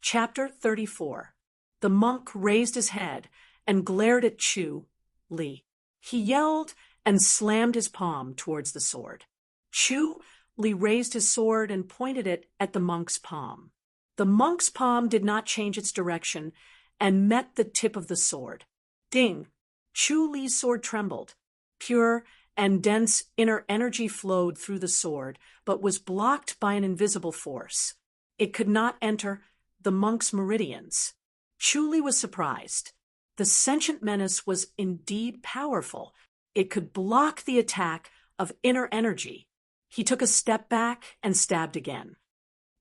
Chapter 34. The monk raised his head and glared at Chu Li. He yelled and slammed his palm towards the sword. Chu Li raised his sword and pointed it at the monk's palm. The monk's palm did not change its direction and met the tip of the sword. Ding! Chu Li's sword trembled. Pure and dense inner energy flowed through the sword, but was blocked by an invisible force. It could not enter the monk's meridians. Chu Li was surprised. The sentient menace was indeed powerful. It could block the attack of inner energy. He took a step back and stabbed again.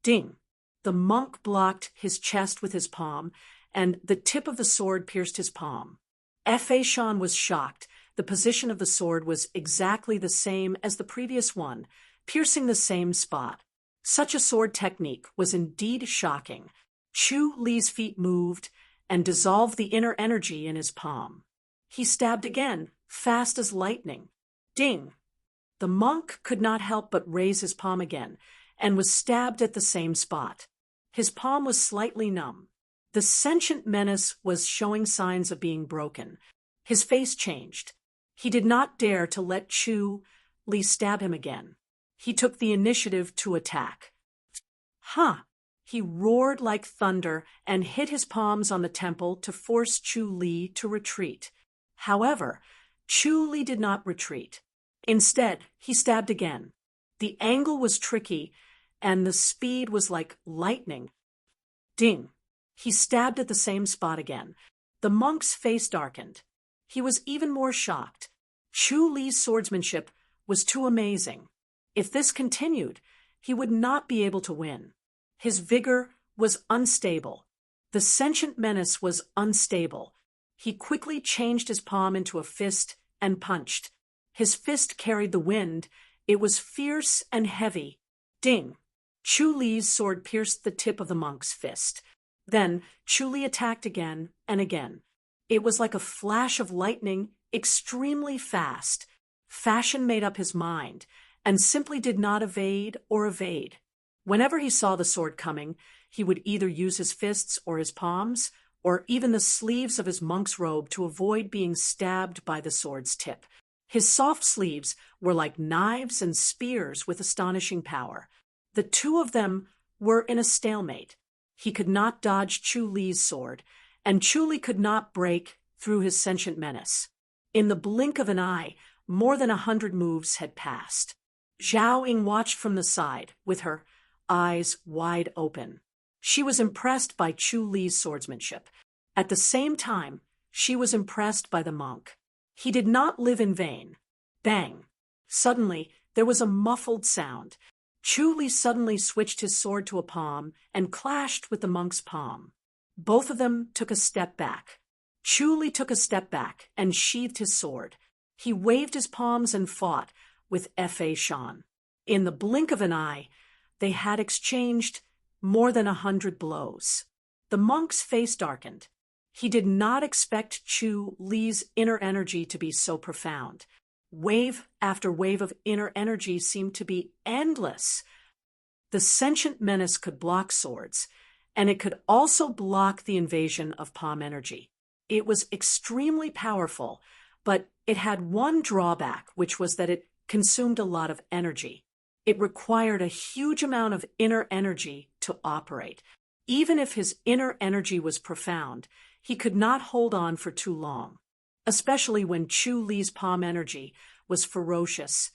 Ding! The monk blocked his chest with his palm, and the tip of the sword pierced his palm. Fa Shan was shocked. The position of the sword was exactly the same as the previous one, piercing the same spot. Such a sword technique was indeed shocking. Chu Li's feet moved and dissolved the inner energy in his palm. He stabbed again, fast as lightning. Ding! The monk could not help but raise his palm again, and was stabbed at the same spot. His palm was slightly numb. The sentient menace was showing signs of being broken. His face changed. He did not dare to let Chu Li stab him again. He took the initiative to attack. Ha! He roared like thunder and hit his palms on the temple to force Chu Li to retreat. However, Chu Li did not retreat. Instead, he stabbed again. The angle was tricky, and the speed was like lightning. Ding! He stabbed at the same spot again. The monk's face darkened. He was even more shocked. Chu Li's swordsmanship was too amazing. If this continued, he would not be able to win. His vigor was unstable. The sentient menace was unstable. He quickly changed his palm into a fist and punched. His fist carried the wind. It was fierce and heavy. Ding! Chu Li's sword pierced the tip of the monk's fist. Then Chu Li attacked again and again. It was like a flash of lightning, extremely fast. Fashion made up his mind and simply did not evade or evade. Whenever he saw the sword coming, he would either use his fists or his palms, or even the sleeves of his monk's robe to avoid being stabbed by the sword's tip. His soft sleeves were like knives and spears with astonishing power. The two of them were in a stalemate. He could not dodge Chu Li's sword, and Chu Li could not break through his sentient menace. In the blink of an eye, more than 100 moves had passed. Zhao Ying watched from the side, with her eyes wide open. She was impressed by Chu Li's swordsmanship. At the same time, she was impressed by the monk. He did not live in vain. Bang! Suddenly, there was a muffled sound. Chu Li suddenly switched his sword to a palm and clashed with the monk's palm. Both of them took a step back. Chu Li took a step back and sheathed his sword. He waved his palms and fought with Fa Shan. In the blink of an eye, they had exchanged more than 100 blows. The monk's face darkened. He did not expect Chu Li's inner energy to be so profound. Wave after wave of inner energy seemed to be endless. The sentient menace could block swords, and it could also block the invasion of palm energy. It was extremely powerful, but it had one drawback, which was that it consumed a lot of energy. It required a huge amount of inner energy to operate. Even if his inner energy was profound, he could not hold on for too long, especially when Chu Li's palm energy was ferocious.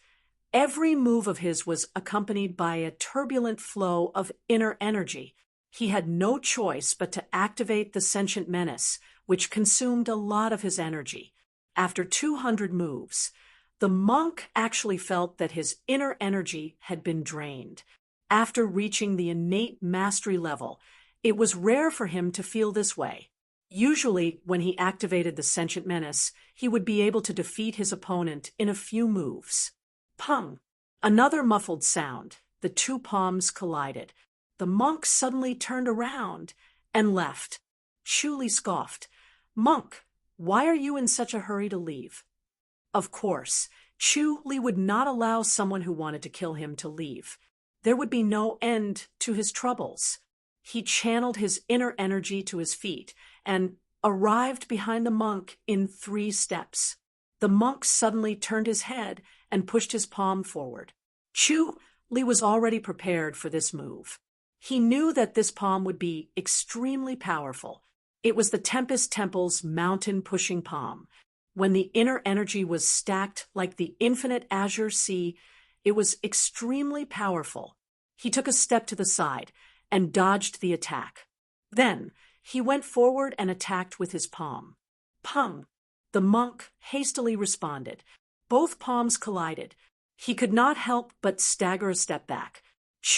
Every move of his was accompanied by a turbulent flow of inner energy. He had no choice but to activate the sentient menace, which consumed a lot of his energy. After 200 moves, the monk actually felt that his inner energy had been drained. After reaching the innate mastery level, it was rare for him to feel this way. Usually, when he activated the sentient menace, he would be able to defeat his opponent in a few moves. Pung! Another muffled sound. The two palms collided. The monk suddenly turned around and left. Chu Li scoffed. "Monk, why are you in such a hurry to leave?" Of course, Chu Li would not allow someone who wanted to kill him to leave. There would be no end to his troubles. He channeled his inner energy to his feet and arrived behind the monk in 3 steps. The monk suddenly turned his head and pushed his palm forward. Li was already prepared for this move. He knew that this palm would be extremely powerful. It was the Tempest Temple's mountain-pushing palm. When the inner energy was stacked like the infinite azure sea, it was extremely powerful. He took a step to the side and dodged the attack. Then, he went forward and attacked with his palm. Pung! The monk hastily responded. Both palms collided. He could not help but stagger a step back.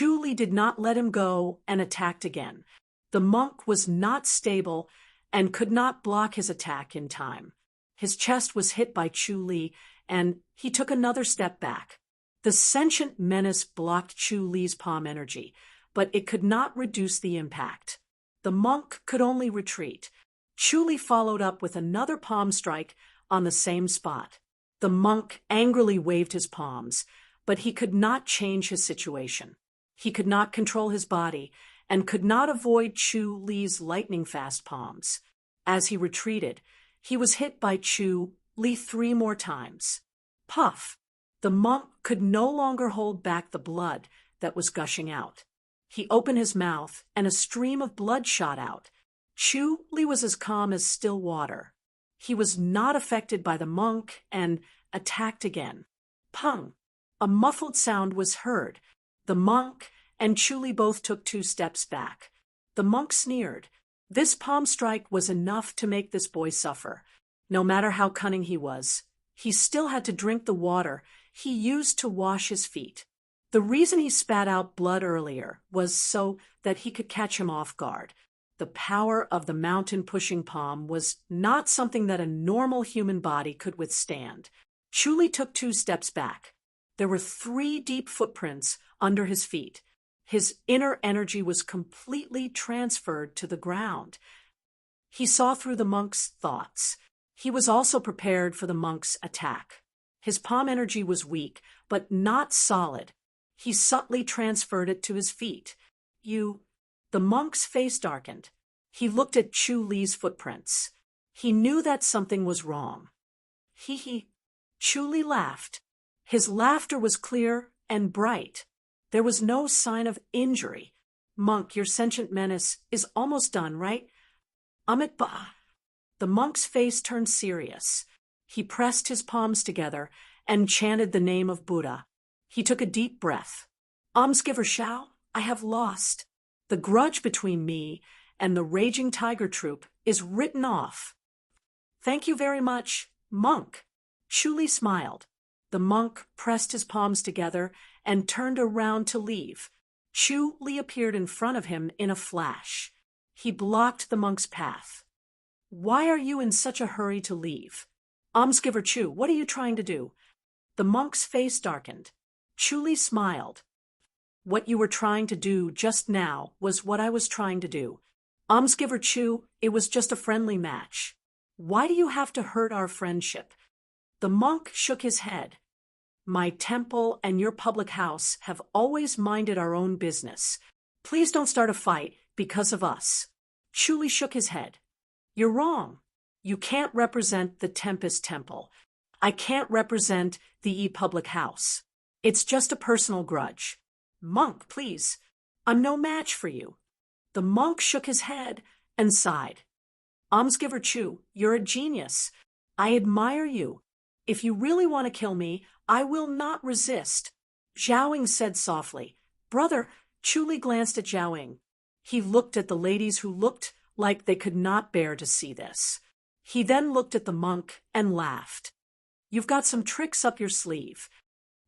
Li did not let him go and attacked again. The monk was not stable and could not block his attack in time. His chest was hit by Li, and he took another step back. The sentient menace blocked Li's palm energy, but it could not reduce the impact. The monk could only retreat. Li followed up with another palm strike on the same spot. The monk angrily waved his palms, but he could not change his situation. He could not control his body and could not avoid Li's lightning-fast palms. As he retreated, he was hit by Li 3 more times. Puff! The monk could no longer hold back the blood that was gushing out. He opened his mouth, and a stream of blood shot out. Li was as calm as still water. He was not affected by the monk and attacked again. Pung! A muffled sound was heard. The monk and Li both took 2 steps back. The monk sneered. This palm strike was enough to make this boy suffer. No matter how cunning he was, he still had to drink the water he used to wash his feet. The reason he spat out blood earlier was so that he could catch him off guard. The power of the mountain-pushing palm was not something that a normal human body could withstand. Li took 2 steps back. There were 3 deep footprints under his feet. His inner energy was completely transferred to the ground. He saw through the monk's thoughts. He was also prepared for the monk's attack. His palm energy was weak, but not solid. He subtly transferred it to his feet. The monk's face darkened. He looked at Li's footprints. He knew that something was wrong. Li laughed. His laughter was clear and bright. There was no sign of injury. Monk, your sentient menace is almost done, right? Bah. The monk's face turned serious. He pressed his palms together and chanted the name of Buddha. He took a deep breath. Almsgiver Shao, I have lost. The grudge between me and the raging tiger troop is written off. Thank you very much, monk. Li smiled. The monk pressed his palms together and turned around to leave. Li appeared in front of him in a flash. He blocked the monk's path. Why are you in such a hurry to leave? Almsgiver Chu, what are you trying to do? The monk's face darkened. Li smiled. What you were trying to do just now was what I was trying to do. Almsgiver Chu, it was just a friendly match. Why do you have to hurt our friendship? The monk shook his head. My temple and your public house have always minded our own business. Please don't start a fight because of us. Li shook his head. You're wrong. You can't represent the Tempest Temple. I can't represent the public house. It's just a personal grudge. Monk, please. I'm no match for you. The monk shook his head and sighed. Almsgiver Chu, you're a genius. I admire you. If you really want to kill me, I will not resist. Zhaoying said softly. Brother, Li glanced at Zhaoying. He looked at the ladies who looked like they could not bear to see this. He then looked at the monk and laughed. You've got some tricks up your sleeve.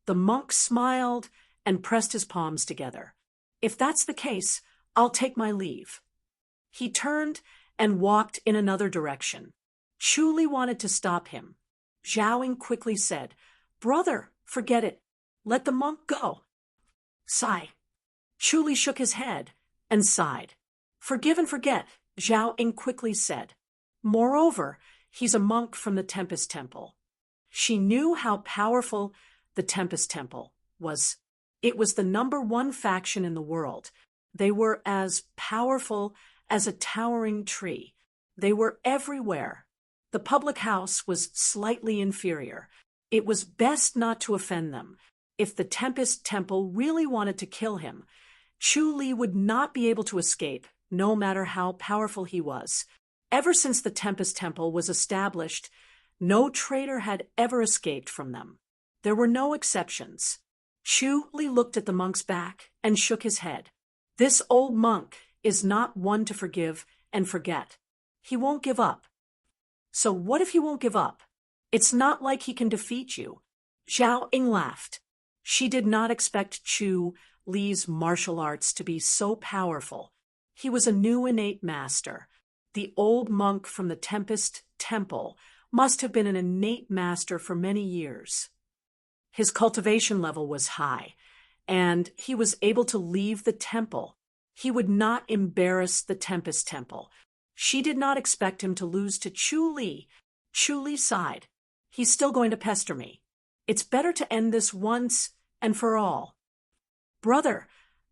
The monk smiled and pressed his palms together. If that's the case, I'll take my leave. He turned and walked in another direction. Li wanted to stop him. Zhaoying quickly said, Brother, forget it. Let the monk go. Sigh. Li shook his head and sighed. Forgive and forget, Zhaoying quickly said. Moreover, he's a monk from the Tempest Temple. She knew how powerful the Tempest Temple was. It was the #1 faction in the world. They were as powerful as a towering tree. They were everywhere. The public house was slightly inferior. It was best not to offend them. If the Tempest Temple really wanted to kill him, Chu Li would not be able to escape, no matter how powerful he was. Ever since the Tempest Temple was established, no traitor had ever escaped from them. There were no exceptions. Chu Li looked at the monk's back and shook his head. This old monk is not one to forgive and forget. He won't give up. So what if he won't give up? It's not like he can defeat you. Zhao Ying laughed. She did not expect Chu Li's martial arts to be so powerful. He was a new innate master. The old monk from the Tempest Temple must have been an innate master for many years. His cultivation level was high, and he was able to leave the temple. He would not embarrass the Tempest Temple. She did not expect him to lose to Chu Li. Chu Li sighed. He's still going to pester me. It's better to end this once and for all. Brother,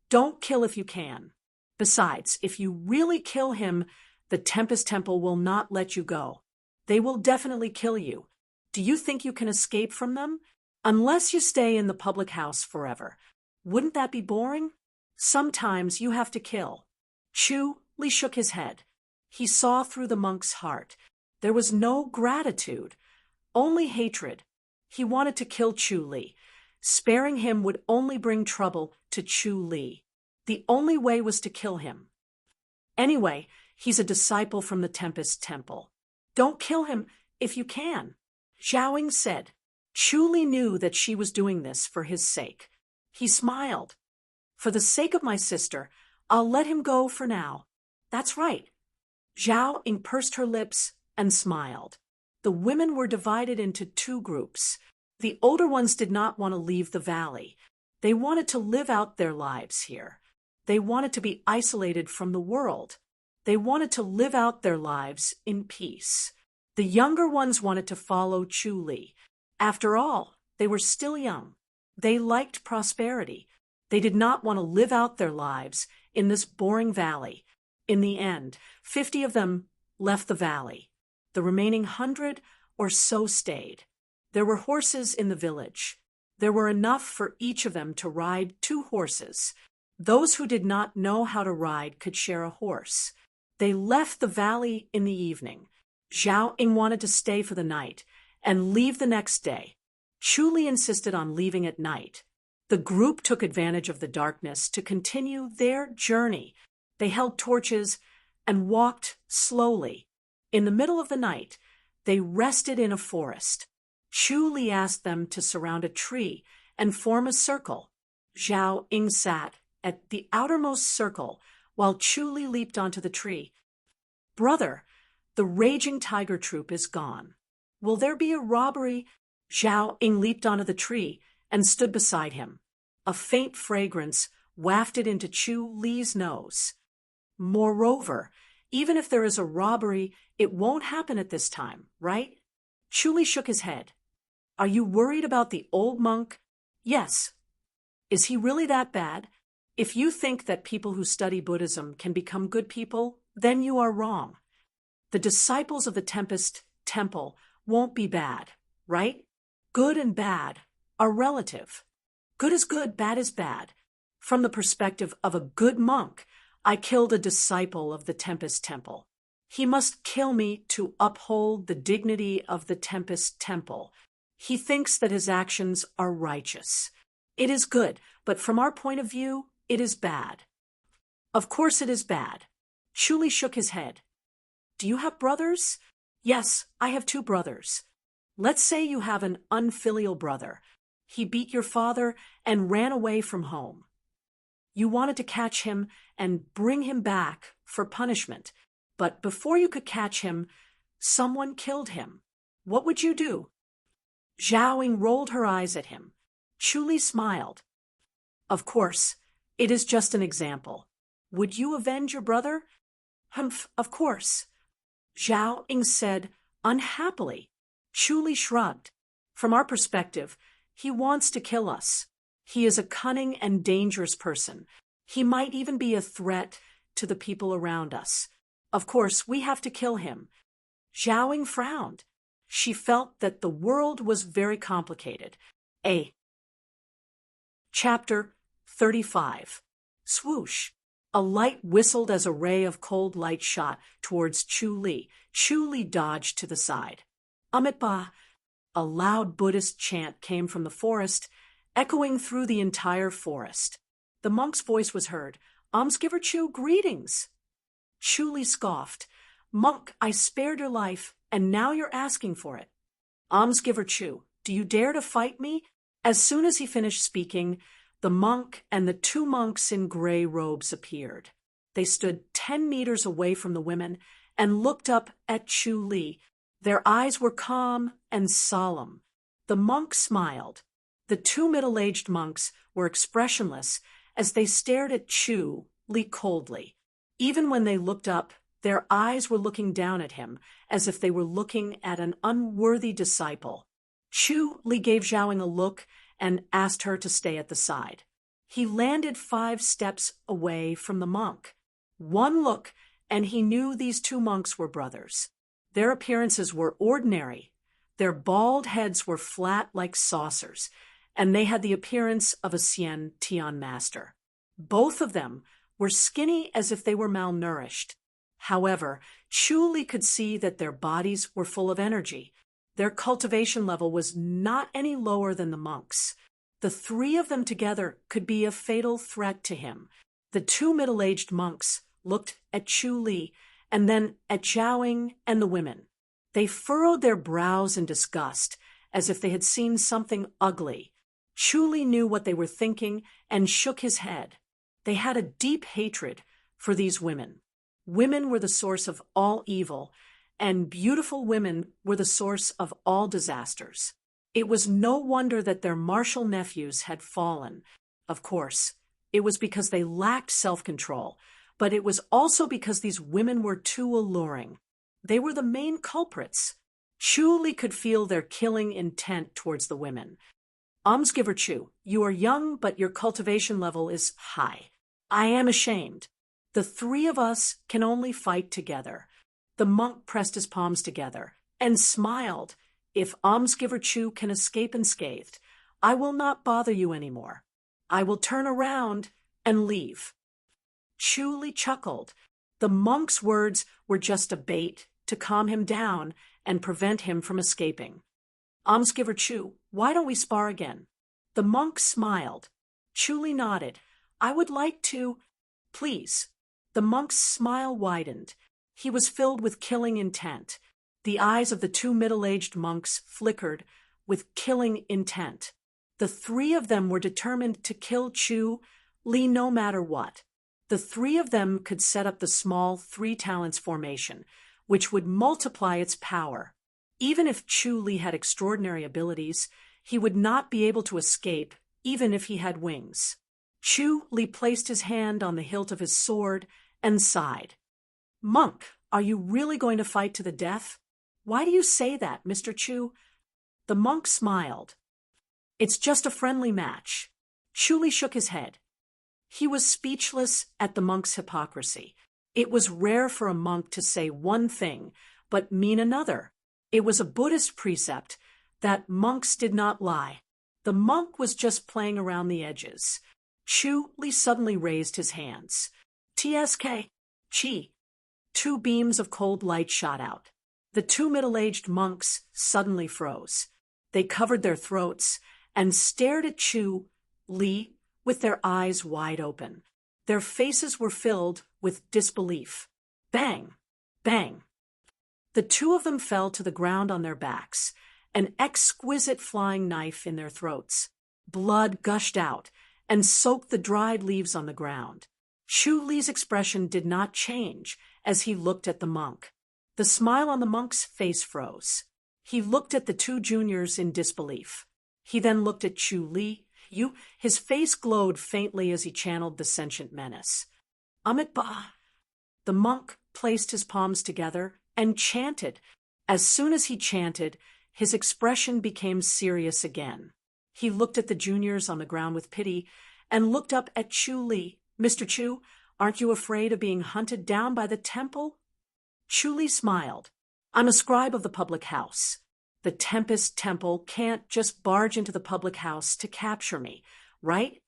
don't kill if you can. Besides, if you really kill him, the Tempest Temple will not let you go. They will definitely kill you. Do you think you can escape from them? Unless you stay in the public house forever. Wouldn't that be boring? Sometimes you have to kill. Chu Li shook his head. He saw through the monk's heart. There was no gratitude, only hatred. He wanted to kill Chu Li. Sparing him would only bring trouble to Chu Li. The only way was to kill him. Anyway, he's a disciple from the Tempest Temple. Don't kill him if you can. Zhao Ying said. Chu Li knew that she was doing this for his sake. He smiled. For the sake of my sister, I'll let him go for now. That's right. Zhao Ying pursed her lips and smiled. The women were divided into two groups. The older ones did not want to leave the valley. They wanted to live out their lives here. They wanted to be isolated from the world. They wanted to live out their lives in peace. The younger ones wanted to follow Chu Li. After all, they were still young. They liked prosperity. They did not want to live out their lives in this boring valley. In the end, 50 of them left the valley. The remaining 100 or so stayed. There were horses in the village. There were enough for each of them to ride 2 horses. Those who did not know how to ride could share a horse. They left the valley in the evening. Zhao Ying wanted to stay for the night and leave the next day. Chu Li insisted on leaving at night. The group took advantage of the darkness to continue their journey. They held torches and walked slowly. In the middle of the night, they rested in a forest. Chu Li asked them to surround a tree and form a circle. Zhao Ying sat at the outermost circle while Chu Li leaped onto the tree. Brother, the raging tiger troop is gone. Will there be a robbery? Zhao Ying leaped onto the tree and stood beside him. A faint fragrance wafted into Chu Li's nose. Moreover, even if there is a robbery, it won't happen at this time, right? Chu Li shook his head. Are you worried about the old monk? Yes. Is he really that bad? If you think that people who study Buddhism can become good people, then you are wrong. The disciples of the Tempest Temple won't be bad, right? Good and bad are relative. Good is good, bad is bad. From the perspective of a good monk, I killed a disciple of the Tempest Temple. He must kill me to uphold the dignity of the Tempest Temple. He thinks that his actions are righteous. It is good, but from our point of view, it is bad. Of course it is bad. Chu Li shook his head. Do you have brothers? Yes, I have 2 brothers. Let's say you have an unfilial brother. He beat your father and ran away from home. You wanted to catch him and bring him back for punishment, but before you could catch him, someone killed him. What would you do? Zhao Ying rolled her eyes at him. Chu Li smiled. Of course, it is just an example. Would you avenge your brother? Humph, of course. Zhao Ying said unhappily. Chu Li shrugged. From our perspective, he wants to kill us. He is a cunning and dangerous person. He might even be a threat to the people around us. Of course, we have to kill him." Zhaoying frowned. She felt that the world was very complicated. Chapter 35. Swoosh. A light whistled as a ray of cold light shot towards Chu Li. Chu Li dodged to the side. Amitba. A loud Buddhist chant came from the forest, echoing through the entire forest. The monk's voice was heard. "Almsgiver Chu, greetings." Chu Li scoffed. "Monk, I spared your life, and now you're asking for it." "Almsgiver Chu, do you dare to fight me?" As soon as he finished speaking, the monk and the two monks in gray robes appeared. They stood 10 meters away from the women and looked up at Chu Li. Their eyes were calm and solemn. The monk smiled. The two middle-aged monks were expressionless as they stared at Chu Li coldly. Even when they looked up, their eyes were looking down at him as if they were looking at an unworthy disciple. Chu Li gave Zhaoying a look and asked her to stay at the side. He landed 5 steps away from the monk. One look, and he knew these two monks were brothers. Their appearances were ordinary. Their bald heads were flat like saucers, and they had the appearance of a Xian Tian master. Both of them were skinny as if they were malnourished. However, Chu Li could see that their bodies were full of energy. Their cultivation level was not any lower than the monks. The 3 of them together could be a fatal threat to him. The 2 middle-aged monks looked at Chu Li and then at Zhaoying and the women. They furrowed their brows in disgust, as if they had seen something ugly. Chu Li knew what they were thinking and shook his head. They had a deep hatred for these women. Women were the source of all evil, and beautiful women were the source of all disasters. It was no wonder that their martial nephews had fallen. Of course, it was because they lacked self-control, but it was also because these women were too alluring. They were the main culprits. Chu Li could feel their killing intent towards the women. "Almsgiver Chu, you are young, but your cultivation level is high. I am ashamed. The 3 of us can only fight together." The monk pressed his palms together and smiled. "If Almsgiver Chu can escape unscathed, I will not bother you anymore. I will turn around and leave." Chu Li chuckled. The monk's words were just a bait to calm him down and prevent him from escaping. "Almsgiver Chu, why don't we spar again?" The monk smiled. Chu Li nodded. "I would like to." "Please." The monk's smile widened. He was filled with killing intent. The eyes of the 2 middle-aged monks flickered with killing intent. The 3 of them were determined to kill Chu Li no matter what. The 3 of them could set up the small 3 talents formation, which would multiply its power. Even if Chu Li had extraordinary abilities, he would not be able to escape, even if he had wings. Chu Li placed his hand on the hilt of his sword and sighed. "Monk, are you really going to fight to the death?" "Why do you say that, Mr. Chu?" The monk smiled. "It's just a friendly match." Chu Li shook his head. He was speechless at the monk's hypocrisy. It was rare for a monk to say one thing, but mean another. It was a Buddhist precept that monks did not lie. The monk was just playing around the edges. Chu Li suddenly raised his hands. "Tsk. Chi." 2 beams of cold light shot out. The 2 middle-aged monks suddenly froze. They covered their throats and stared at Chu Li with their eyes wide open. Their faces were filled with disbelief. Bang! Bang! The 2 of them fell to the ground on their backs, an exquisite flying knife in their throats. Blood gushed out and soaked the dried leaves on the ground. Chu Li's expression did not change as he looked at the monk. The smile on the monk's face froze. He looked at the 2 juniors in disbelief. He then looked at Chu Li. His face glowed faintly as he channeled the sentient menace. "Amitba." The monk placed his palms together and chanted. As soon as he chanted, his expression became serious again. He looked at the juniors on the ground with pity and looked up at Chu Li Mr. Chu, aren't you afraid of being hunted down by the temple? Chu Li smiled. I'm a scribe of the public house. The Tempest Temple can't just barge into the public house to capture me, right?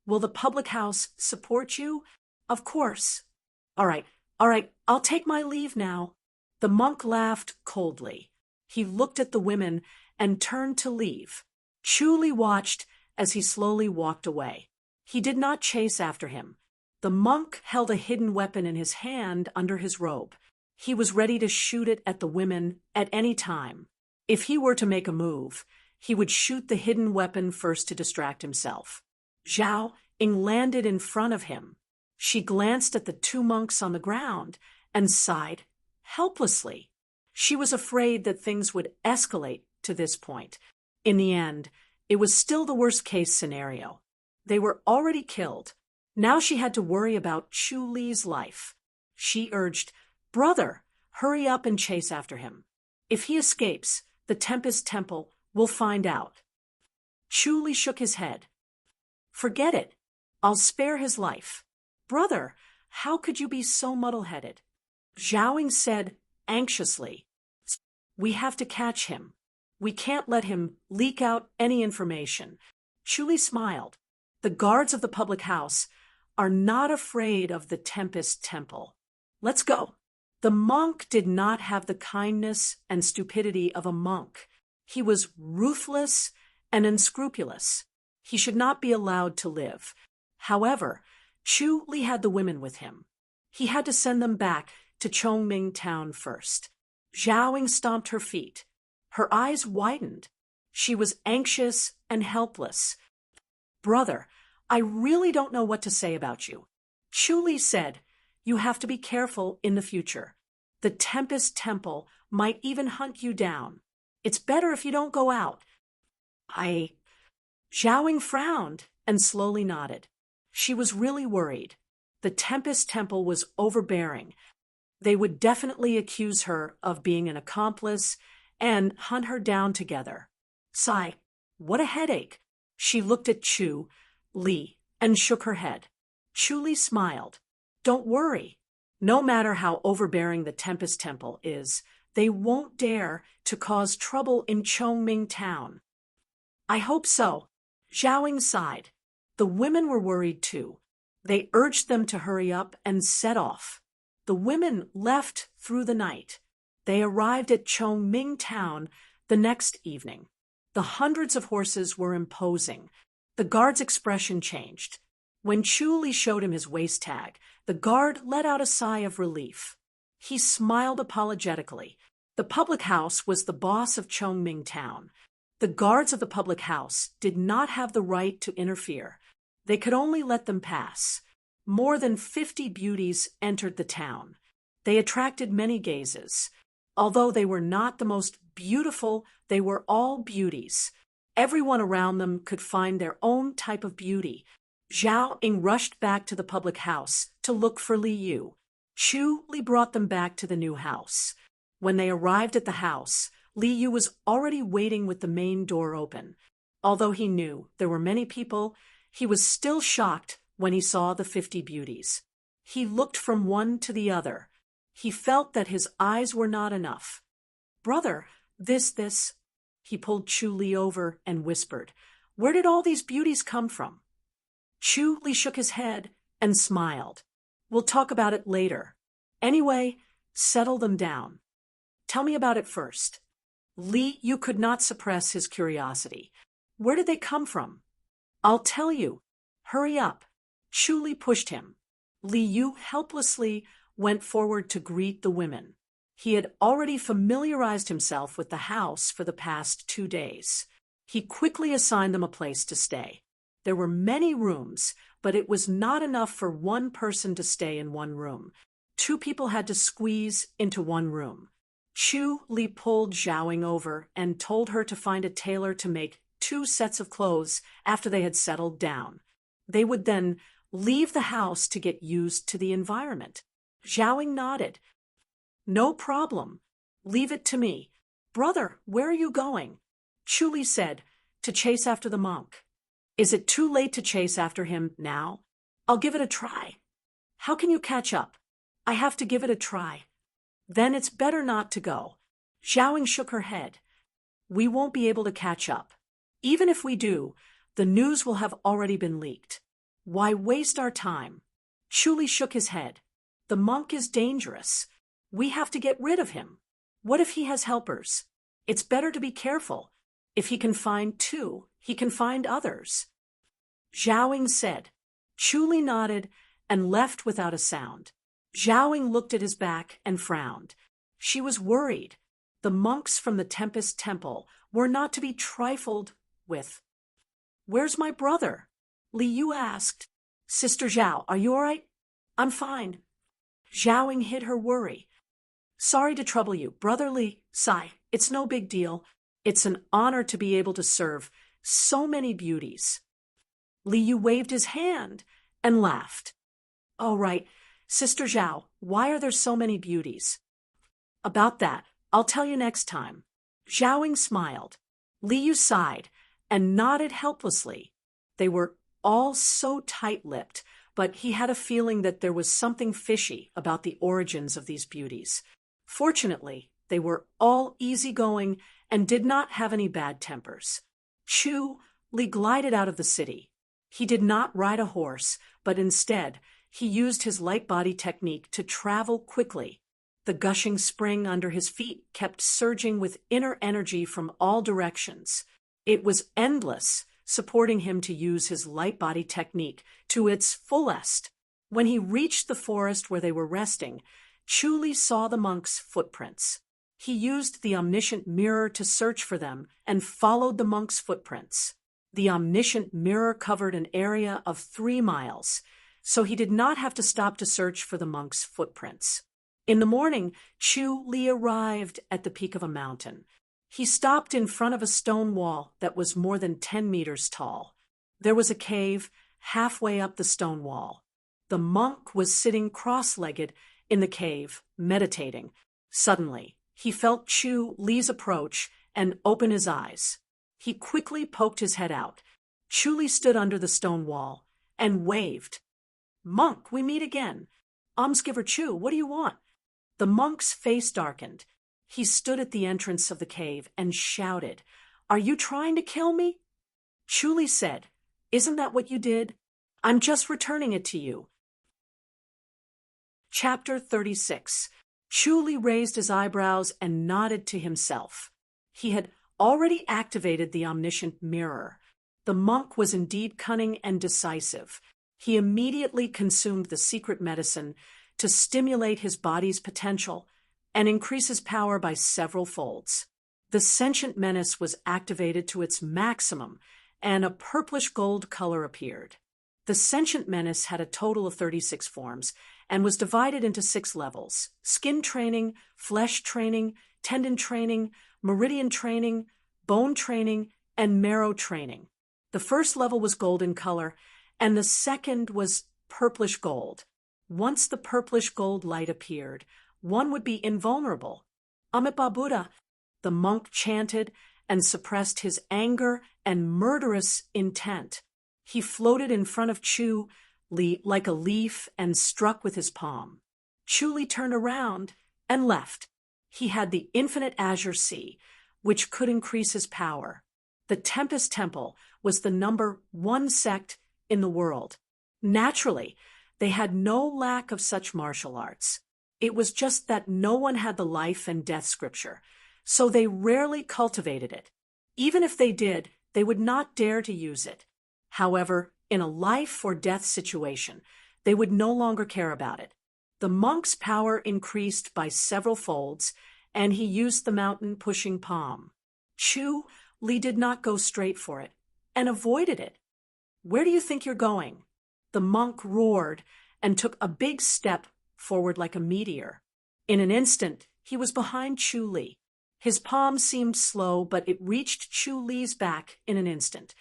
Will the public house support you? Of course. All right, I'll take my leave now. The monk laughed coldly. He looked at the women and turned to leave. Chu Li watched as he slowly walked away. He did not chase after him. The monk held a hidden weapon in his hand under his robe. He was ready to shoot it at the women at any time. If he were to make a move, he would shoot the hidden weapon first to distract himself. Zhao Ying landed in front of him. She glanced at the two monks on the ground and sighed helplessly. She was afraid that things would escalate to this point. In the end, it was still the worst-case scenario. They were already killed. Now she had to worry about Chu Li's life. She urged, "Brother, hurry up and chase after him. If he escapes, the Tempest Temple will find out." Chu Li shook his head. "Forget it. I'll spare his life." "Brother, how could you be so muddle-headed?" Zhao Ying said anxiously. "We have to catch him. We can't let him leak out any information." Chu Li smiled. "The guards of the public house are not afraid of the Tempest Temple. Let's go." The monk did not have the kindness and stupidity of a monk. He was ruthless and unscrupulous. He should not be allowed to live. However, Chu Li had the women with him. He had to send them back to Chongming town first. Zhao Ying stomped her feet. Her eyes widened. She was anxious and helpless. "Brother, I really don't know what to say about you." Chu Li said, "You have to be careful in the future. The Tempest Temple might even hunt you down. It's better if you don't go out." Zhao Ying frowned and slowly nodded. She was really worried. The Tempest Temple was overbearing. They would definitely accuse her of being an accomplice and hunt her down together. Sigh, what a headache. She looked at Chu Li and shook her head. Chu Li smiled. "Don't worry. No matter how overbearing the Tempest Temple is, they won't dare to cause trouble in Chongming town." "I hope so." Zhao Ying sighed. The women were worried too. They urged them to hurry up and set off. The women left through the night. They arrived at Chongming town the next evening. The hundreds of horses were imposing. The guard's expression changed. When Chu Li showed him his waist tag, the guard let out a sigh of relief. He smiled apologetically. The public house was the boss of Chongming town. The guards of the public house did not have the right to interfere. They could only let them pass. More than 50 beauties entered the town. They attracted many gazes. Although they were not the most beautiful, they were all beauties. Everyone around them could find their own type of beauty. Zhao Ying rushed back to the public house to look for Li Yu. Chu Li brought them back to the new house. When they arrived at the house, Li Yu was already waiting with the main door open. Although he knew there were many people, he was still shocked when he saw the 50 beauties. He looked from one to the other. He felt that his eyes were not enough. "Brother, this." He pulled Chu Li over and whispered, "Where did all these beauties come from?" Chu Li shook his head and smiled. "We'll talk about it later. Anyway, settle them down. Tell me about it first." Li Yu could not suppress his curiosity. "Where did they come from?" "I'll tell you. Hurry up." Chu Li pushed him. Li Yu helplessly went forward to greet the women. He had already familiarized himself with the house for the past 2 days. He quickly assigned them a place to stay. There were many rooms, but it was not enough for one person to stay in one room. 2 people had to squeeze into one room. Chu Li pulled Zhao Ying over and told her to find a tailor to make 2 sets of clothes after they had settled down. They would then leave the house to get used to the environment. Zhao Ying nodded. "No problem. Leave it to me." "Brother, where are you going?" Chu Li said, "To chase after the monk." "Is it too late to chase after him now?" I'll give it a try. How can you catch up? I have to give it a try. Then it's better not to go. Xiaoying shook her head. We won't be able to catch up. Even if we do, the news will have already been leaked. Why waste our time? Chu shook his head. The monk is dangerous. We have to get rid of him. What if he has helpers? It's better to be careful. If he can find two, he can find others. Xiaoying said. Chu nodded and left without a sound. Xiaoying looked at his back and frowned. She was worried. The monks from the Tempest Temple were not to be trifled with. Where's my brother? Li Yu asked. Sister Zhao, are you all right? I'm fine. Xiaoying hid her worry. Sorry to trouble you, Brother Li. Sigh, it's no big deal. It's an honor to be able to serve so many beauties. Li Yu waved his hand and laughed. Oh, right. Sister Zhao, why are there so many beauties? About that, I'll tell you next time. Xiaoying smiled. Li Yu sighed and nodded helplessly. They were all so tight-lipped, but he had a feeling that there was something fishy about the origins of these beauties. Fortunately, they were all easygoing and did not have any bad tempers. Li glided out of the city. He did not ride a horse, but instead, he used his light body technique to travel quickly. The gushing spring under his feet kept surging with inner energy from all directions. It was endless, supporting him to use his light body technique to its fullest. When he reached the forest where they were resting, Li saw the monks' footprints. He used the omniscient mirror to search for them and followed the monks' footprints. The omniscient mirror covered an area of 3 miles, so he did not have to stop to search for the monks' footprints. In the morning, Li arrived at the peak of a mountain. He stopped in front of a stone wall that was more than 10 meters tall. There was a cave halfway up the stone wall. The monk was sitting cross-legged in the cave, meditating. Suddenly, he felt Li's approach and open his eyes. He quickly poked his head out. Li stood under the stone wall and waved. Monk, we meet again. Almsgiver Chu, what do you want? The monk's face darkened. He stood at the entrance of the cave and shouted, Are you trying to kill me? Li said, Isn't that what you did? I'm just returning it to you. Chapter 36. Li raised his eyebrows and nodded to himself. He had already activated the omniscient mirror. The monk was indeed cunning and decisive. He immediately consumed the secret medicine to stimulate his body's potential and increase his power by several folds. The sentient menace was activated to its maximum, and a purplish gold color appeared. The sentient menace had a total of 36 forms and was divided into 6 levels: skin training, flesh training, tendon training, meridian training, bone training, and marrow training. The first level was golden color, and the second was purplish gold. Once the purplish gold light appeared, one would be invulnerable. Amitabha Buddha, the monk chanted and suppressed his anger and murderous intent. He floated in front of Li like a leaf and struck with his palm. Li turned around and left. He had the infinite azure sea, which could increase his power. The Tempest Temple was the number 1 sect in the world. Naturally, they had no lack of such martial arts. It was just that no one had the life and death scripture, so they rarely cultivated it. Even if they did, they would not dare to use it. However, in a life or death situation, they would no longer care about it. The monk's power increased by several folds, and he used the mountain-pushing palm. Li did not go straight for it, and avoided it. Where do you think you're going? The monk roared and took a big step forward like a meteor. In an instant, he was behind Li. His palm seemed slow, but it reached Li's back in an instant.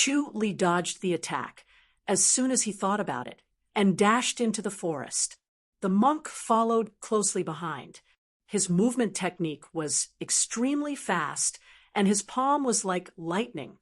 Li dodged the attack as soon as he thought about it and dashed into the forest. The monk followed closely behind. His movement technique was extremely fast, and his palm was like lightning.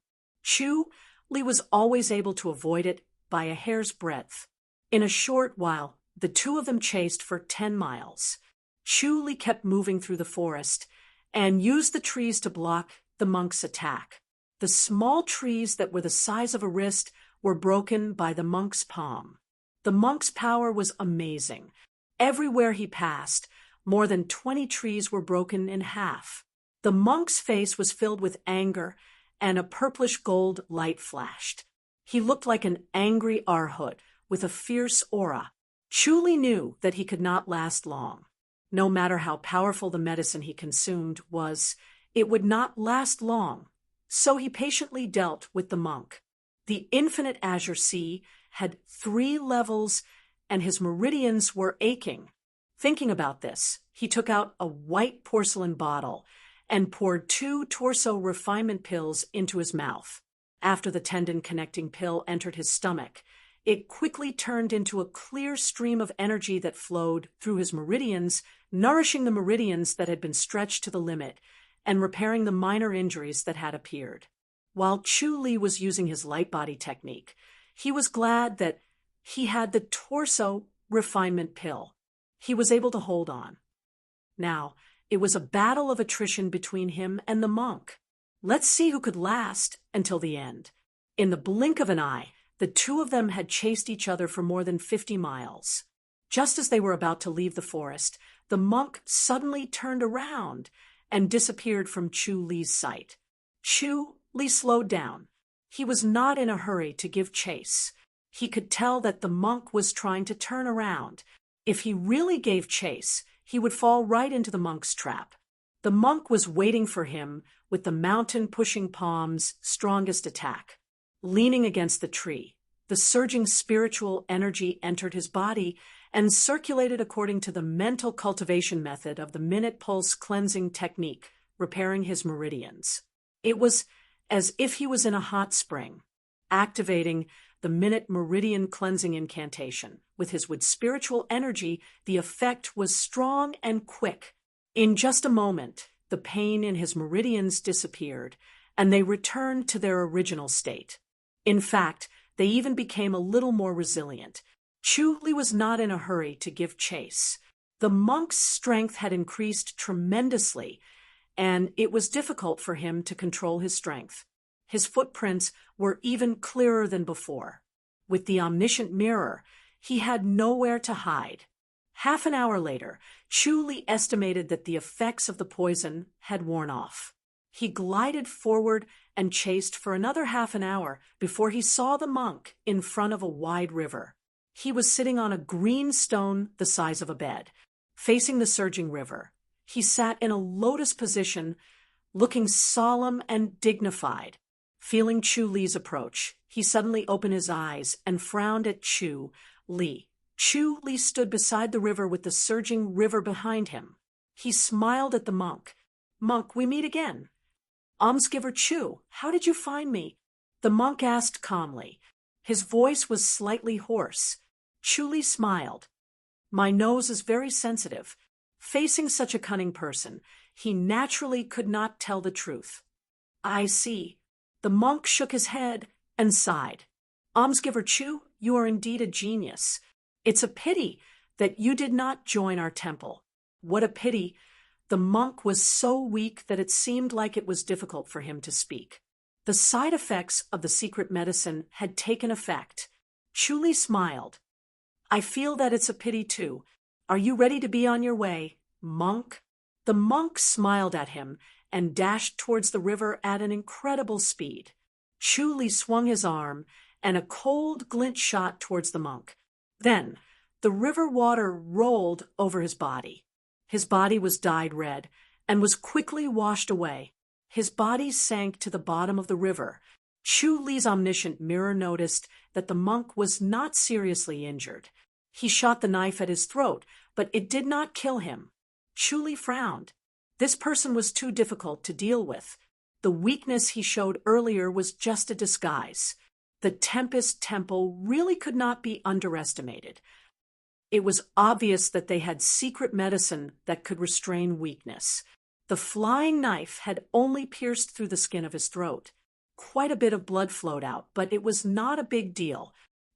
Li was always able to avoid it by a hair's breadth. In a short while, the two of them chased for 10 miles. Chu kept moving through the forest and used the trees to block the monk's attack. The small trees that were the size of a wrist were broken by the monk's palm. The monk's power was amazing. Everywhere he passed, more than 20 trees were broken in half. The monk's face was filled with anger, and a purplish gold light flashed. He looked like an angry Arhut with a fierce aura. Chu knew that he could not last long. No matter how powerful the medicine he consumed was, it would not last long. So he patiently dealt with the monk. The infinite azure sea had 3 levels, and his meridians were aching. Thinking about this, he took out a white porcelain bottle and poured 2 torso refinement pills into his mouth. After the tendon-connecting pill entered his stomach, it quickly turned into a clear stream of energy that flowed through his meridians, nourishing the meridians that had been stretched to the limit and repairing the minor injuries that had appeared. While Chu was using his light body technique, he was glad that he had the torso refinement pill. He was able to hold on. Now, it was a battle of attrition between him and the monk. Let's see who could last until the end. In the blink of an eye, the two of them had chased each other for more than 50 miles. Just as they were about to leave the forest, the monk suddenly turned around and disappeared from Chu Li's sight. Chu Li slowed down. He was not in a hurry to give chase. He could tell that the monk was trying to turn around. If he really gave chase, he would fall right into the monk's trap. The monk was waiting for him with the mountain-pushing palm's strongest attack. Leaning against the tree, the surging spiritual energy entered his body and circulated according to the mental cultivation method of the minute pulse cleansing technique, repairing his meridians. It was as if he was in a hot spring, activating the minute meridian cleansing incantation. With spiritual energy, the effect was strong and quick. In just a moment, the pain in his meridians disappeared, and they returned to their original state. In fact, they even became a little more resilient. Chu Li was not in a hurry to give chase. The monk's strength had increased tremendously, and it was difficult for him to control his strength. His footprints were even clearer than before. With the omniscient mirror, he had nowhere to hide. Half an hour later, Chu Li estimated that the effects of the poison had worn off. He glided forward and chased for another half an hour before he saw the monk in front of a wide river. He was sitting on a green stone the size of a bed, facing the surging river. He sat in a lotus position, looking solemn and dignified. Feeling Chu Li's approach, he suddenly opened his eyes and frowned at Chu Li. Chu Li stood beside the river with the surging river behind him. He smiled at the monk. "Monk, we meet again." "Almsgiver Chu, how did you find me?" the monk asked calmly. His voice was slightly hoarse. Chu Li smiled. "My nose is very sensitive." Facing such a cunning person, he naturally could not tell the truth. "I see." The monk shook his head and sighed. "Almsgiver Chu, you are indeed a genius. It's a pity that you did not join our temple." What a pity! The monk was so weak that it seemed like it was difficult for him to speak. The side effects of the secret medicine had taken effect. Chu Li smiled. "I feel that it's a pity too. Are you ready to be on your way, monk?" The monk smiled at him and dashed towards the river at an incredible speed. Chu Li swung his arm, and a cold glint shot towards the monk. Then, the river water rolled over his body. His body was dyed red and was quickly washed away. His body sank to the bottom of the river. Chu Li's omniscient mirror noticed that the monk was not seriously injured. He shot the knife at his throat, but it did not kill him. Chu Li frowned. This person was too difficult to deal with. The weakness he showed earlier was just a disguise. The Tempest Temple really could not be underestimated. It was obvious that they had secret medicine that could restrain weakness. The flying knife had only pierced through the skin of his throat. Quite a bit of blood flowed out, but it was not a big deal.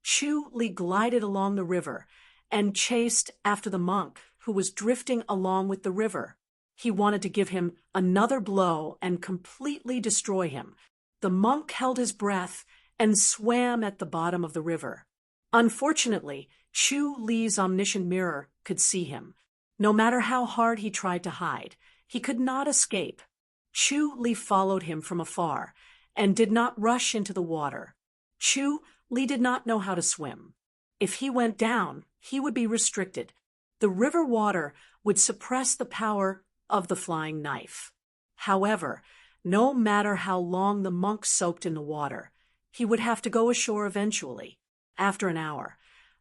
Chu Li glided along the river and chased after the monk, who was drifting along with the river. He wanted to give him another blow and completely destroy him. The monk held his breath and swam at the bottom of the river. Unfortunately, Chu Li's omniscient mirror could see him. No matter how hard he tried to hide, he could not escape. Chu Li followed him from afar and did not rush into the water. Chu Li did not know how to swim. If he went down, he would be restricted. The river water would suppress the power of the flying knife. However, no matter how long the monk soaked in the water, he would have to go ashore eventually. After an hour,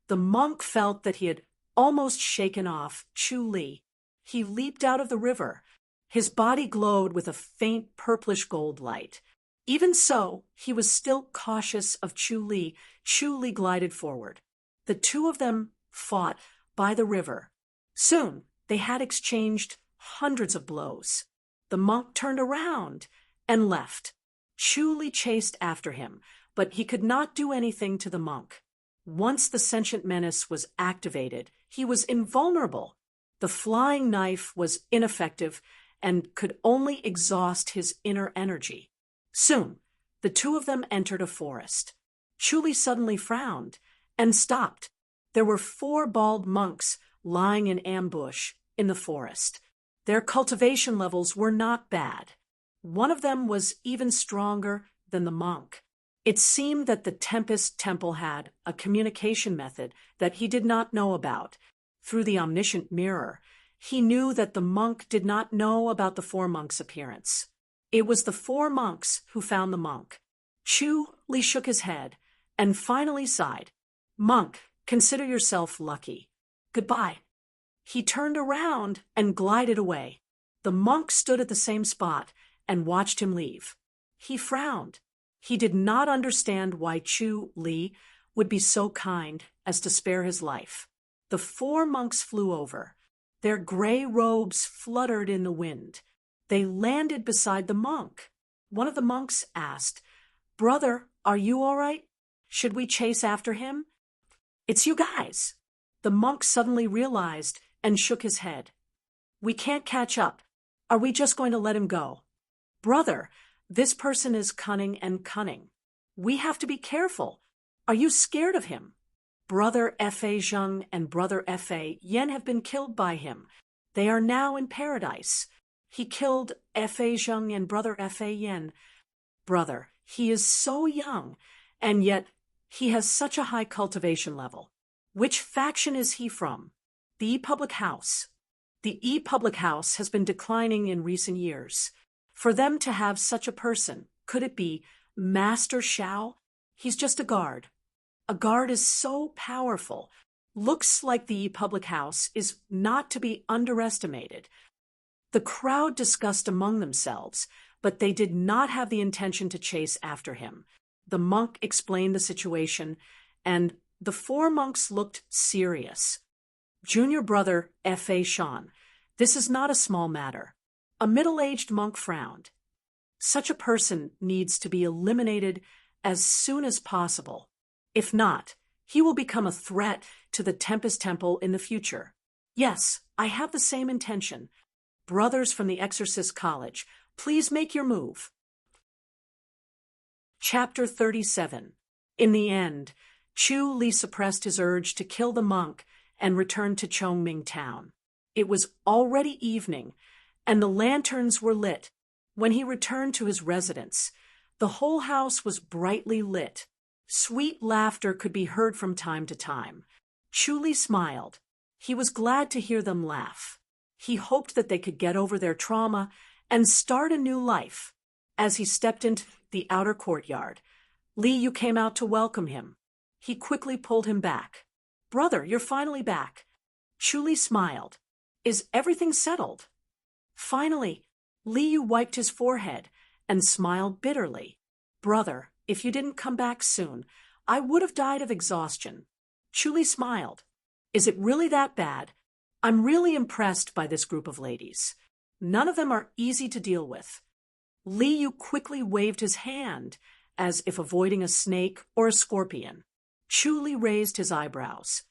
the monk felt that he had almost shaken off Chu Li. He leaped out of the river. His body glowed with a faint purplish gold light. Even so, he was still cautious of Chu Li. Chu Li glided forward. The two of them fought by the river. Soon, they had exchanged hundreds of blows. The monk turned around and left. Chu Li chased after him, but he could not do anything to the monk. Once the sentient menace was activated, he was invulnerable. The flying knife was ineffective and could only exhaust his inner energy. Soon, the two of them entered a forest. Chu Li suddenly frowned and stopped. There were 4 bald monks lying in ambush in the forest. Their cultivation levels were not bad. One of them was even stronger than the monk. It seemed that the Tempest Temple had a communication method that he did not know about. Through the omniscient mirror, he knew that the monk did not know about the 4 monks' appearance. It was the 4 monks who found the monk. Chu Li shook his head and finally sighed. "Monk, consider yourself lucky. Goodbye." He turned around and glided away. The monk stood at the same spot and watched him leave. He frowned. He did not understand why Chu Li would be so kind as to spare his life. The 4 monks flew over. Their gray robes fluttered in the wind. They landed beside the monk. One of the monks asked, "Brother, are you all right? Should we chase after him?" "It's you guys." The monk suddenly realized and shook his head. "We can't catch up. Are we just going to let him go?" "Brother, this person is cunning and cunning. We have to be careful. Are you scared of him?" "Brother F.A. Zheng and Brother F.A. Yen have been killed by him. They are now in paradise. He killed F.A. Zheng and Brother F.A. Yen. Brother, he is so young, and yet he has such a high cultivation level. Which faction is he from?" "The E-Public House." "The E-Public House has been declining in recent years. For them to have such a person, could it be Master Shao? He's just a guard. A guard is so powerful. Looks like the E-Public House is not to be underestimated." The crowd discussed among themselves, but they did not have the intention to chase after him. The monk explained the situation, and the 4 monks looked serious. "Junior brother F.A. Shan, this is not a small matter." A middle-aged monk frowned. "Such a person needs to be eliminated as soon as possible. If not, he will become a threat to the Tempest Temple in the future." "Yes, I have the same intention. Brothers from the Exorcist College, please make your move." Chapter 37. In the end, Chu Li suppressed his urge to kill the monk and returned to Chongming Town. It was already evening, and the lanterns were lit. When he returned to his residence, the whole house was brightly lit. Sweet laughter could be heard from time to time. Chu Li smiled. He was glad to hear them laugh. He hoped that they could get over their trauma and start a new life. As he stepped into the outer courtyard, Li Yu came out to welcome him. He quickly pulled him back. "Brother, you're finally back." Chu Li smiled. "Is everything settled?" Finally, Li Yu wiped his forehead and smiled bitterly. "Brother, if you didn't come back soon, I would have died of exhaustion." Chu Li smiled. "Is it really that bad? I'm really impressed by this group of ladies. None of them are easy to deal with." Li Yu quickly waved his hand, as if avoiding a snake or a scorpion. Chu Li raised his eyebrows.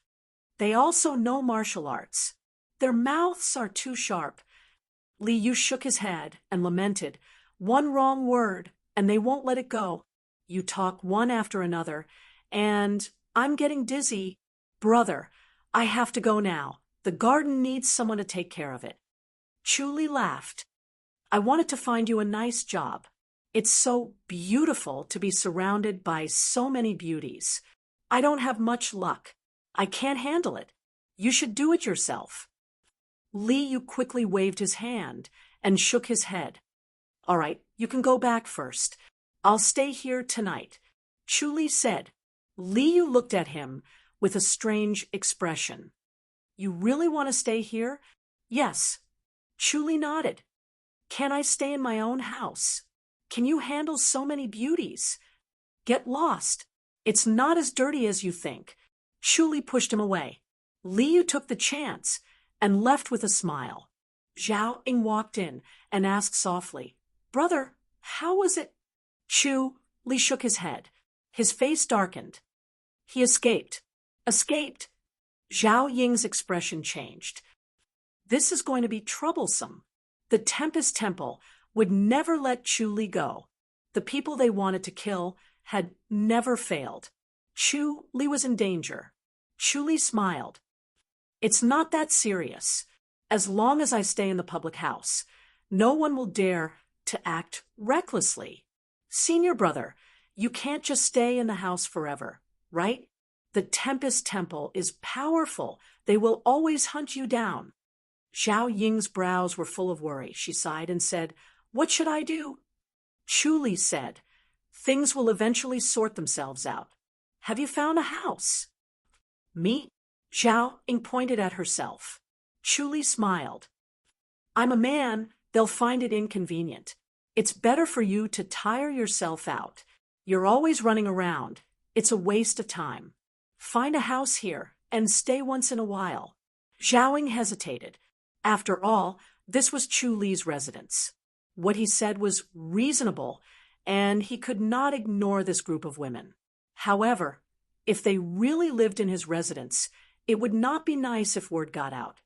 They also know martial arts. Their mouths are too sharp. Li Yu shook his head and lamented, one wrong word, and they won't let it go. You talk one after another, and I'm getting dizzy. Brother, I have to go now. The garden needs someone to take care of it. Chu Li laughed. I wanted to find you a nice job. It's so beautiful to be surrounded by so many beauties. I don't have much luck. I can't handle it. You should do it yourself. Li Yu quickly waved his hand and shook his head. All right, you can go back first. I'll stay here tonight. Chu Li said. Li Yu looked at him with a strange expression. You really want to stay here? Yes. Chu Li nodded. Can I stay in my own house? Can you handle so many beauties? Get lost. It's not as dirty as you think. Chu Li pushed him away. Li Yu took the chance and left with a smile. Zhao Ying walked in and asked softly, Brother, how was it? Chu Li shook his head. His face darkened. He escaped. Escaped? Zhao Ying's expression changed. This is going to be troublesome. The Tempest Temple would never let Chu Li go. The people they wanted to kill had never failed. Chu Li was in danger. Chu Li smiled. It's not that serious. As long as I stay in the public house, no one will dare to act recklessly. Senior brother, you can't just stay in the house forever, right? The Tempest Temple is powerful. They will always hunt you down. Zhao Ying's brows were full of worry. She sighed and said, What should I do? Chu Li said, Things will eventually sort themselves out. Have you found a house? Me? Zhao Ying pointed at herself. Chu Li smiled. I'm a man. They'll find it inconvenient. It's better for you to tire yourself out. You're always running around. It's a waste of time. Find a house here and stay once in a while. Zhao Ying hesitated. After all, this was Chu Li's residence. What he said was reasonable, and he could not ignore this group of women. However, if they really lived in his residence, it would not be nice if word got out.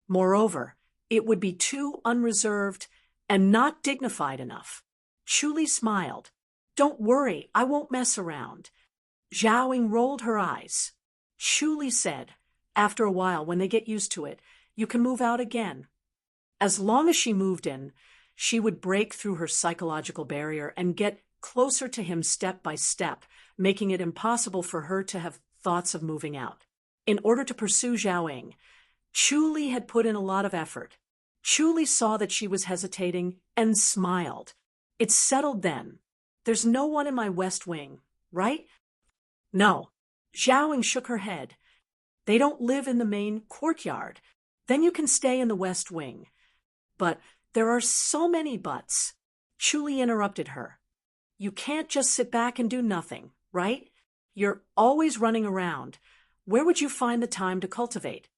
Moreover, it would be too unreserved and not dignified enough. Chu Li smiled. Don't worry, I won't mess around. Zhao Ying rolled her eyes. Chu Li said, After a while, when they get used to it, you can move out again. As long as she moved in, she would break through her psychological barrier and get closer to him step by step, making it impossible for her to have thoughts of moving out. In order to pursue Zhao Ying, Chu Li had put in a lot of effort. Chu Li saw that she was hesitating and smiled. It's settled then. There's no one in my west wing, right? No. Zhao Ying shook her head. They don't live in the main courtyard. Then you can stay in the west wing. But there are so many buts. Chu Li interrupted her. You can't just sit back and do nothing, right? You're always running around. Where would you find the time to cultivate?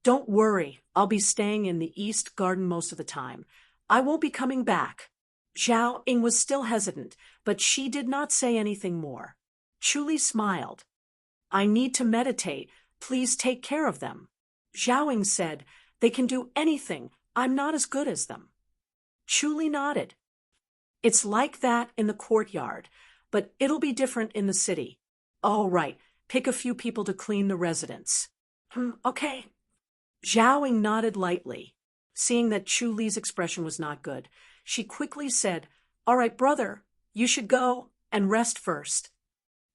Don't worry, I'll be staying in the East Garden most of the time. I won't be coming back. Zhao Ying was still hesitant, but she did not say anything more. Chu Li smiled. I need to meditate. Please take care of them. Zhao Ying said, They can do anything. I'm not as good as them. Chu Li nodded. It's like that in the courtyard, but it'll be different in the city. All right, pick a few people to clean the residence. Okay. Zhao Ying nodded lightly. Seeing that Chu Li's expression was not good, she quickly said, All right, brother, you should go and rest first.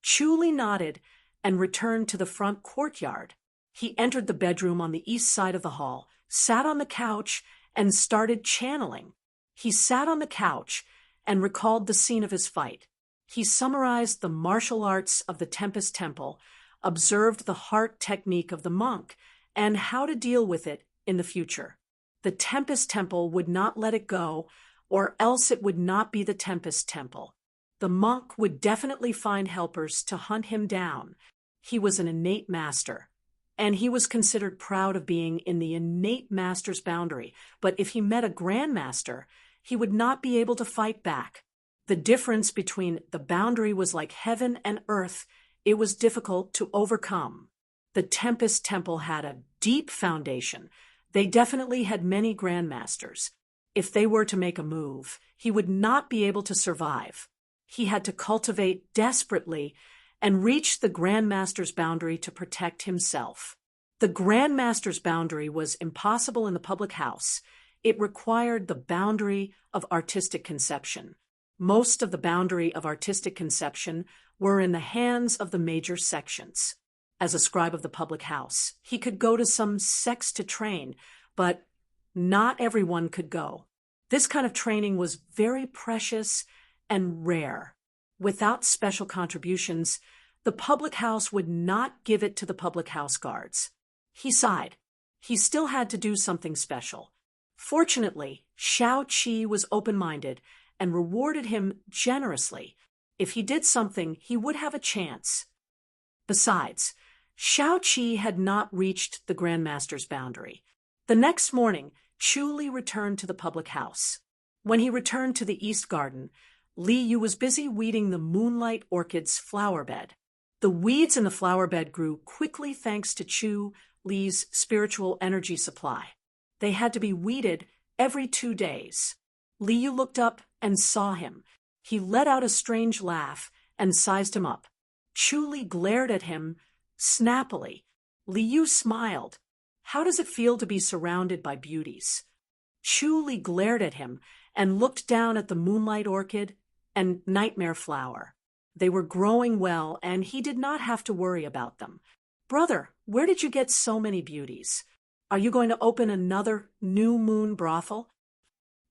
Chu Li nodded and returned to the front courtyard. He entered the bedroom on the east side of the hall, sat on the couch, and started channeling. He sat on the couch and recalled the scene of his fight. He summarized the martial arts of the Tempest Temple, observed the heart technique of the monk, and how to deal with it in the future. The Tempest Temple would not let it go, or else it would not be the Tempest Temple. The monk would definitely find helpers to hunt him down. He was an innate master, and he was considered proud of being in the innate master's boundary. But if he met a grandmaster, he would not be able to fight back. The difference between the boundary was like heaven and earth it was difficult to overcome. The Tempest Temple had a deep foundation. They definitely had many grandmasters. If they were to make a move, he would not be able to survive. He had to cultivate desperately and reach the grandmaster's boundary to protect himself. The grandmaster's boundary was impossible in the public house. It required the boundary of artistic conception. Most of the boundary of artistic conception were in the hands of the major sections. As a scribe of the public house, he could go to some sects to train, but not everyone could go. This kind of training was very precious and rare. Without special contributions, the public house would not give it to the public house guards. He sighed. He still had to do something special. Fortunately, Shao Qi was open-minded and rewarded him generously. If he did something, he would have a chance. Besides, Shao Qi had not reached the Grandmaster's boundary. The next morning, Chu Li returned to the public house. When he returned to the East Garden, Li Yu was busy weeding the Moonlight Orchid's flower bed. The weeds in the flower bed grew quickly thanks to Chu Li's spiritual energy supply. They had to be weeded every 2 days. Li Yu looked up and saw him. He let out a strange laugh and sized him up. Chu Li glared at him snappily. Li Yu smiled. How does it feel to be surrounded by beauties? Chu Li glared at him and looked down at the Moonlight Orchid and Nightmare Flower. They were growing well, and he did not have to worry about them. Brother, where did you get so many beauties? Are you going to open another new moon brothel?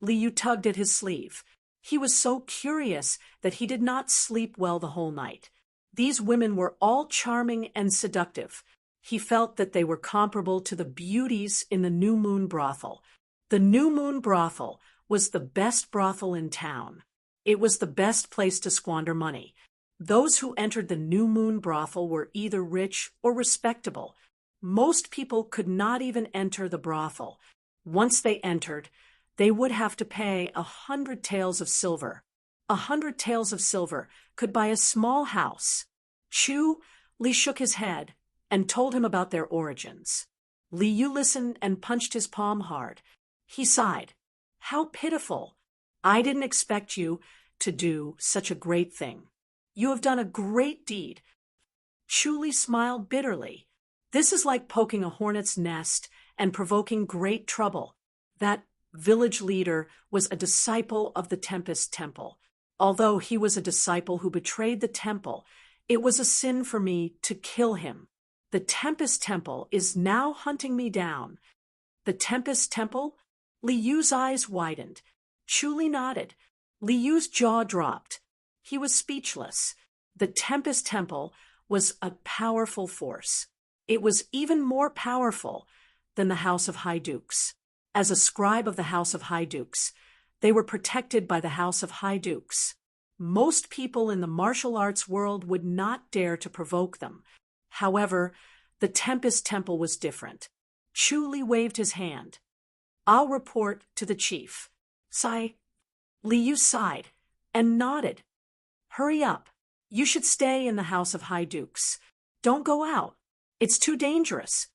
Li Yu tugged at his sleeve. He was so curious that he did not sleep well the whole night. These women were all charming and seductive. He felt that they were comparable to the beauties in the New Moon brothel. The New Moon brothel was the best brothel in town. It was the best place to squander money. Those who entered the New Moon brothel were either rich or respectable. Most people could not even enter the brothel. Once they entered, they would have to pay 100 taels of silver. 100 taels of silver could buy a small house. Chu Li shook his head and told him about their origins. Li Yu listened and punched his palm hard. He sighed. How pitiful! I didn't expect you to do such a great thing. You have done a great deed. Chu Li smiled bitterly. This is like poking a hornet's nest and provoking great trouble. That village leader was a disciple of the Tempest Temple. Although he was a disciple who betrayed the temple, it was a sin for me to kill him. The Tempest Temple is now hunting me down. The Tempest Temple? Li Yu's eyes widened. Chu Li nodded. Li Yu's jaw dropped. He was speechless. The Tempest Temple was a powerful force. It was even more powerful than the House of High Dukes. As a scribe of the House of High Dukes, they were protected by the House of High Dukes. Most people in the martial arts world would not dare to provoke them. However, the Tempest Temple was different. Chu Li waved his hand. I'll report to the chief. Sigh. Li Yu sighed and nodded. Hurry up. You should stay in the House of High Dukes. Don't go out. It's too dangerous.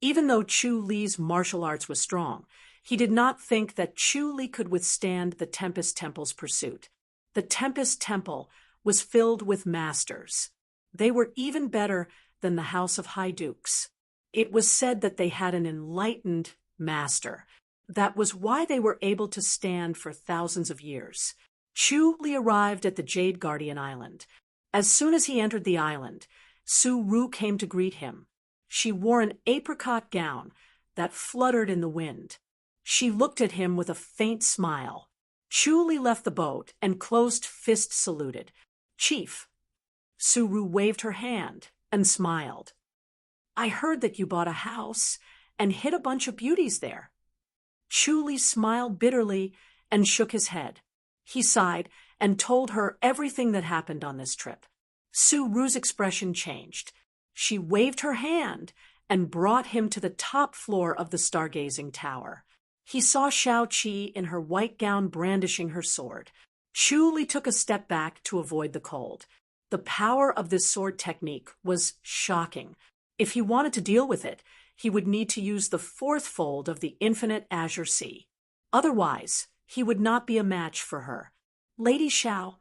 Even though Chu Li's martial arts was strong, he did not think that Chu Li could withstand the Tempest Temple's pursuit. The Tempest Temple was filled with masters. They were even better than the House of High Dukes. It was said that they had an enlightened master. That was why they were able to stand for thousands of years. Chu Li arrived at the Jade Guardian Island. As soon as he entered the island, Su Ru came to greet him. She wore an apricot gown that fluttered in the wind. She looked at him with a faint smile. Chu Li left the boat and closed-fist saluted. Chief. Su Ru waved her hand and smiled. I heard that you bought a house and hid a bunch of beauties there. Chu Li smiled bitterly and shook his head. He sighed and told her everything that happened on this trip. Su Ru's expression changed. She waved her hand and brought him to the top floor of the stargazing tower. He saw Shao Qi in her white gown brandishing her sword. Chu Li took a step back to avoid the cold. The power of this sword technique was shocking. If he wanted to deal with it, he would need to use the fourth fold of the infinite azure sea. Otherwise, he would not be a match for her. Lady Xiao.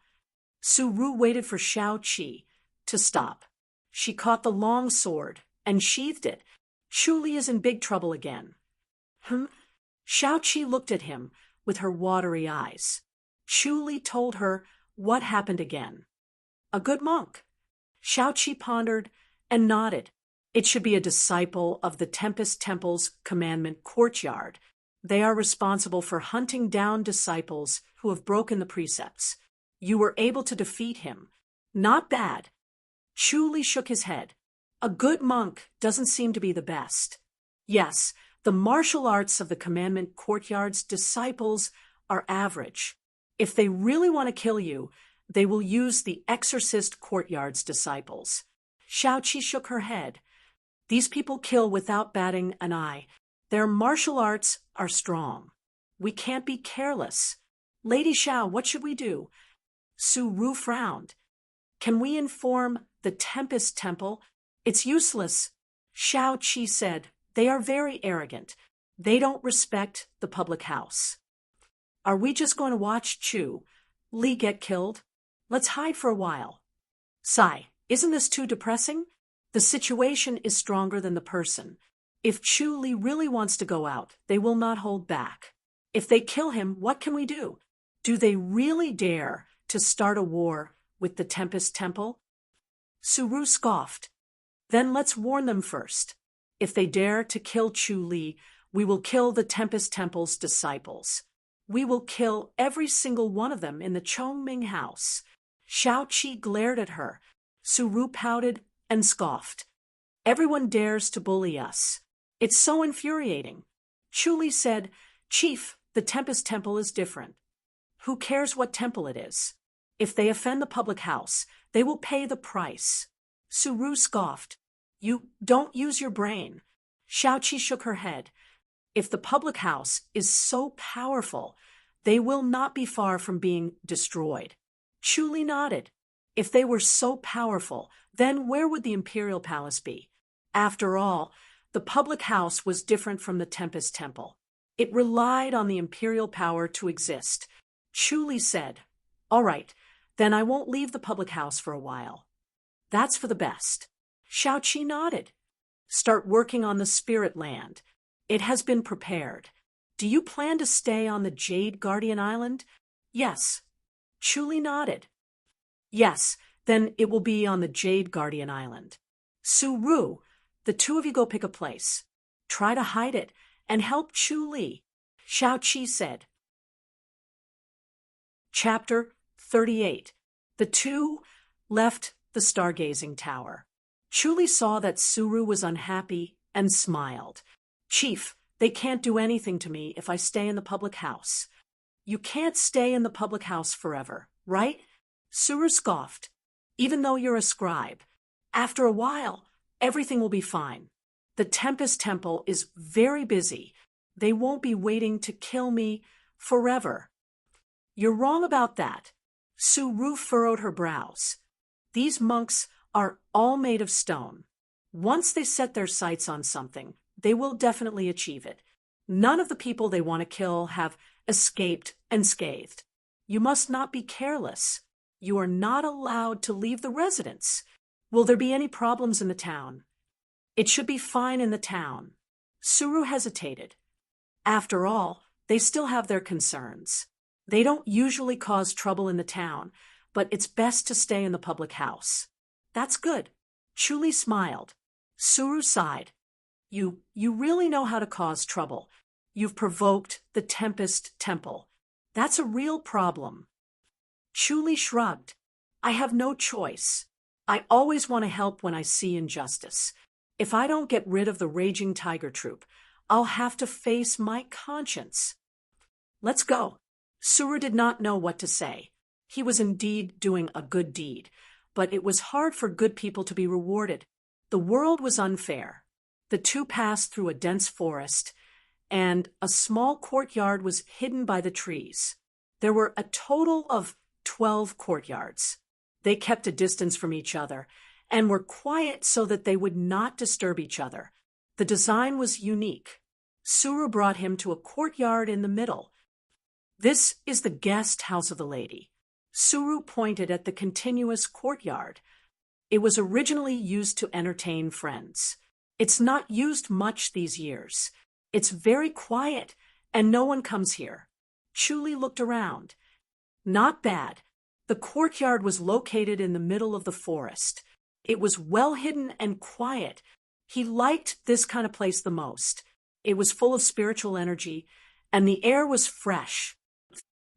Su Ru waited for Xiao Qi to stop. She caught the long sword and sheathed it. Chu Li is in big trouble again. Xiao Qi looked at him with her watery eyes. Chu Li told her what happened again. A good monk. Xiao Qi pondered and nodded. It should be a disciple of the Tempest Temple's commandment courtyard. They are responsible for hunting down disciples who have broken the precepts. You were able to defeat him. Not bad. Chu Li shook his head. A good monk doesn't seem to be the best. Yes, the martial arts of the commandment courtyard's disciples are average. If they really want to kill you, they will use the exorcist courtyard's disciples. Xiao Qi shook her head. These people kill without batting an eye. Their martial arts are strong. We can't be careless. Lady Xiao, what should we do? Su Ru frowned. Can we inform the Tempest Temple? It's useless. Xiao Qi said, they are very arrogant. They don't respect the public house. Are we just going to watch Chu Li get killed? Let's hide for a while. Sigh, isn't this too depressing? The situation is stronger than the person. If Chu Li really wants to go out, they will not hold back. If they kill him, what can we do? Do they really dare to start a war with the Tempest Temple? Su Ru scoffed. Then let's warn them first. If they dare to kill Chu Li, we will kill the Tempest Temple's disciples. We will kill every single one of them in the Chongming house. Xiao Qi glared at her. Su Ru pouted and scoffed. Everyone dares to bully us. It's so infuriating. Chu Li said, Chief, the Tempest Temple is different. Who cares what temple it is? If they offend the public house, they will pay the price. Su Ru scoffed. You don't use your brain. Xiao Qi shook her head. If the public house is so powerful, they will not be far from being destroyed. Chu Li nodded. If they were so powerful, then where would the imperial palace be? After all, the public house was different from the Tempest Temple. It relied on the imperial power to exist. Chu Li said, All right, then I won't leave the public house for a while. That's for the best. Xiao Qi nodded. Start working on the spirit land. It has been prepared. Do you plan to stay on the Jade Guardian Island? Yes. Chu Li nodded. Yes, then it will be on the Jade Guardian Island. Su Ru, the two of you go pick a place. Try to hide it and help Chu Li. Xiao Qi said. Chapter 38. The two left the stargazing tower. Chu Li saw that Su Ru was unhappy and smiled. Chief, they can't do anything to me if I stay in the public house. You can't stay in the public house forever, right? Su Ru scoffed. Even though you're a scribe, after a while, everything will be fine. The Tempest Temple is very busy. They won't be waiting to kill me forever. You're wrong about that. Su Ru furrowed her brows. These monks are all made of stone. Once they set their sights on something, they will definitely achieve it. None of the people they want to kill have escaped unscathed. You must not be careless. You are not allowed to leave the residence. Will there be any problems in the town? It should be fine in the town. Su Ru hesitated. After all, they still have their concerns. They don't usually cause trouble in the town, but it's best to stay in the public house. That's good. Chu Li smiled. Su Ru sighed. You really know how to cause trouble. You've provoked the Tempest Temple. That's a real problem. Chu Li shrugged. I have no choice. I always want to help when I see injustice. If I don't get rid of the raging tiger troop, I'll have to face my conscience. Let's go. Su Ru did not know what to say. He was indeed doing a good deed, but it was hard for good people to be rewarded. The world was unfair. The two passed through a dense forest, and a small courtyard was hidden by the trees. There were a total of 12 courtyards. They kept a distance from each other and were quiet so that they would not disturb each other. The design was unique. Suru brought him to a courtyard in the middle. This is the guest house of the lady. Suru pointed at the continuous courtyard. It was originally used to entertain friends. It's not used much these years. It's very quiet, and no one comes here. Chuli looked around. Not bad. The courtyard was located in the middle of the forest. It was well hidden and quiet. He liked this kind of place the most. It was full of spiritual energy, and the air was fresh.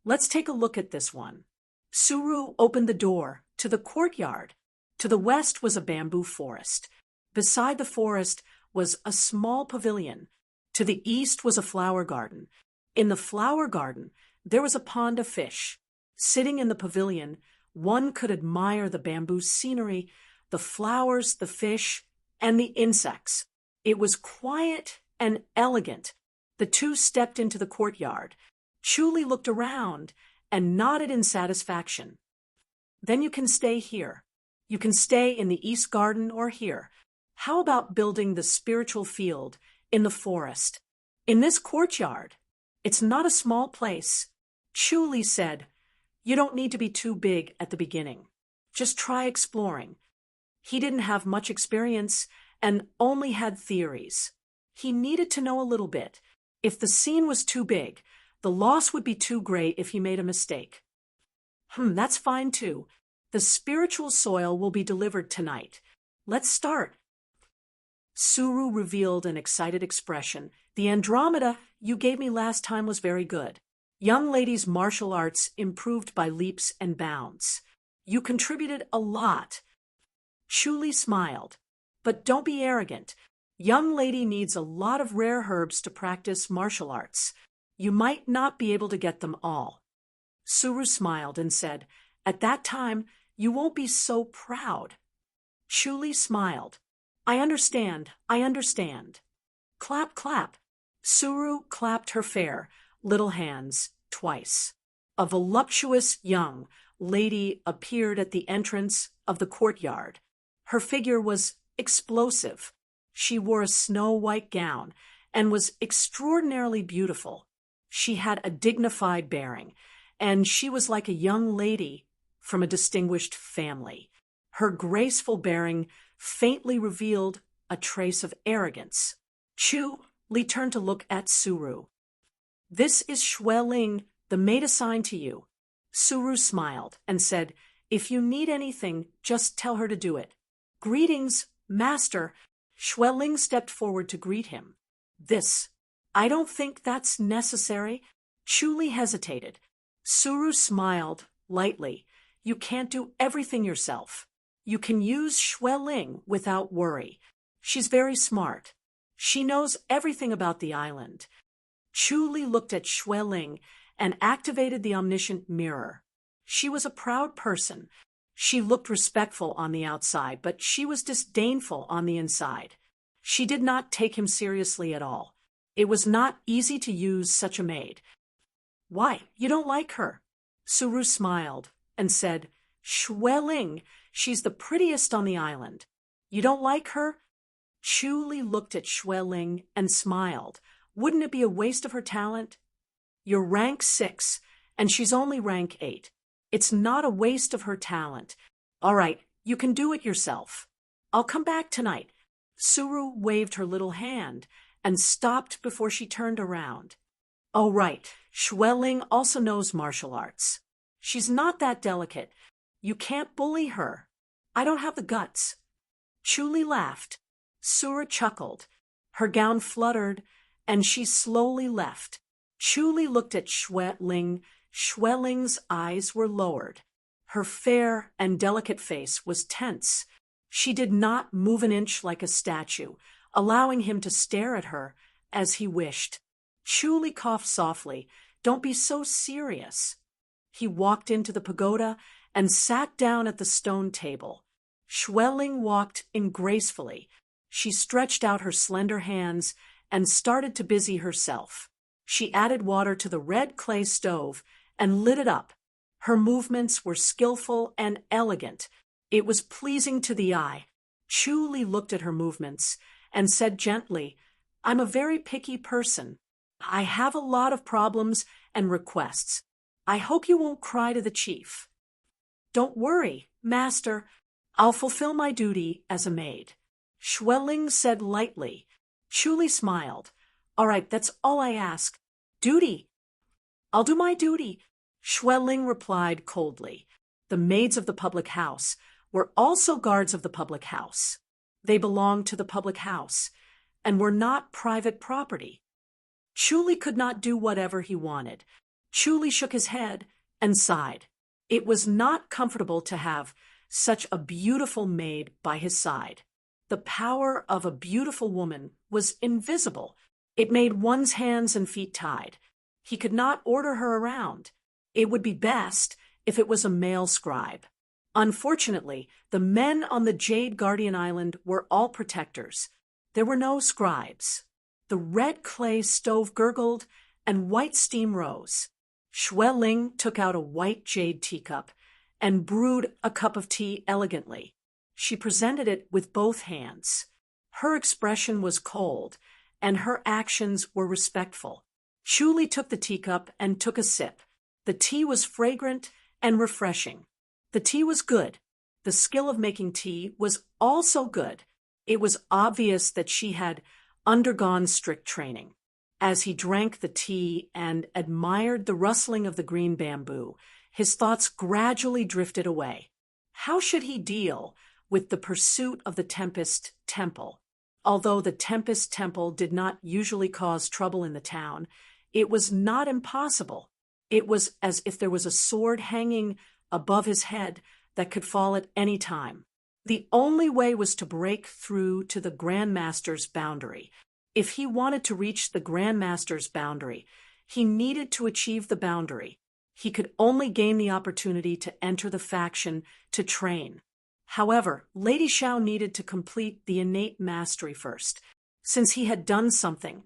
Let's take a look at this one. Suru opened the door to the courtyard. To the west was a bamboo forest. Beside the forest was a small pavilion. To the east was a flower garden. In the flower garden, there was a pond of fish. Sitting in the pavilion, one could admire the bamboo scenery, the flowers, the fish, and the insects. It was quiet and elegant. The two stepped into the courtyard. Chuli looked around and nodded in satisfaction. Then you can stay here. You can stay in the east garden or here. How about building the spiritual field in the forest? In this courtyard, it's not a small place. Chuli said, you don't need to be too big at the beginning. Just try exploring. He didn't have much experience and only had theories. He needed to know a little bit. If the scene was too big, the loss would be too great if he made a mistake. That's fine too. The spiritual soil will be delivered tonight. Let's start. Suru revealed an excited expression. The Andromeda you gave me last time was very good. Young lady's martial arts improved by leaps and bounds. You contributed a lot. Chuli smiled. But don't be arrogant. Young lady needs a lot of rare herbs to practice martial arts. You might not be able to get them all. Suru smiled and said, at that time, you won't be so proud. Chuli smiled. I understand. Clap, clap. Suru clapped her fair little hands twice. A voluptuous young lady appeared at the entrance of the courtyard. Her figure was explosive. She wore a snow-white gown and was extraordinarily beautiful. She had a dignified bearing, and she was like a young lady from a distinguished family. Her graceful bearing faintly revealed a trace of arrogance. Chuli turned to look at Suru. This is Xueling, the maid assigned to you. Suru smiled and said, if you need anything, just tell her to do it. Greetings, master. Xueling stepped forward to greet him. I don't think that's necessary. Chuli hesitated. Suru smiled lightly. You can't do everything yourself. You can use Xueling without worry. She's very smart. She knows everything about the island. Chuli looked at Xueling and activated the omniscient mirror. She was a proud person. She looked respectful on the outside, but she was disdainful on the inside. She did not take him seriously at all. It was not easy to use such a maid. Why, you don't like her? Suru smiled and said, Xueling, she's the prettiest on the island. You don't like her? Chuli looked at Xueling and smiled. Wouldn't it be a waste of her talent? You're rank 6, and she's only rank 8. It's not a waste of her talent. All right, you can do it yourself. I'll come back tonight. Suru waved her little hand and stopped before she turned around. Oh, right, Xueling also knows martial arts. She's not that delicate. You can't bully her. I don't have the guts. Chuli laughed. Suru chuckled. Her gown fluttered, and she slowly left. Chuli looked at Xueling. Xueling's eyes were lowered. Her fair and delicate face was tense. She did not move an inch like a statue, allowing him to stare at her as he wished. Chuli coughed softly. Don't be so serious. He walked into the pagoda and sat down at the stone table. Xueling walked in gracefully. She stretched out her slender hands and started to busy herself. She added water to the red clay stove and lit it up. Her movements were skillful and elegant. It was pleasing to the eye. Chu Li looked at her movements and said gently, "I'm a very picky person. I have a lot of problems and requests. I hope you won't cry to the chief." "Don't worry, master. I'll fulfill my duty as a maid," Xueling said lightly. Chu Li smiled. "All right, that's all I ask. Duty." "I'll do my duty," Xueling replied coldly. The maids of the public house were also guards of the public house. They belonged to the public house and were not private property. Chu Li could not do whatever he wanted. Chu Li shook his head and sighed. It was not comfortable to have such a beautiful maid by his side. The power of a beautiful woman was invisible. It made one's hands and feet tied. He could not order her around. It would be best if it was a male scribe. Unfortunately, the men on the Jade Guardian Island were all protectors. There were no scribes. The red clay stove gurgled and white steam rose. Xueling took out a white jade teacup and brewed a cup of tea elegantly. She presented it with both hands. Her expression was cold, and her actions were respectful. Chu Li took the teacup and took a sip. The tea was fragrant and refreshing. The tea was good. The skill of making tea was also good. It was obvious that she had undergone strict training. As he drank the tea and admired the rustling of the green bamboo, his thoughts gradually drifted away. How should he deal with the pursuit of the Tempest Temple? Although the Tempest Temple did not usually cause trouble in the town, it was not impossible. It was as if there was a sword hanging above his head that could fall at any time. The only way was to break through to the Grand Master's boundary. If he wanted to reach the Grand Master's boundary, he needed to achieve the boundary. He could only gain the opportunity to enter the faction to train. However, Lady Xiao needed to complete the innate mastery first. Since he had done something,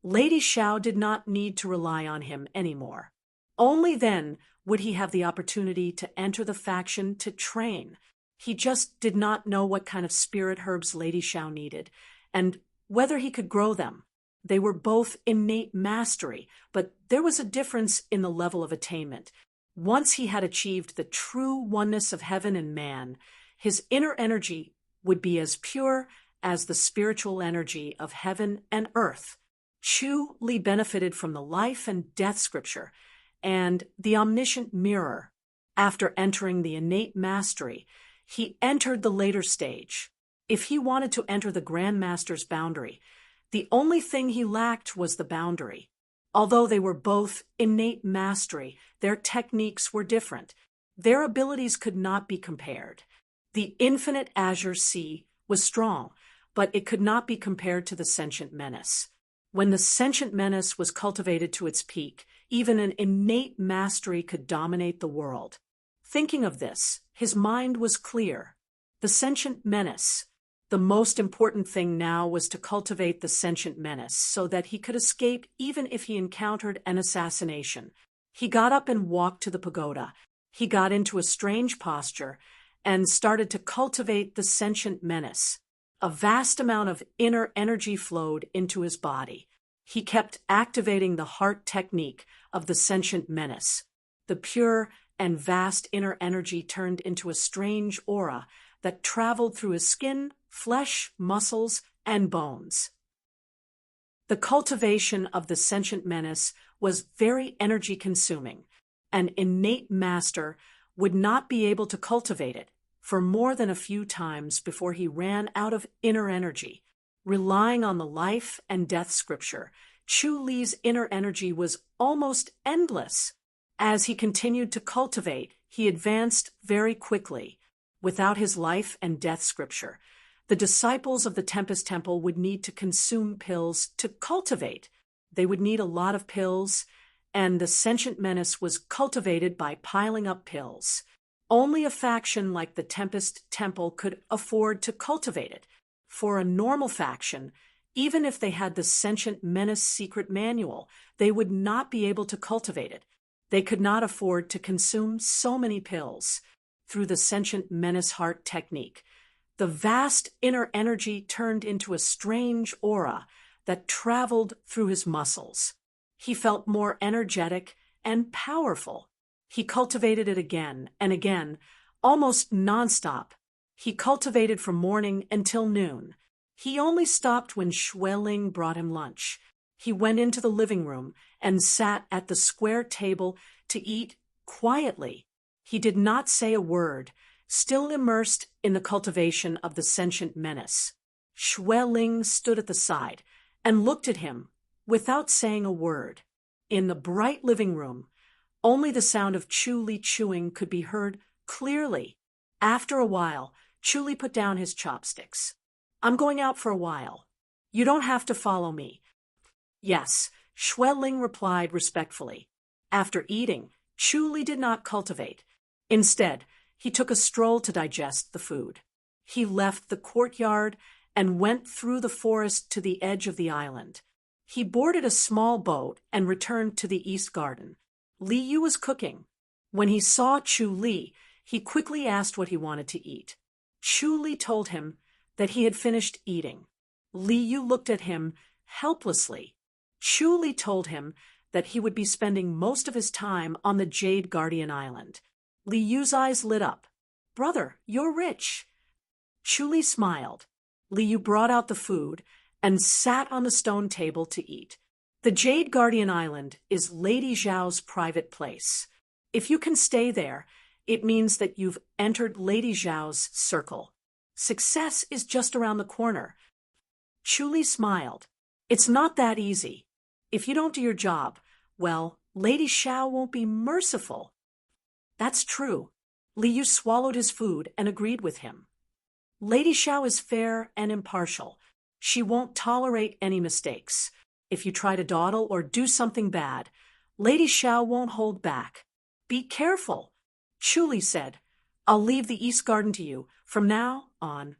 Lady Xiao did not need to rely on him anymore. Only then would he have the opportunity to enter the faction to train. He just did not know what kind of spirit herbs Lady Xiao needed, and whether he could grow them. They were both innate mastery, but there was a difference in the level of attainment. Once he had achieved the true oneness of heaven and man, his inner energy would be as pure as the spiritual energy of heaven and earth. Chu Li benefited from the life and death scripture and the omniscient mirror. After entering the innate mastery, he entered the later stage. If he wanted to enter the Grand Master's boundary, the only thing he lacked was the boundary. Although they were both innate mastery, their techniques were different. Their abilities could not be compared. The infinite azure sea was strong, but it could not be compared to the sentient menace. When the sentient menace was cultivated to its peak, even an innate mastery could dominate the world. Thinking of this, his mind was clear. The sentient menace. The most important thing now was to cultivate the sentient menace so that he could escape even if he encountered an assassination. He got up and walked to the pagoda. He got into a strange posture and started to cultivate the sentient menace. A vast amount of inner energy flowed into his body. He kept activating the heart technique of the sentient menace. The pure and vast inner energy turned into a strange aura that traveled through his skin, flesh, muscles, and bones. The cultivation of the sentient menace was very energy-consuming. An innate master would not be able to cultivate it for more than a few times before he ran out of inner energy. Relying on the life and death scripture, Chu Li's inner energy was almost endless. As he continued to cultivate, he advanced very quickly. Without his life and death scripture, the disciples of the Tempest Temple would need to consume pills to cultivate. They would need a lot of pills, and the sentient menace was cultivated by piling up pills. Only a faction like the Tempest Temple could afford to cultivate it. For a normal faction, even if they had the sentient menace secret manual, they would not be able to cultivate it. They could not afford to consume so many pills. Through the sentient menace heart technique, the vast inner energy turned into a strange aura that traveled through his muscles. He felt more energetic and powerful. He cultivated it again and again, almost nonstop. He cultivated from morning until noon. He only stopped when Schweling brought him lunch. He went into the living room and sat at the square table to eat quietly. He did not say a word, still immersed in the cultivation of the sentient menace. Schweling stood at the side and looked at him without saying a word. In the bright living room, only the sound of Chu-Li chewing could be heard clearly. After a while, Chu-Li put down his chopsticks. "I'm going out for a while. You don't have to follow me." "Yes," Schweling replied respectfully. After eating, Chu-Li did not cultivate. Instead, he took a stroll to digest the food. He left the courtyard and went through the forest to the edge of the island. He boarded a small boat and returned to the east garden. Li Yu was cooking. When he saw Chu-Li, he quickly asked what he wanted to eat. Chu-Li told him that he had finished eating. Li Yu looked at him helplessly. Chu-Li told him that he would be spending most of his time on the Jade Guardian Island. Li Yu's eyes lit up. "Brother, you're rich." Chu-Li smiled. Li Yu brought out the food and sat on the stone table to eat. The Jade Guardian Island is Lady Zhao's private place. If you can stay there, it means that you've entered Lady Zhao's circle. Success is just around the corner. Chu-Li smiled. "It's not that easy. If you don't do your job, well, Lady Zhao won't be merciful." "That's true." Li Yu swallowed his food and agreed with him. "Lady Zhao is fair and impartial. She won't tolerate any mistakes. If you try to dawdle or do something bad, Lady Zhao won't hold back. Be careful." Chu-Li said, "I'll leave the East Garden to you from now on."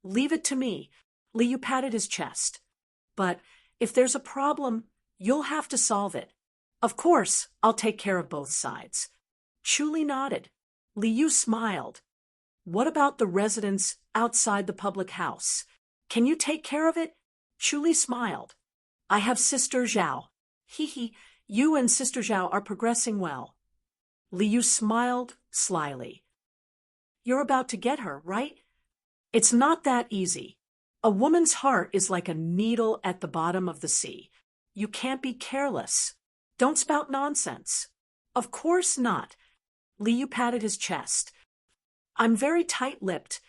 "Leave it to me." Li Yu patted his chest. "But if there's a problem, you'll have to solve it." "Of course, I'll take care of both sides." Chu-Li nodded. Li Yu smiled. "What about the residents outside the public house? Can you take care of it?" Chu-Li smiled. "I have Sister Zhao. Hee, you and Sister Zhao are progressing well." Li Yu smiled slyly. "You're about to get her, right?" "It's not that easy. A woman's heart is like a needle at the bottom of the sea. You can't be careless. Don't spout nonsense." "Of course not." Li Yu patted his chest. "I'm very tight-lipped.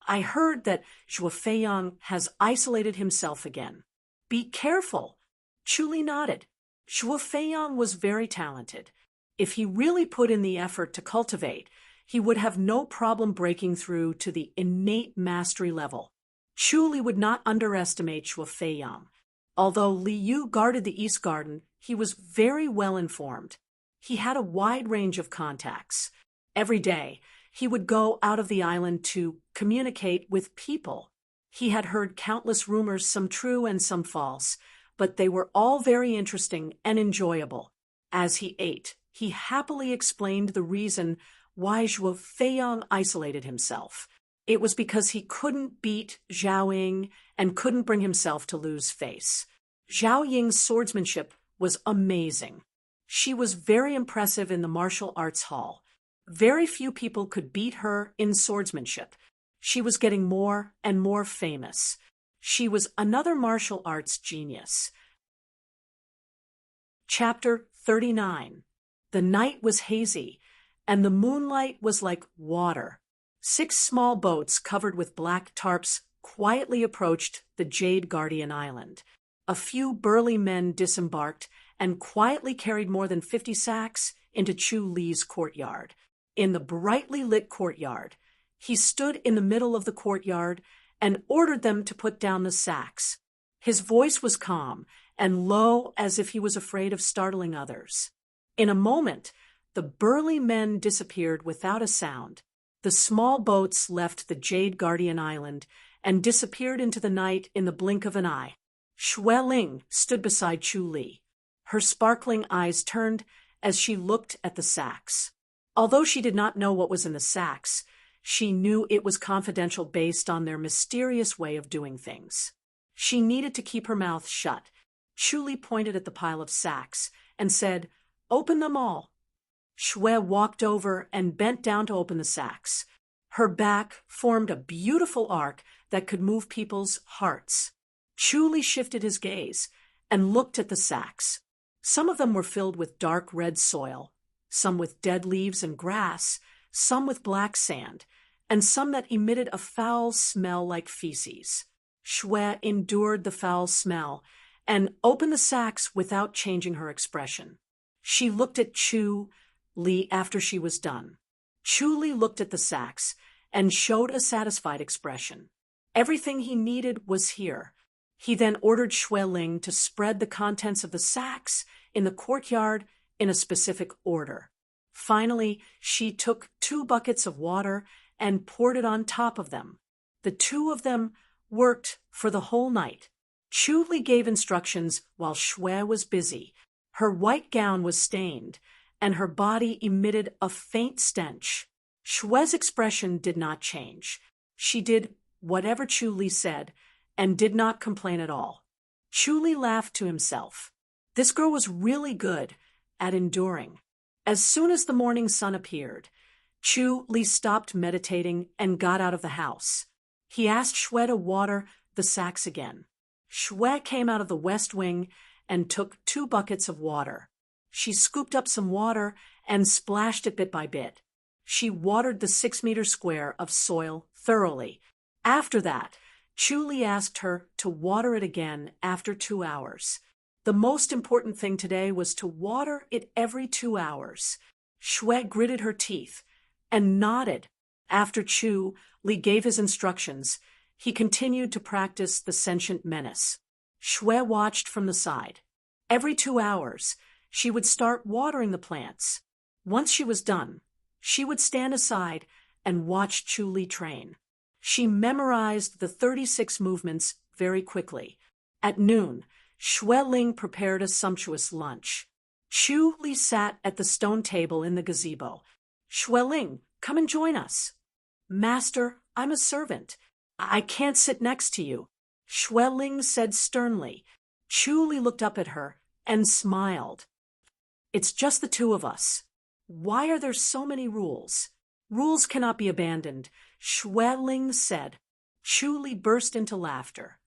I heard that Zhuo Feiyang has isolated himself again." "Be careful." Chu-Li nodded. Zhuo Feiyang was very talented. If he really put in the effort to cultivate, he would have no problem breaking through to the innate mastery level. Chu-Li would not underestimate Zhuo Feiyang. Although Li Yu guarded the East Garden, he was very well informed. He had a wide range of contacts. Every day, he would go out of the island to communicate with people. He had heard countless rumors, some true and some false, but they were all very interesting and enjoyable. As he ate, he happily explained the reason why Zhuo Feiyang isolated himself. It was because he couldn't beat Zhao Ying and couldn't bring himself to lose face. Zhao Ying's swordsmanship was amazing. She was very impressive in the martial arts hall. Very few people could beat her in swordsmanship. She was getting more and more famous. She was another martial arts genius. Chapter 39. The night was hazy, and the moonlight was like water. 6 small boats covered with black tarps quietly approached the Jade Guardian Island. A few burly men disembarked and quietly carried more than 50 sacks into Chu-Li's courtyard. In the brightly lit courtyard, he stood in the middle of the courtyard and ordered them to put down the sacks. His voice was calm and low, as if he was afraid of startling others. In a moment, the burly men disappeared without a sound. The small boats left the Jade Guardian Island and disappeared into the night in the blink of an eye. Schweling stood beside Chu-Li. Her sparkling eyes turned as she looked at the sacks. Although she did not know what was in the sacks, she knew it was confidential based on their mysterious way of doing things. She needed to keep her mouth shut. Chu pointed at the pile of sacks and said, "Open them all." Shui walked over and bent down to open the sacks. Her back formed a beautiful arc that could move people's hearts. Chu shifted his gaze and looked at the sacks. Some of them were filled with dark red soil, some with dead leaves and grass, some with black sand, and some that emitted a foul smell like feces. Shui endured the foul smell and opened the sacks without changing her expression. She looked at Chu Li after she was done. Chu Li looked at the sacks and showed a satisfied expression. Everything he needed was here. He then ordered Shui Ling to spread the contents of the sacks in the courtyard in a specific order. Finally, she took 2 buckets of water and poured it on top of them. The 2 of them worked for the whole night. Chu Li gave instructions while Shui was busy. Her white gown was stained, and her body emitted a faint stench. Shui's expression did not change. She did whatever Chu Li said and did not complain at all. Chu Li laughed to himself. This girl was really good at enduring. As soon as the morning sun appeared, Chu Li stopped meditating and got out of the house. He asked Shui to water the sacks again. Shui came out of the west wing and took 2 buckets of water. She scooped up some water and splashed it bit by bit. She watered the 6-meter square of soil thoroughly. After that, Chu Li asked her to water it again after 2 hours. The most important thing today was to water it every 2 hours. Shui gritted her teeth and nodded. After Chu Li gave his instructions, he continued to practice the sentient menace. Shui watched from the side. Every 2 hours, she would start watering the plants. Once she was done, she would stand aside and watch Chu Li train. She memorized the 36 movements very quickly. At noon, Shui Ling prepared a sumptuous lunch. Chu Li sat at the stone table in the gazebo. "Shui Ling, come and join us." "Master, I'm a servant. I can't sit next to you," Shui Ling said sternly. Chu Li looked up at her and smiled. "It's just the 2 of us. Why are there so many rules?" "Rules cannot be abandoned," Shui Ling said. Chu Li burst into laughter.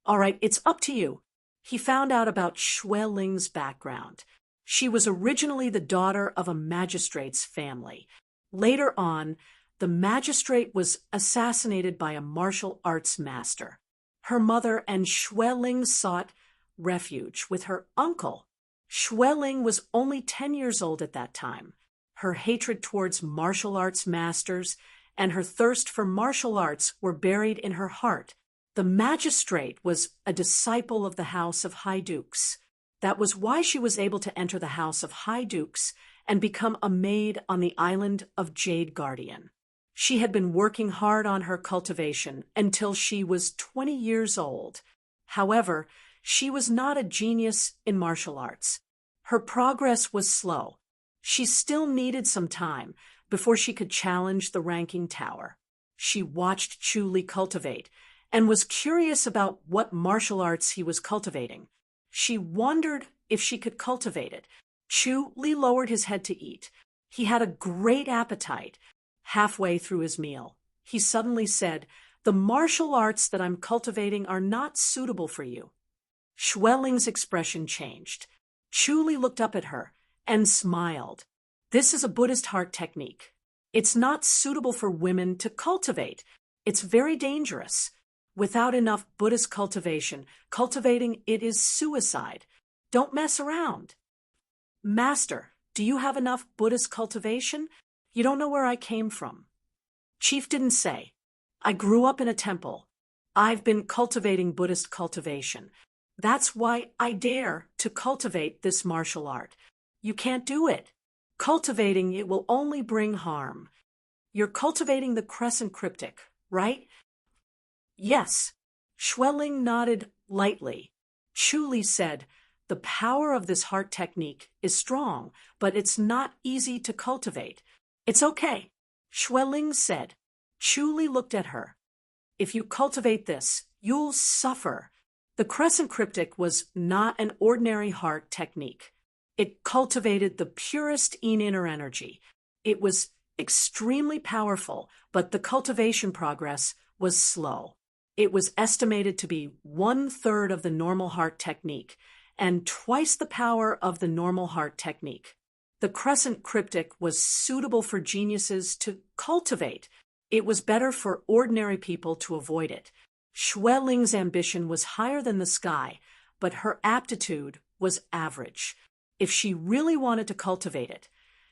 "All right, it's up to you." He found out about Shui Ling's background. She was originally the daughter of a magistrate's family. Later on, the magistrate was assassinated by a martial arts master. Her mother and Shui Ling sought refuge with her uncle. Shui Ling was only 10 years old at that time. Her hatred towards martial arts masters and her thirst for martial arts were buried in her heart. The magistrate was a disciple of the House of High Dukes. That was why she was able to enter the House of High Dukes and become a maid on the island of Jade Guardian. She had been working hard on her cultivation until she was 20 years old. However, she was not a genius in martial arts. Her progress was slow. She still needed some time before she could challenge the ranking tower. She watched Chu Li cultivate and was curious about what martial arts he was cultivating. She wondered if she could cultivate it. Chu Li lowered his head to eat. He had a great appetite. Halfway through his meal, he suddenly said, "The martial arts that I'm cultivating are not suitable for you." Shui Ling's expression changed. Chu Li looked up at her and smiled. "This is a Buddhist heart technique. It's not suitable for women to cultivate. It's very dangerous. Without enough Buddhist cultivation, cultivating it is suicide. Don't mess around." "Master, do you have enough Buddhist cultivation? You don't know where I came from." Chief didn't say. "I grew up in a temple. I've been cultivating Buddhist cultivation. That's why I dare to cultivate this martial art. You can't do it. Cultivating it will only bring harm. You're cultivating the crescent cryptic, right?" "Yes." Shui Ling nodded lightly. Chu Li said, The power of this heart technique is strong, but it's not easy to cultivate. It's okay, Xueling said. Chu Li looked at her. If you cultivate this, you'll suffer. The crescent cryptic was not an ordinary heart technique. It cultivated the purest inner energy. It was extremely powerful, but the cultivation progress was slow. It was estimated to be 1/3 of the normal heart technique and twice the power of the normal heart technique. The crescent cryptic was suitable for geniuses to cultivate. It was better for ordinary people to avoid it. Xueling's ambition was higher than the sky, but her aptitude was average. If she really wanted to cultivate it,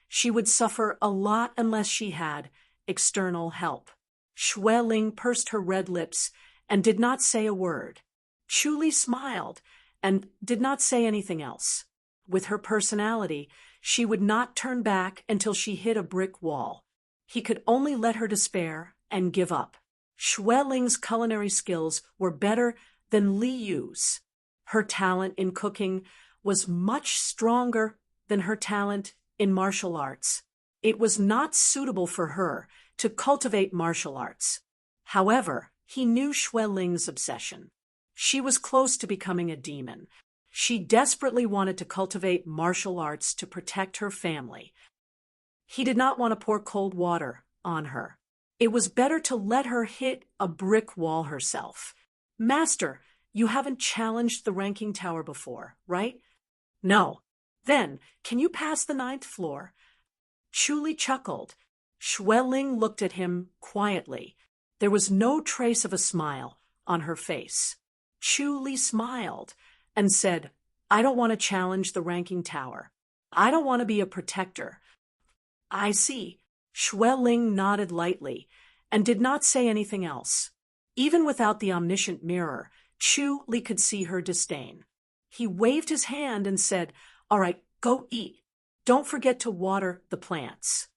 she would suffer a lot unless she had external help. Xueling pursed her red lips and did not say a word. Chu Li smiled and did not say anything else. With her personality, she would not turn back until she hit a brick wall. He could only let her despair and give up. Xueling's culinary skills were better than Li Yu's. Her talent in cooking was much stronger than her talent in martial arts. It was not suitable for her to cultivate martial arts. However, he knew Xueling's obsession. She was close to becoming a demon. She desperately wanted to cultivate martial arts to protect her family. He did not want to pour cold water on her. It was better to let her hit a brick wall herself. Master, you haven't challenged the ranking tower before, right? No. Then, can you pass the 9th floor? Chu Li chuckled. Xueling looked at him quietly. There was no trace of a smile on her face. Chu Li smiled and said, I don't want to challenge the ranking tower. I don't want to be a protector. I see. Xueling nodded lightly and did not say anything else. Even without the omniscient mirror, Chu Li could see her disdain. He waved his hand and said, All right, go eat. Don't forget to water the plants.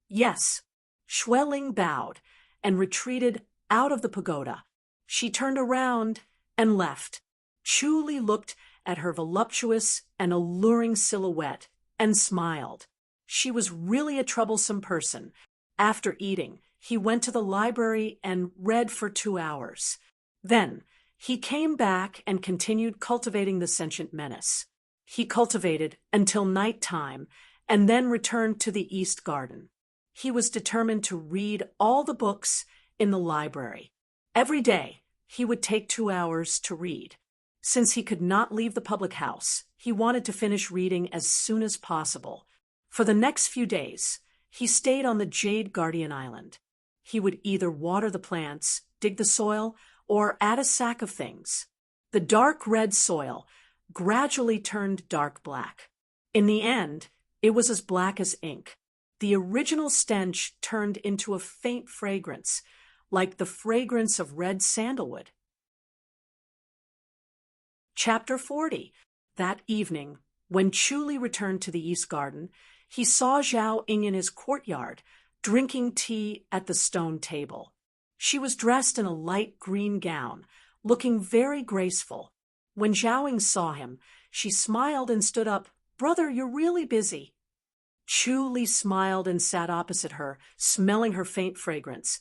Yes. Xueling bowed and retreated out of the pagoda. She turned around and left. Chu Li looked at her voluptuous and alluring silhouette and smiled. She was really a troublesome person. After eating, he went to the library and read for 2 hours. Then, he came back and continued cultivating the sentient menace. He cultivated until night time and then returned to the East Garden. He was determined to read all the books in the library. Every day, he would take 2 hours to read. Since he could not leave the public house, he wanted to finish reading as soon as possible. For the next few days, he stayed on the Jade Guardian Island. He would either water the plants, dig the soil, or add a sack of things. The dark red soil gradually turned dark black. In the end, it was as black as ink. The original stench turned into a faint fragrance, like the fragrance of red sandalwood. Chapter 40. That evening, when Chu Li returned to the East Garden, he saw Zhao Ying in his courtyard, drinking tea at the stone table. She was dressed in a light green gown, looking very graceful. When Zhao Ying saw him, she smiled and stood up. Brother, you're really busy. Chu Li smiled and sat opposite her, smelling her faint fragrance.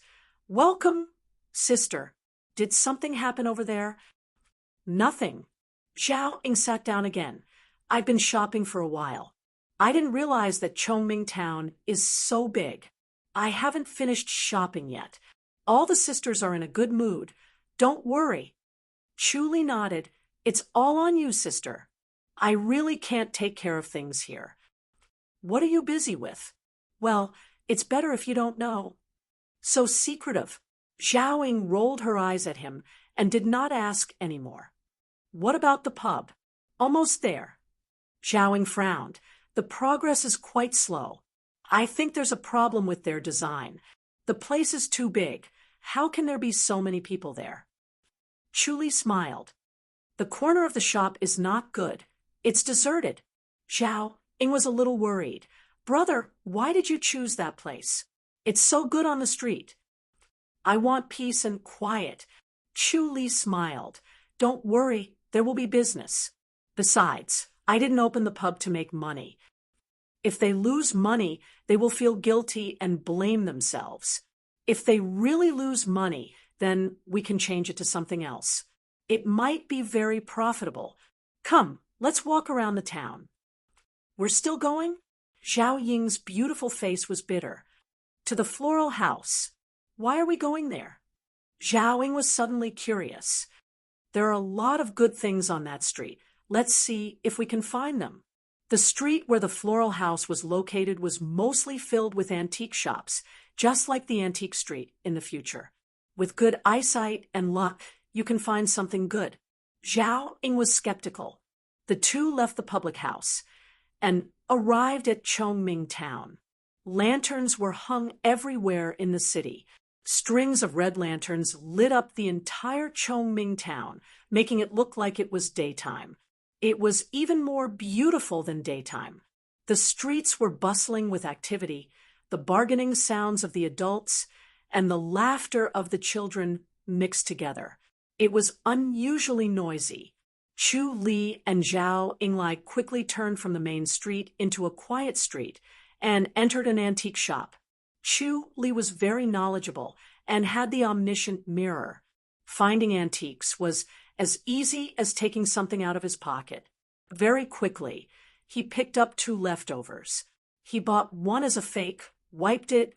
Welcome, sister. Did something happen over there? Nothing. Zhao Ying sat down again. I've been shopping for a while. I didn't realize that Chongming Town is so big. I haven't finished shopping yet. All the sisters are in a good mood. Don't worry. Chu Li nodded. It's all on you, sister. I really can't take care of things here. What are you busy with? Well, it's better if you don't know. So secretive. Zhao Ying rolled her eyes at him and did not ask any more. What about the pub? Almost there. Zhao Ying frowned. The progress is quite slow. I think there's a problem with their design. The place is too big. How can there be so many people there? Chu Li smiled. The corner of the shop is not good. It's deserted. Zhao Ying was a little worried. Brother, why did you choose that place? It's so good on the street. I want peace and quiet. Chu Li smiled. Don't worry, there will be business. Besides, I didn't open the pub to make money. If they lose money, they will feel guilty and blame themselves. If they really lose money, then we can change it to something else. It might be very profitable. Come, let's walk around the town. We're still going? Zhao Ying's beautiful face was bitter. To the floral house. Why are we going there? Zhao Ying was suddenly curious. There are a lot of good things on that street. Let's see if we can find them. The street where the floral house was located was mostly filled with antique shops, just like the antique street in the future. With good eyesight and luck, you can find something good. Zhao Ying was skeptical. The two left the public house and arrived at Chongming town. Lanterns were hung everywhere in the city. Strings of red lanterns lit up the entire Chongming town, making it look like it was daytime. It was even more beautiful than daytime. The streets were bustling with activity, the bargaining sounds of the adults and the laughter of the children mixed together. It was unusually noisy. Chu Li and Zhao Yinglai quickly turned from the main street into a quiet street and entered an antique shop. Chu Li was very knowledgeable and had the omniscient mirror. Finding antiques was as easy as taking something out of his pocket. Very quickly, he picked up 2 leftovers. He bought one as a fake, wiped it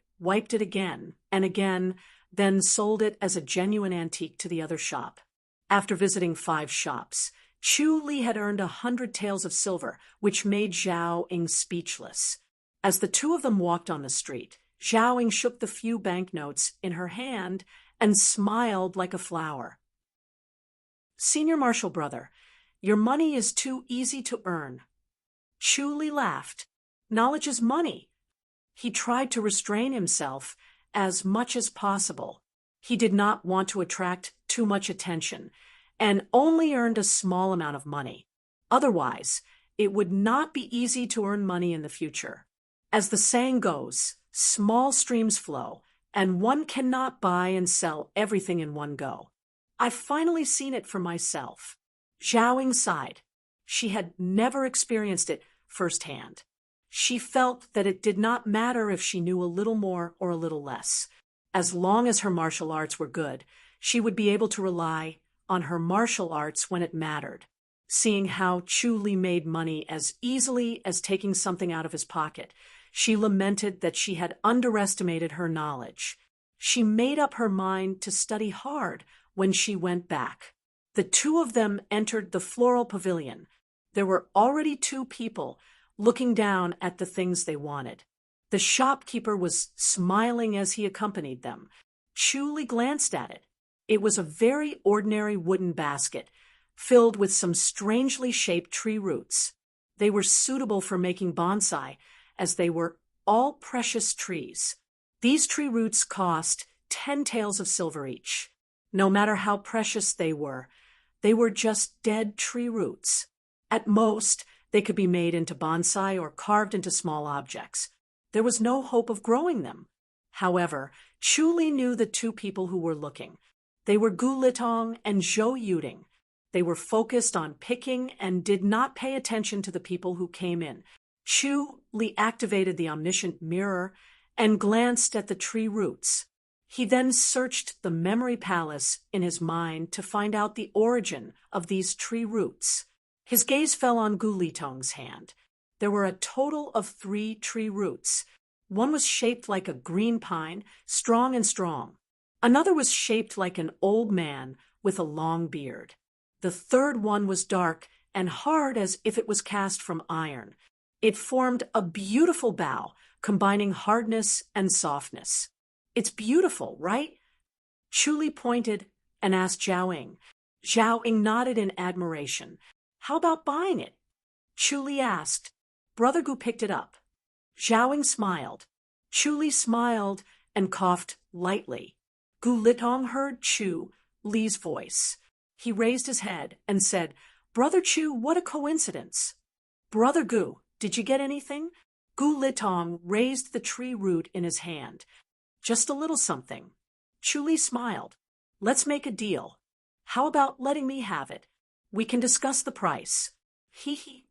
again and again, then sold it as a genuine antique to the other shop. After visiting 5 shops, Chu Li had earned 100 taels of silver, which made Zhao Ying speechless. As the two of them walked on the street, Zhao Ying shook the few banknotes in her hand and smiled like a flower. Senior Marshal Brother, your money is too easy to earn. Chu Li laughed. Knowledge is money. He tried to restrain himself as much as possible. He did not want to attract too much attention and only earned a small amount of money. Otherwise, it would not be easy to earn money in the future. As the saying goes, small streams flow, and one cannot buy and sell everything in one go. I've finally seen it for myself. Zhao Ying sighed. She had never experienced it firsthand. She felt that it did not matter if she knew a little more or a little less. As long as her martial arts were good, she would be able to rely on her martial arts when it mattered. Seeing how Chu Li made money as easily as taking something out of his pocket, she lamented that she had underestimated her knowledge. She made up her mind to study hard when she went back. The two of them entered the floral pavilion. There were already 2 people looking down at the things they wanted. The shopkeeper was smiling as he accompanied them. Chu Li glanced at it. It was a very ordinary wooden basket, filled with some strangely shaped tree roots. They were suitable for making bonsai, as they were all precious trees. These tree roots cost 10 taels of silver each. No matter how precious they were just dead tree roots. At most, they could be made into bonsai or carved into small objects. There was no hope of growing them. However, Chu Li knew the 2 people who were looking. They were Gu Litong and Zhou Yuding. They were focused on picking and did not pay attention to the people who came in. Chu Li activated the omniscient mirror and glanced at the tree roots. He then searched the memory palace in his mind to find out the origin of these tree roots. His gaze fell on Gu Litong's hand. There were a total of 3 tree roots. One was shaped like a green pine, strong and strong. Another was shaped like an old man with a long beard. The third one was dark and hard as if it was cast from iron. It formed a beautiful bough, combining hardness and softness. It's beautiful, right? Chu Li pointed and asked Zhao Ying. Zhao Ying nodded in admiration. How about buying it? Chu Li asked. Brother Gu picked it up. Zhao Ying smiled. Chu Li smiled and coughed lightly. Gu Litong heard Chu Li's voice. He raised his head and said, Brother Chu, what a coincidence. Brother Gu, did you get anything? Gu Litong raised the tree root in his hand. Just a little something. Chu Li smiled. Let's make a deal. How about letting me have it? We can discuss the price. Hee hee.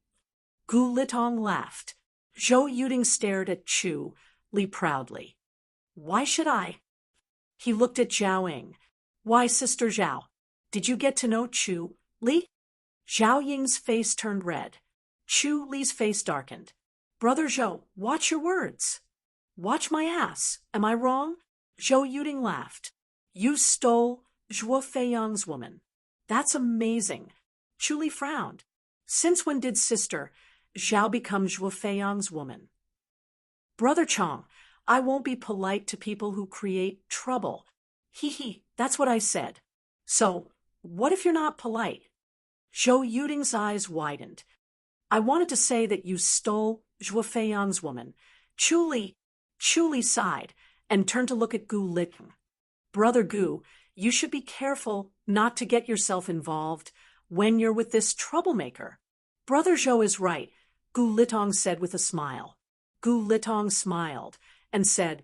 Gu Litong laughed. Zhou Yuding stared at Chu Li proudly. Why should I? He looked at Zhao Ying. Why, Sister Zhao, did you get to know Chu Li? Zhao Ying's face turned red. Chu Li's face darkened. Brother Zhou, watch your words. Watch my ass. Am I wrong? Zhou Yuding laughed. You stole Zhuo Feiyang's woman. That's amazing. Chu Li frowned. Since when did Sister Zhao become Zhuo Feiyang's woman? Brother Chong, I won't be polite to people who create trouble. Hee hee, that's what I said. So, what if you're not polite? Zhou Yuding's eyes widened. I wanted to say that you stole Zhuo Feiyang's woman. Chu Li sighed and turned to look at Gu Litong. Brother Gu, you should be careful not to get yourself involved when you're with this troublemaker. Brother Zhou is right, Gu Litong said with a smile. Gu Litong smiled and said,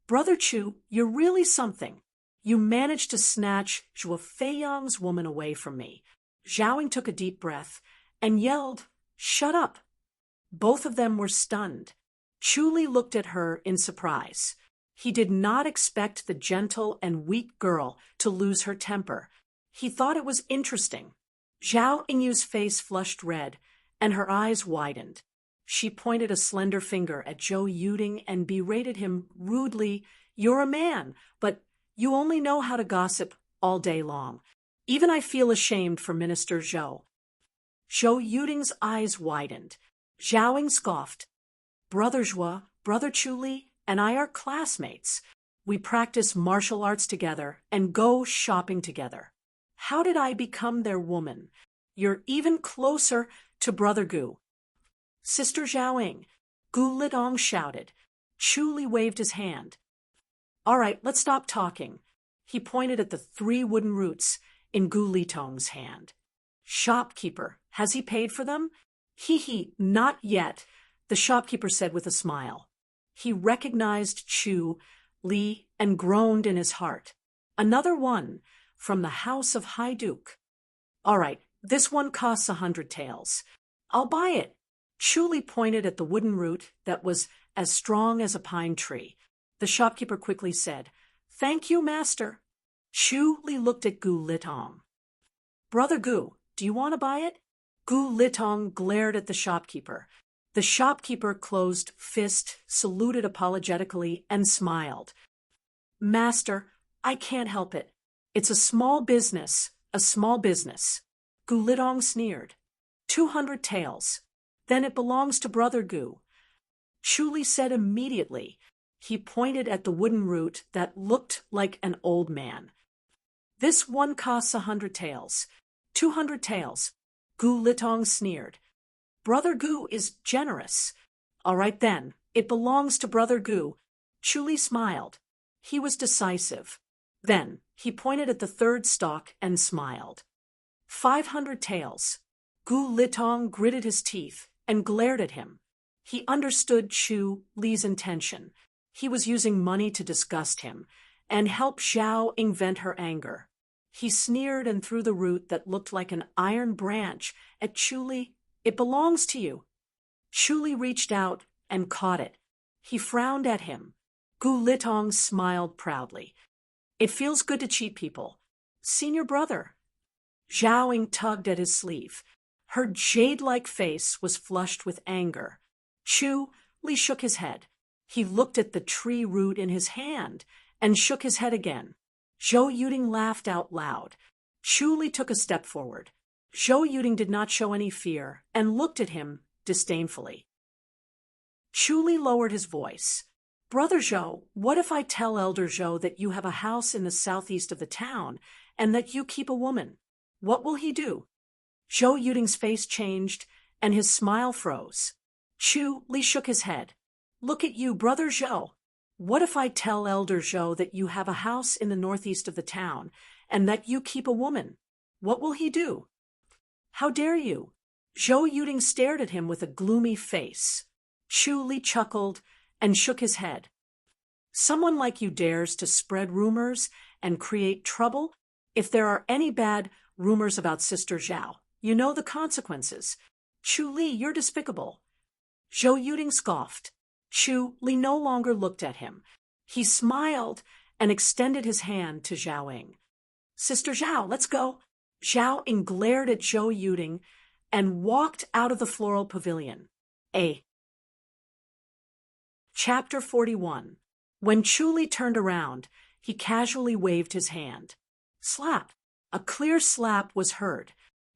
Brother Chu, you're really something. You managed to snatch Zhuo Feiyang's woman away from me. Zhao Ying took a deep breath and yelled, Shut up. Both of them were stunned. Chu Li looked at her in surprise. He did not expect the gentle and weak girl to lose her temper. He thought it was interesting. Zhao Ying's face flushed red, and her eyes widened. She pointed a slender finger at Zhou Yuding and berated him rudely. You're a man, but you only know how to gossip all day long. Even I feel ashamed for Minister Zhou. Zhou Yuding's eyes widened. Zhao Ying scoffed. Brother Zhuo, Brother Chu Li, and I are classmates. We practice martial arts together and go shopping together. How did I become their woman? You're even closer to Brother Gu. Sister Zhao Ying, Gu Litong shouted. Chu Li waved his hand. All right, let's stop talking. He pointed at the 3 wooden roots in Gu Litong's hand. Shopkeeper, has he paid for them? Hee hee, not yet, the shopkeeper said with a smile. He recognized Chu Li and groaned in his heart. Another one, from the house of High Duke. All right, this one costs 100 taels. I'll buy it. Chu Li pointed at the wooden root that was as strong as a pine tree. The shopkeeper quickly said, Thank you, master. Chu Li looked at Gu Litong. Brother Gu, do you want to buy it? Gu Litong glared at the shopkeeper. The shopkeeper closed fist, saluted apologetically, and smiled. Master, I can't help it. It's a small business, a small business. Gu Litong sneered. 200 taels. Then it belongs to Brother Gu. Chu Li said immediately. He pointed at the wooden root that looked like an old man. This one costs 100 taels. 200 taels. Gu Litong sneered. Brother Gu is generous. All right then, it belongs to Brother Gu. Chu Li smiled. He was decisive. Then he pointed at the 3rd stalk and smiled. 500 taels. Gu Litong gritted his teeth and glared at him. He understood Chu Li's intention. He was using money to disgust him and help Zhao Ying vent her anger. He sneered and threw the root that looked like an iron branch at Chu Li. It belongs to you. Chu Li reached out and caught it. He frowned at him. Gu Litong smiled proudly. It feels good to cheat people. Senior brother. Zhao Ying tugged at his sleeve. Her jade-like face was flushed with anger. Chu Li shook his head. He looked at the tree root in his hand and shook his head again. Zhou Yuding laughed out loud. Chu Li took a step forward. Zhou Yuding did not show any fear and looked at him disdainfully. Chu Li lowered his voice. Brother Zhou, what if I tell Elder Zhou that you have a house in the southeast of the town and that you keep a woman? What will he do? Zhou Yuding's face changed and his smile froze. Chu Li shook his head. Look at you, Brother Zhou. What if I tell Elder Zhou that you have a house in the northeast of the town and that you keep a woman? What will he do? How dare you? Zhou Yuding stared at him with a gloomy face. Chu Li chuckled and shook his head. Someone like you dares to spread rumors and create trouble? If there are any bad rumors about Sister Zhao, you know the consequences. Chu Li, you're despicable. Zhou Yuding scoffed. Chu Li no longer looked at him. He smiled and extended his hand to Zhao Ying. Sister Zhao, let's go. Zhao Ying glared at Zhou Yuding and walked out of the floral pavilion. Chapter 41. When Chu Li turned around, he casually waved his hand. Slap! A clear slap was heard.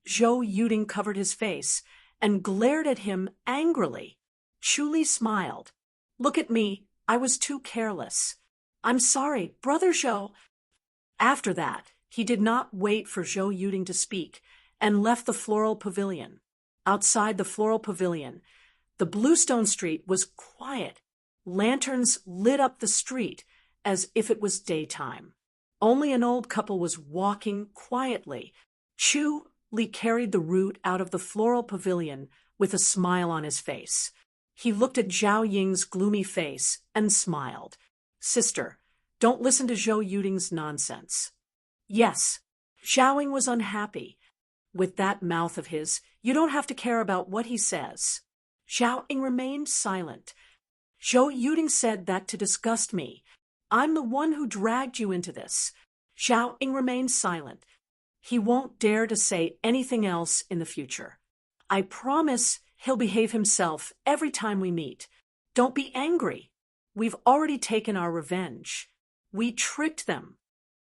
Zhou Yuding covered his face and glared at him angrily. Chu Li smiled. Look at me, I was too careless. I'm sorry, Brother Zhou. After that, he did not wait for Zhou Yuding to speak and left the floral pavilion. Outside the floral pavilion, the bluestone street was quiet. Lanterns lit up the street as if it was daytime. Only an old couple was walking quietly. Chu Li carried the root out of the floral pavilion with a smile on his face. He looked at Zhao Ying's gloomy face and smiled. Sister, don't listen to Zhou Yuding's nonsense. Yes, Zhao Ying was unhappy. With that mouth of his, you don't have to care about what he says. Zhao Ying remained silent. Zhou Yuding said that to disgust me. I'm the one who dragged you into this. Zhao Ying remained silent. He won't dare to say anything else in the future. I promise he'll behave himself every time we meet. Don't be angry. We've already taken our revenge. We tricked them.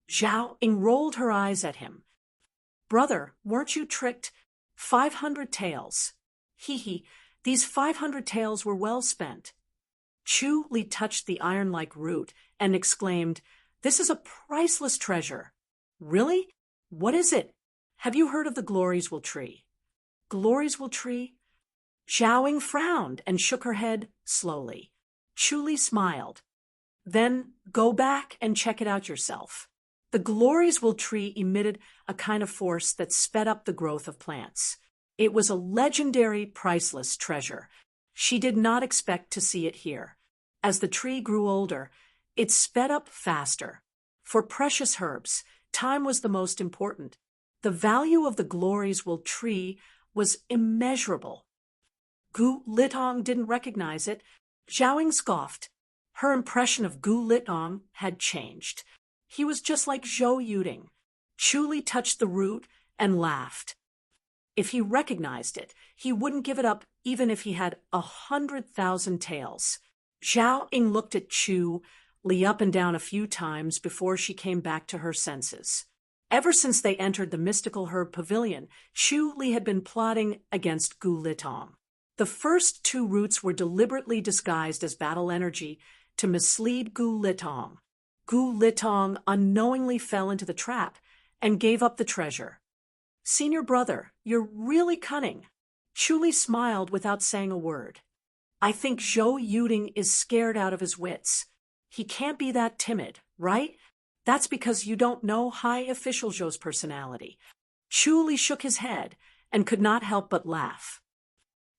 Zhao Ying rolled her eyes at him. Brother, weren't you tricked? 500 taels. Hee, these 500 taels were well spent. Chu Li touched the iron-like root and exclaimed, This is a priceless treasure. Really? What is it? Have you heard of the Gloriesville tree? Gloriesville tree? Zhao Ying frowned and shook her head slowly. Chu Li smiled. Then go back and check it out yourself. The Gloriesville tree emitted a kind of force that sped up the growth of plants. It was a legendary, priceless treasure. She did not expect to see it here. As the tree grew older, it sped up faster. For precious herbs, time was the most important. The value of the Gloriesville tree was immeasurable. Gu Litong didn't recognize it. Zhao Ying scoffed. Her impression of Gu Litong had changed. He was just like Zhou Yuding. Chu Li touched the root and laughed. If he recognized it, he wouldn't give it up even if he had 100,000 taels. Zhao Ying looked at Chu Li up and down a few times before she came back to her senses. Ever since they entered the mystical herb pavilion, Chu Li had been plotting against Gu Litong. The first two roots were deliberately disguised as battle energy to mislead Gu Litong. Gu Litong unknowingly fell into the trap and gave up the treasure. Senior brother, you're really cunning. Chu Li smiled without saying a word. I think Zhou Yuding is scared out of his wits. He can't be that timid, right? That's because you don't know High Official Zhou's personality. Chu Li shook his head and could not help but laugh.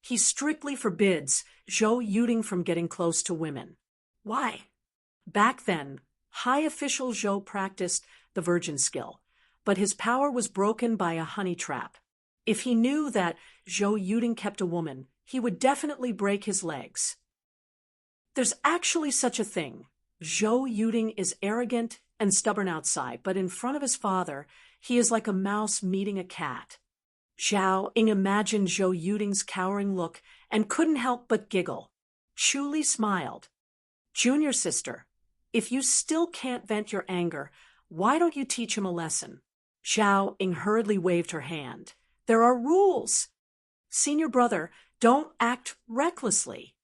He strictly forbids Zhou Yuding from getting close to women. Why? Back then, High Official Zhou practiced the virgin skill, but his power was broken by a honey trap. If he knew that Zhou Yuding kept a woman, he would definitely break his legs. There's actually such a thing. Zhou Yuding is arrogant and stubborn outside, but in front of his father, he is like a mouse meeting a cat. Zhao Ying imagined Zhou Yuding's cowering look and couldn't help but giggle. Chu Li smiled. Junior sister, if you still can't vent your anger, why don't you teach him a lesson? Zhao Ying hurriedly waved her hand. There are rules. Senior brother, don't act recklessly.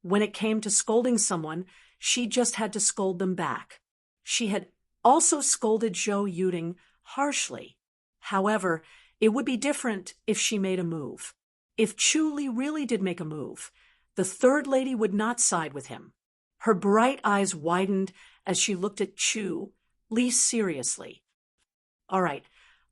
When it came to scolding someone, she just had to scold them back. She had also scolded Zhou Yuding harshly. However, it would be different if she made a move. If Chu Li really did make a move, the third lady would not side with him. Her bright eyes widened as she looked at Chu Li seriously. All right,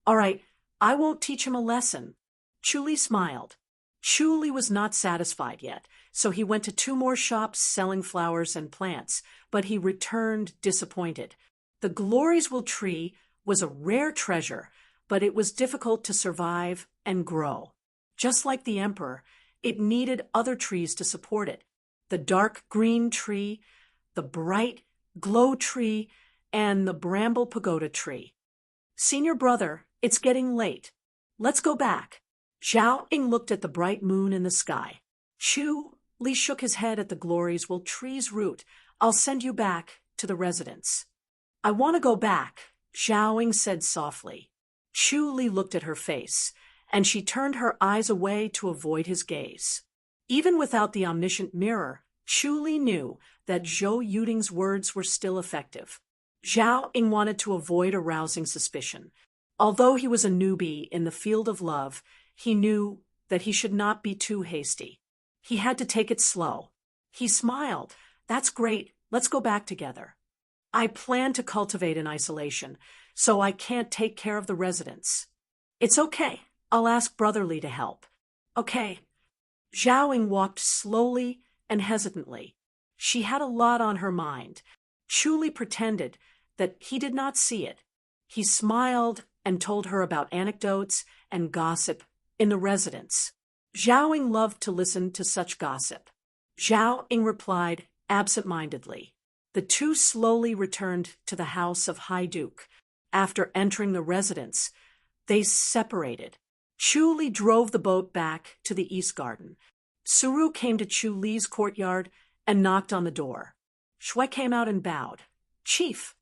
I won't teach him a lesson. Chu Li smiled. Chu Li was not satisfied yet, so he went to 2 more shops selling flowers and plants, but he returned disappointed. The Gloriesville tree was a rare treasure, but it was difficult to survive and grow. Just like the emperor, it needed other trees to support it. The dark green tree, the bright glow tree, and the bramble pagoda tree. Senior brother, it's getting late. Let's go back. Zhao Ying looked at the bright moon in the sky. Chu Li shook his head at the glories. Will trees root? I'll send you back to the residence. I want to go back, Zhao Ying said softly. Chu Li looked at her face, and she turned her eyes away to avoid his gaze. Even without the omniscient mirror, Chu Li knew that Zhou Yuding's words were still effective. Zhao Ying wanted to avoid arousing suspicion. Although he was a newbie in the field of love, he knew that he should not be too hasty. He had to take it slow. He smiled. That's great. Let's go back together. I plan to cultivate in isolation, so I can't take care of the residents. It's okay. I'll ask Brotherly to help. Okay. Zhao Ying walked slowly and hesitantly. She had a lot on her mind. Chu Li pretended that he did not see it. He smiled and told her about anecdotes and gossip in the residence. Zhao Ying loved to listen to such gossip. Zhao Ying replied absent-mindedly. The two slowly returned to the house of High Duke. After entering the residence, they separated. Chu Li drove the boat back to the East Garden. Suru came to Chu Li's courtyard and knocked on the door. Shui came out and bowed. Chief.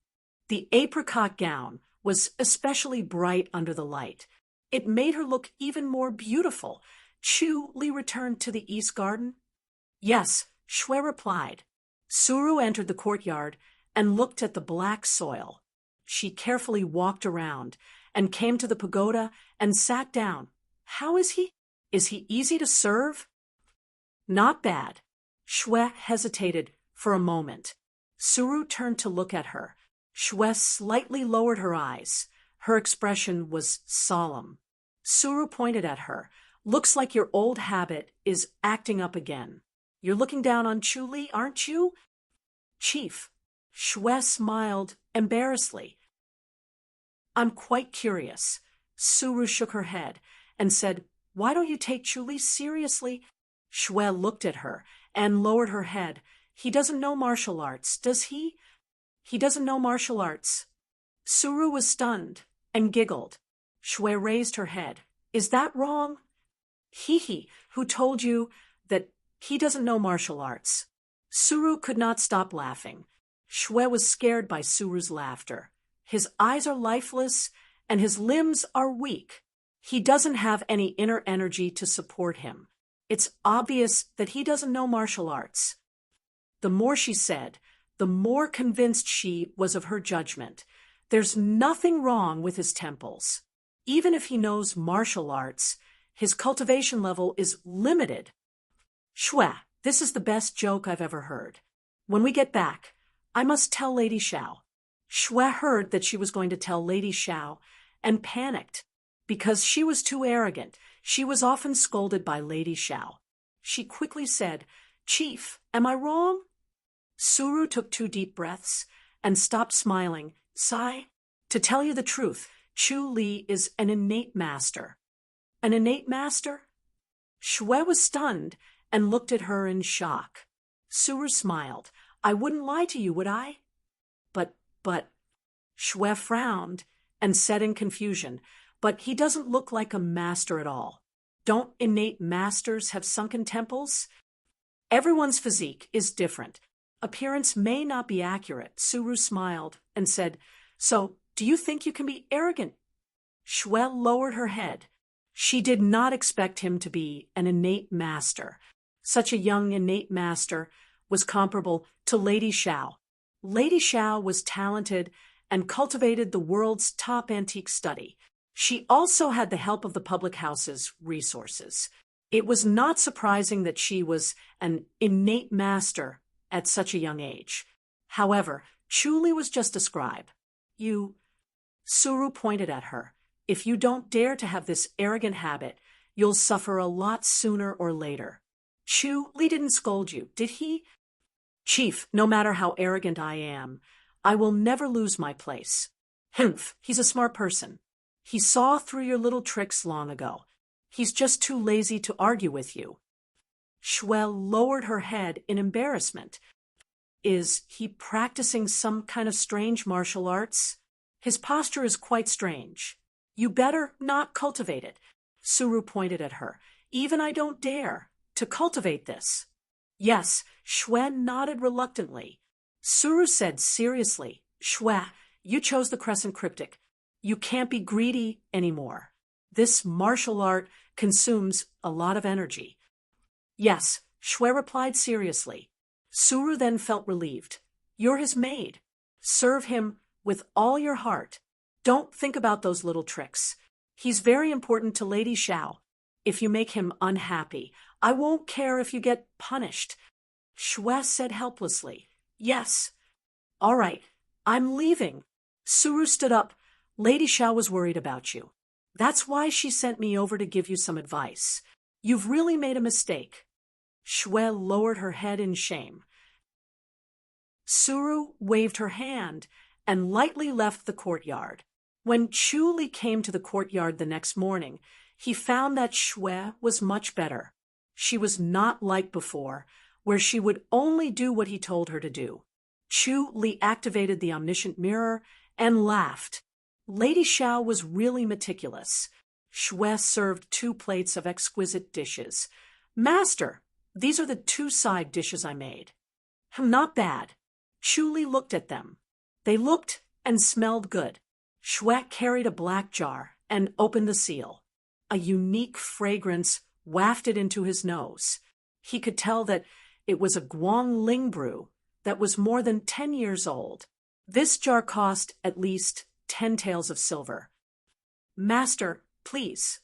The apricot gown was especially bright under the light. It made her look even more beautiful. Chu Li returned to the East Garden. Yes, Shui replied. Suru entered the courtyard and looked at the black soil. She carefully walked around and came to the pagoda and sat down. How is he? Is he easy to serve? Not bad. Shui hesitated for a moment. Suru turned to look at her. Shui slightly lowered her eyes. Her expression was solemn. Suru pointed at her. Looks like your old habit is acting up again. You're looking down on Chu Li, aren't you? Chief. Shui smiled embarrassedly. I'm quite curious. Suru shook her head and said, Why don't you take Chu Li seriously? Shui looked at her and lowered her head. He doesn't know martial arts, does he? He doesn't know martial arts. Suru was stunned and giggled. Shui raised her head. Is that wrong? He, who told you that he doesn't know martial arts? Suru could not stop laughing. Shui was scared by Suru's laughter. His eyes are lifeless and his limbs are weak. He doesn't have any inner energy to support him. It's obvious that he doesn't know martial arts. The more she said, the more convinced she was of her judgment. There's nothing wrong with his temples. Even if he knows martial arts, his cultivation level is limited. Shui, this is the best joke I've ever heard. When we get back, I must tell Lady Xiao. Shui heard that she was going to tell Lady Xiao and panicked. Because she was too arrogant, she was often scolded by Lady Xiao. She quickly said, Chief, am I wrong? Suru took 2 deep breaths and stopped smiling. Sigh. To tell you the truth, Chu Li is an innate master. An innate master? Shui was stunned and looked at her in shock. Suru smiled. I wouldn't lie to you, would I? But, Shui frowned and said in confusion, but he doesn't look like a master at all. Don't innate masters have sunken temples? Everyone's physique is different. Appearance may not be accurate. Suru smiled and said, So, do you think you can be arrogant? Shui lowered her head. She did not expect him to be an innate master. Such a young innate master was comparable to Lady Xiao. Lady Xiao was talented and cultivated the world's top antique study. She also had the help of the public house's resources. It was not surprising that she was an innate master at such a young age. However, Chu Li was just a scribe. Suru pointed at her. If you don't dare to have this arrogant habit, you'll suffer a lot sooner or later. Chu Li didn't scold you, did he? Chief, no matter how arrogant I am, I will never lose my place. Humph, he's a smart person. He saw through your little tricks long ago. He's just too lazy to argue with you. Shwe lowered her head in embarrassment. Is he practicing some kind of strange martial arts? His posture is quite strange. You better not cultivate it. Suru pointed at her. Even I don't dare to cultivate this. Yes, Shwe nodded reluctantly. Suru said seriously, Shwe, you chose the Crescent Cryptic. You can't be greedy anymore. This martial art consumes a lot of energy. Yes, Shwe replied seriously. Suru then felt relieved. You're his maid. Serve him with all your heart. Don't think about those little tricks. He's very important to Lady Xiao. If you make him unhappy, I won't care if you get punished. Shwe said helplessly. Yes. All right, I'm leaving. Suru stood up. Lady Xiao was worried about you. That's why she sent me over to give you some advice. You've really made a mistake. Shwe lowered her head in shame. Suru waved her hand and lightly left the courtyard. When Chu Li came to the courtyard the next morning, he found that Shwe was much better. She was not like before, where she would only do what he told her to do. Chu Li activated the omniscient mirror and laughed. Lady Xiao was really meticulous. Shwe served 2 plates of exquisite dishes. Master, these are the 2 side dishes I made. Not bad. Chu Li looked at them. They looked and smelled good. Shwe carried a black jar and opened the seal. A unique fragrance wafted into his nose. He could tell that it was a Guangling brew that was more than 10 years old. This jar cost at least 10 taels of silver. Master, please.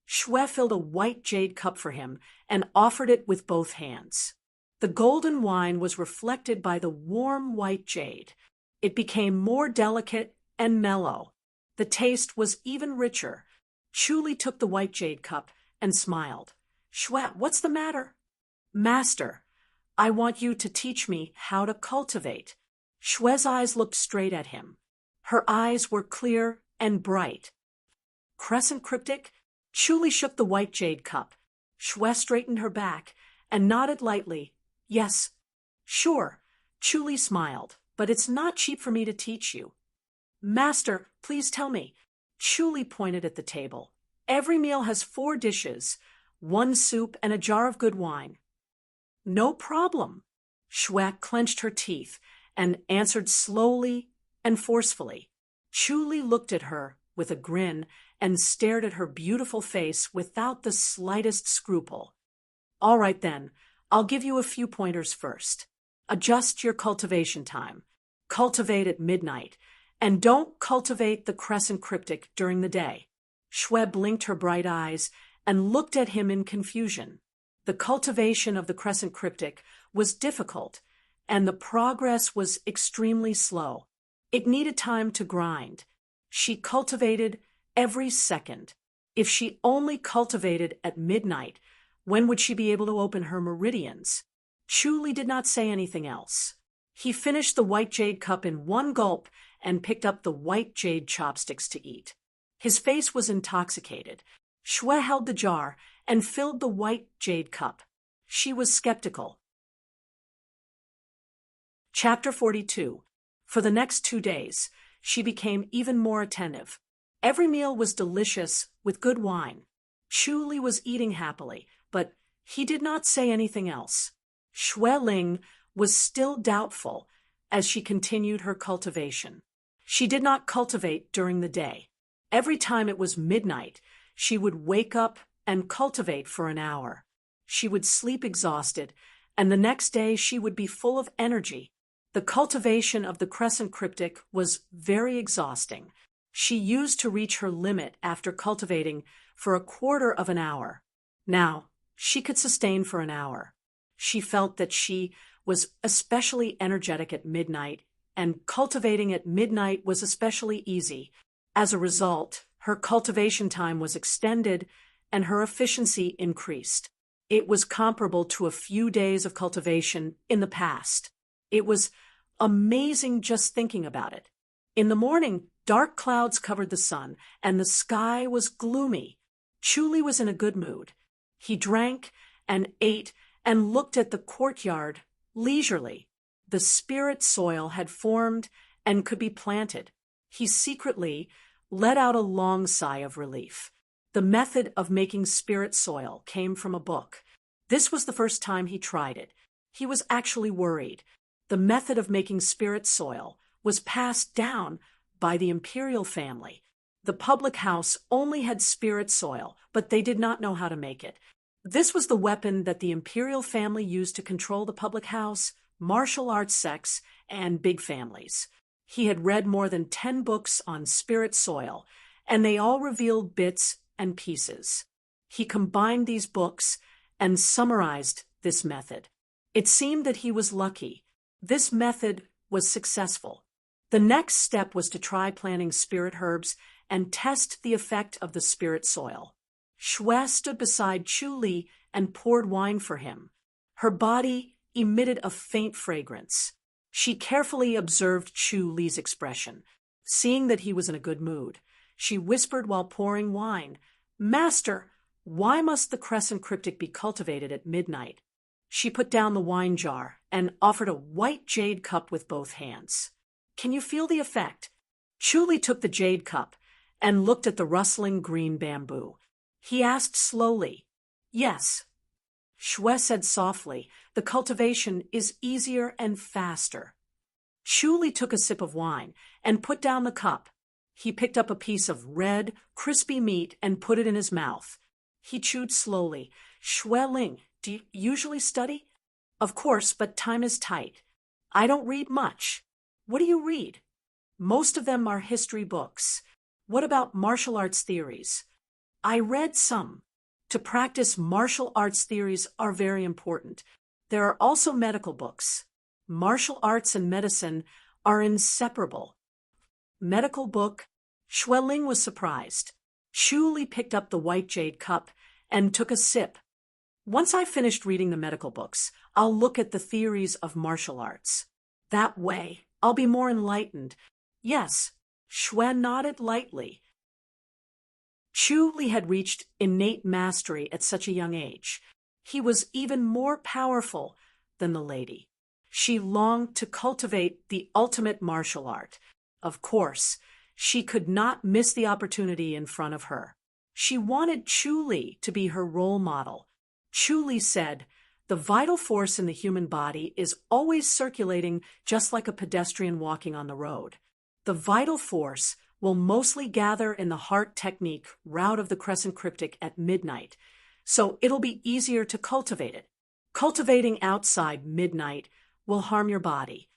Shwe filled a white jade cup for him and offered it with both hands. The golden wine was reflected by the warm white jade. It became more delicate and mellow. The taste was even richer. Chu Li took the white jade cup and smiled. Shwe, what's the matter? Master, I want you to teach me how to cultivate. Shwe's eyes looked straight at him. Her eyes were clear and bright. Crescent Cryptic? Chu Li shook the white jade cup. Shwe straightened her back and nodded lightly. Yes, sure. Chu Li smiled. But it's not cheap for me to teach you. Master, please tell me. Chu Li pointed at the table. Every meal has 4 dishes, 1 soup and a jar of good wine. No problem. Shwe clenched her teeth and answered slowly and forcefully. Chu Li looked at her with a grin and stared at her beautiful face without the slightest scruple. All right then, I'll give you a few pointers first. Adjust your cultivation time. Cultivate at midnight. And don't cultivate the Crescent Cryptic during the day. Shwe blinked her bright eyes and looked at him in confusion. The cultivation of the Crescent Cryptic was difficult, and the progress was extremely slow. It needed time to grind. She cultivated every second. If she only cultivated at midnight, when would she be able to open her meridians? Chu Li did not say anything else. He finished the white jade cup in 1 gulp and picked up the white jade chopsticks to eat. His face was intoxicated. Shwe held the jar and filled the white jade cup. She was skeptical. Chapter 42. For the next 2 days, she became even more attentive. Every meal was delicious with good wine. Chu Li was eating happily, but he did not say anything else. Shwe Ling was still doubtful as she continued her cultivation. She did not cultivate during the day. Every time it was midnight, she would wake up and cultivate for an hour. She would sleep exhausted, and the next day she would be full of energy. The cultivation of the Crescent Cryptic was very exhausting. She used to reach her limit after cultivating for a quarter of an hour. Now, she could sustain for an hour. She felt that she was especially energetic at midnight, and cultivating at midnight was especially easy. As a result, her cultivation time was extended and her efficiency increased. It was comparable to a few days of cultivation in the past. It was amazing just thinking about it. In the morning, dark clouds covered the sun, and the sky was gloomy. Chu was in a good mood. He drank and ate and looked at the courtyard leisurely. The spirit soil had formed and could be planted. He secretly let out a long sigh of relief. The method of making spirit soil came from a book. This was the first time he tried it. He was actually worried. The method of making spirit soil was passed down by the imperial family. The public house only had spirit soil, but they did not know how to make it. This was the weapon that the imperial family used to control the public house, martial arts sects, and big families. He had read more than 10 books on spirit soil, and they all revealed bits and pieces. He combined these books and summarized this method. It seemed that he was lucky. This method was successful. The next step was to try planting spirit herbs and test the effect of the spirit soil. Xue stood beside Chu and poured wine for him. Her body emitted a faint fragrance. She carefully observed Chu's expression. Seeing that he was in a good mood, she whispered while pouring wine, "Master, why must the crescent cryptic be cultivated at midnight?" She put down the wine jar and offered a white jade cup with both hands. "Can you feel the effect?" Chu took the jade cup and looked at the rustling green bamboo. He asked slowly, "Yes." Xue said softly, "The cultivation is easier and faster." Chu took a sip of wine and put down the cup. He picked up a piece of red, crispy meat and put it in his mouth. He chewed slowly. "Xue Ling, do you usually study?" "Of course, but time is tight. I don't read much." "What do you read?" "Most of them are history books." "What about martial arts theories?" "I read some." To practice martial arts theories are very important. There are also medical books. Martial arts and medicine are inseparable. Medical book. Xue Ling was surprised. Chu picked up the white jade cup and took a sip. "Once I've finished reading the medical books, I'll look at the theories of martial arts. That way, I'll be more enlightened." "Yes." Xue nodded lightly. Chu had reached innate mastery at such a young age. He was even more powerful than the lady. She longed to cultivate the ultimate martial art. Of course, she could not miss the opportunity in front of her. She wanted Chu to be her role model. Chu said, "The vital force in the human body is always circulating just like a pedestrian walking on the road. The vital force will mostly gather in the heart technique route of the crescent cryptic at midnight, so it'll be easier to cultivate it. Cultivating outside midnight will harm your body.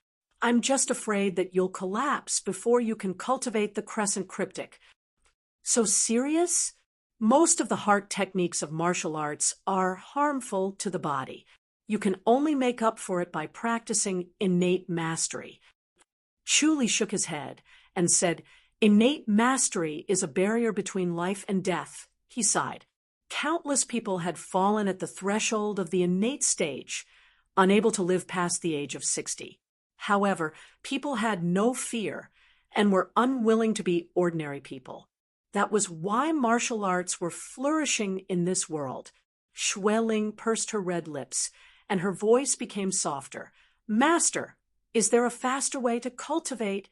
I'm just afraid that you'll collapse before you can cultivate the crescent cryptic." "So serious?" "Most of the heart techniques of martial arts are harmful to the body. You can only make up for it by practicing innate mastery." Chu shook his head and said, "Innate mastery is a barrier between life and death." He sighed. Countless people had fallen at the threshold of the innate stage, unable to live past the age of 60. However, people had no fear and were unwilling to be ordinary people. That was why martial arts were flourishing in this world. Xue Ling pursed her red lips, and her voice became softer. "Master, is there a faster way to cultivate?"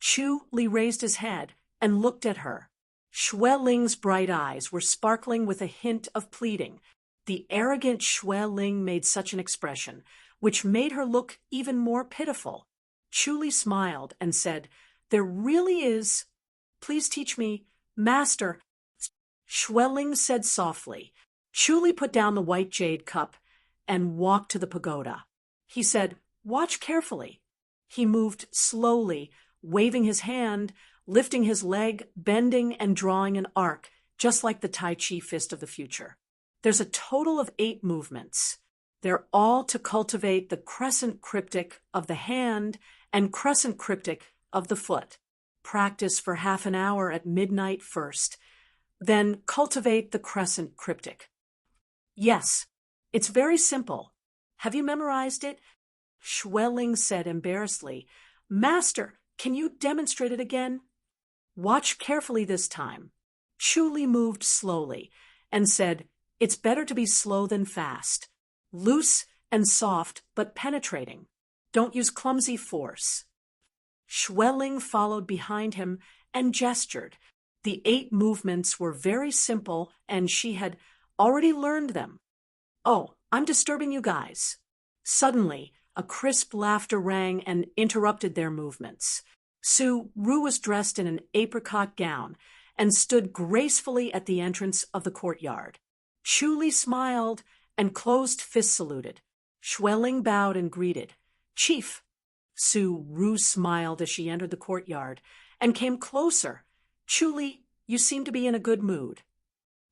Chu raised his head and looked at her. Xue Ling's bright eyes were sparkling with a hint of pleading. The arrogant Xue Ling made such an expression, which made her look even more pitiful. Chu smiled and said, "There really is. Please teach me." "Master," Xue Ling said softly. Chu put down the white jade cup and walked to the pagoda. He said, "Watch carefully." He moved slowly, waving his hand, lifting his leg, bending and drawing an arc, just like the Tai Chi fist of the future. There's a total of 8 movements. They're all to cultivate the crescent cryptic of the hand and crescent cryptic of the foot. Practice for half an hour at midnight first, then cultivate the crescent cryptic. "Yes, it's very simple. Have you memorized it?" Xue Ling said embarrassedly, "Master, can you demonstrate it again?" "Watch carefully this time." Chu Li moved slowly and said, "It's better to be slow than fast. Loose and soft but penetrating. Don't use clumsy force." Schwelling followed behind him and gestured. The 8 movements were very simple and she had already learned them. "Oh, I'm disturbing you guys." Suddenly, a crisp laughter rang and interrupted their movements. Su Ru was dressed in an apricot gown and stood gracefully at the entrance of the courtyard. Chu Li smiled and closed fist saluted. Schwelling bowed and greeted. "Chief." Su Ru smiled as she entered the courtyard and came closer. "Chu Li, you seem to be in a good mood."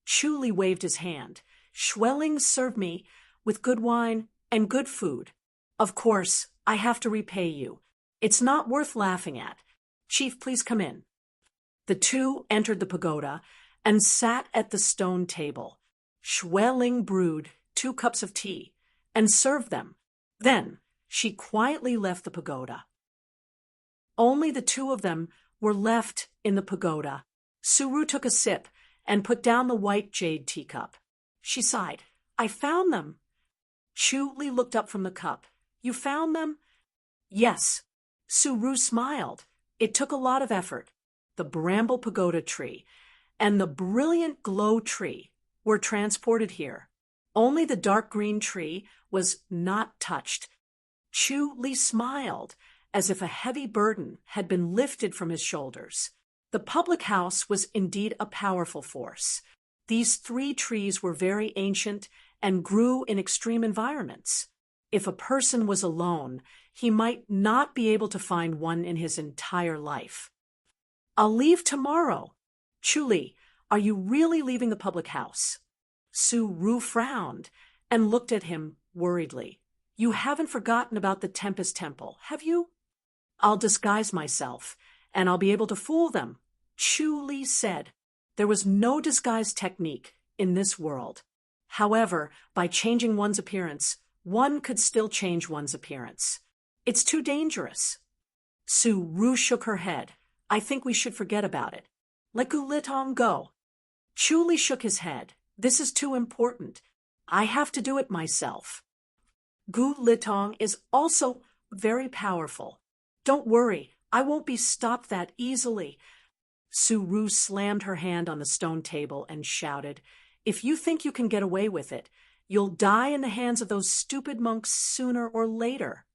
Chu Li waved his hand. "Schwelling served me with good wine and good food. Of course, I have to repay you. It's not worth laughing at. Chief, please come in." The two entered the pagoda and sat at the stone table. Schwelling brewed 2 cups of tea and served them. Then she quietly left the pagoda. Only the 2 of them were left in the pagoda. Su Ru took a sip and put down the white jade teacup. She sighed. "I found them." Chu Li looked up from the cup. "You found them?" "Yes." Su Ru smiled. "It took a lot of effort. The bramble pagoda tree and the brilliant glow tree were transported here. Only the dark green tree was not touched." Chu Li smiled, as if a heavy burden had been lifted from his shoulders. The public house was indeed a powerful force. These 3 trees were very ancient and grew in extreme environments. If a person was alone, he might not be able to find one in his entire life. "I'll leave tomorrow." "Chu Li, are you really leaving the public house?" Su Ru frowned and looked at him worriedly. "You haven't forgotten about the Tempest Temple, have you?" "I'll disguise myself, and I'll be able to fool them," Chu Li said. There was no disguise technique in this world. However, by changing one's appearance, one could still change one's appearance. It's too dangerous. Su Ru shook her head. "I think we should forget about it. Let Gu Litong go." Chu Li shook his head. "This is too important. I have to do it myself. Gu Litong is also very powerful. Don't worry, I won't be stopped that easily." Su Ru slammed her hand on the stone table and shouted, "If you think you can get away with it, you'll die in the hands of those stupid monks sooner or later."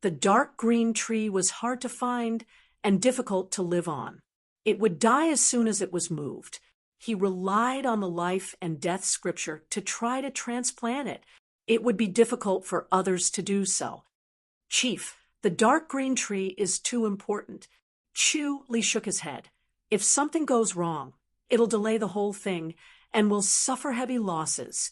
The dark green tree was hard to find and difficult to live on. It would die as soon as it was moved. He relied on the life and death scripture to try to transplant it. It would be difficult for others to do so. "Chief, the dark green tree is too important." Chu Li shook his head. "If something goes wrong, it'll delay the whole thing and we'll suffer heavy losses.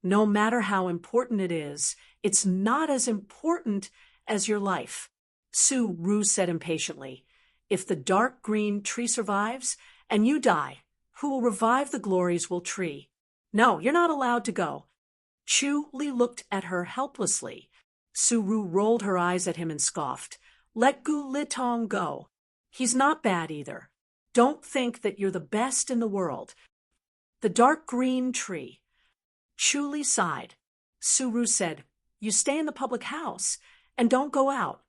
No matter how important it is, it's not as important as your life." Su Ru said impatiently, "If the dark green tree survives and you die, who will revive the glories will tree? No, you're not allowed to go." Chu Li looked at her helplessly. Su Ru rolled her eyes at him and scoffed. "Let Gu Litong go. He's not bad either. Don't think that you're the best in the world. The dark green tree." Chu Li sighed. Su Ru said, "You stay in the public house and don't go out."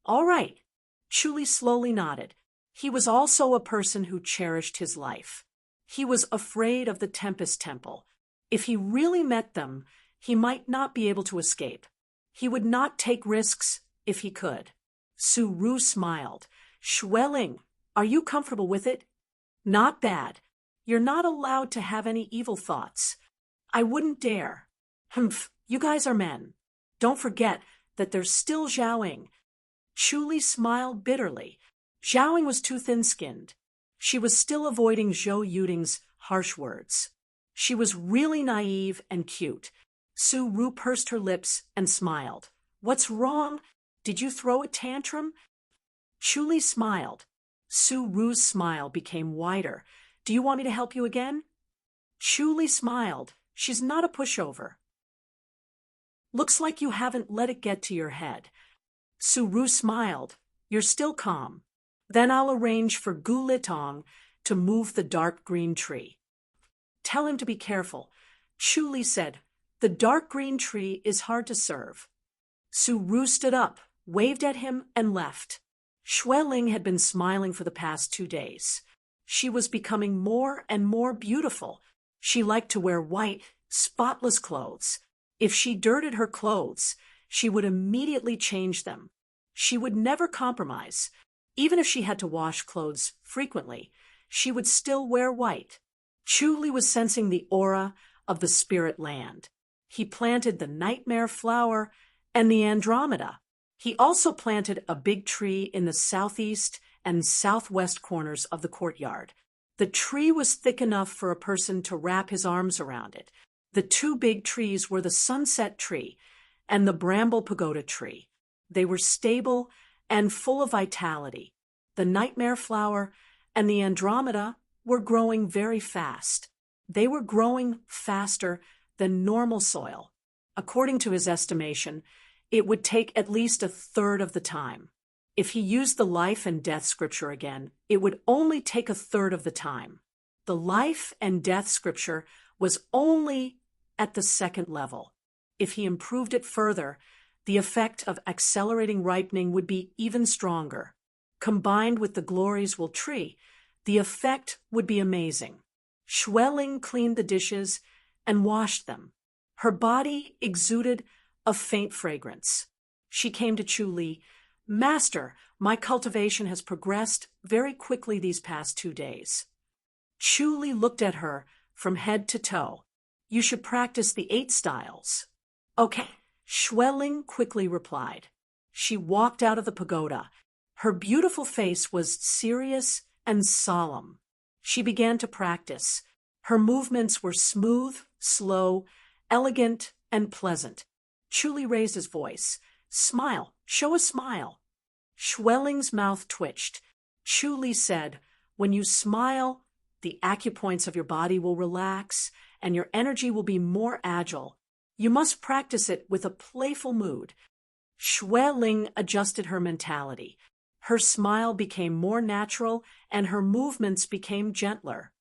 "All right." Chu Li slowly nodded. He was also a person who cherished his life. He was afraid of the Tempest Temple. If he really met them, he might not be able to escape. He would not take risks if he could. Su Ru smiled. "Schwelling, are you comfortable with it?" "Not bad. You're not allowed to have any evil thoughts." "I wouldn't dare." "Humph, you guys are men. Don't forget that there's still Zhaoing." Chu Li smiled bitterly. Zhaoing was too thin-skinned. She was still avoiding Zhou Yuding's harsh words. She was really naive and cute. Su Ru pursed her lips and smiled. "What's wrong? Did you throw a tantrum?" Chu Li smiled. Su Ru's smile became wider. "Do you want me to help you again?" Chu Li smiled. "She's not a pushover." "Looks like you haven't let it get to your head." Su Ru smiled. "You're still calm. Then I'll arrange for Gu Litong to move the dark green tree. Tell him to be careful. Chu said, the dark green tree is hard to serve. Suru stood up, waved at him, and left. Ling had been smiling for the past 2 days. She was becoming more and more beautiful. She liked to wear white, spotless clothes. If she dirtied her clothes, she would immediately change them. She would never compromise. Even if she had to wash clothes frequently, she would still wear white. Chu was sensing the aura of the spirit land. He planted the nightmare flower and the Andromeda. He also planted a big tree in the southeast and southwest corners of the courtyard. The tree was thick enough for a person to wrap his arms around it. The 2 big trees were the sunset tree and the bramble pagoda tree. They were stable and full of vitality. The nightmare flower and the Andromeda were growing very fast. They were growing faster than normal soil. According to his estimation, it would take at least 1/3 of the time. If he used the life and death scripture again, it would only take 1/3 of the time. The life and death scripture was only at the 2nd level. If he improved it further, the effect of accelerating ripening would be even stronger. Combined with the glories will tree, the effect would be amazing. Ling cleaned the dishes and washed them. Her body exuded a faint fragrance. She came to Chu. Master, my cultivation has progressed very quickly these past 2 days. Chu looked at her from head to toe. You should practice the 8 styles. Okay, Ling quickly replied. She walked out of the pagoda. Her beautiful face was serious and solemn. She began to practice. Her movements were smooth, slow, elegant, and pleasant. Chu raised his voice. Smile, show a smile. Ling's mouth twitched. Chu said, when you smile, the acupoints of your body will relax and your energy will be more agile. You must practice it with a playful mood. Ling adjusted her mentality. Her smile became more natural and her movements became gentler.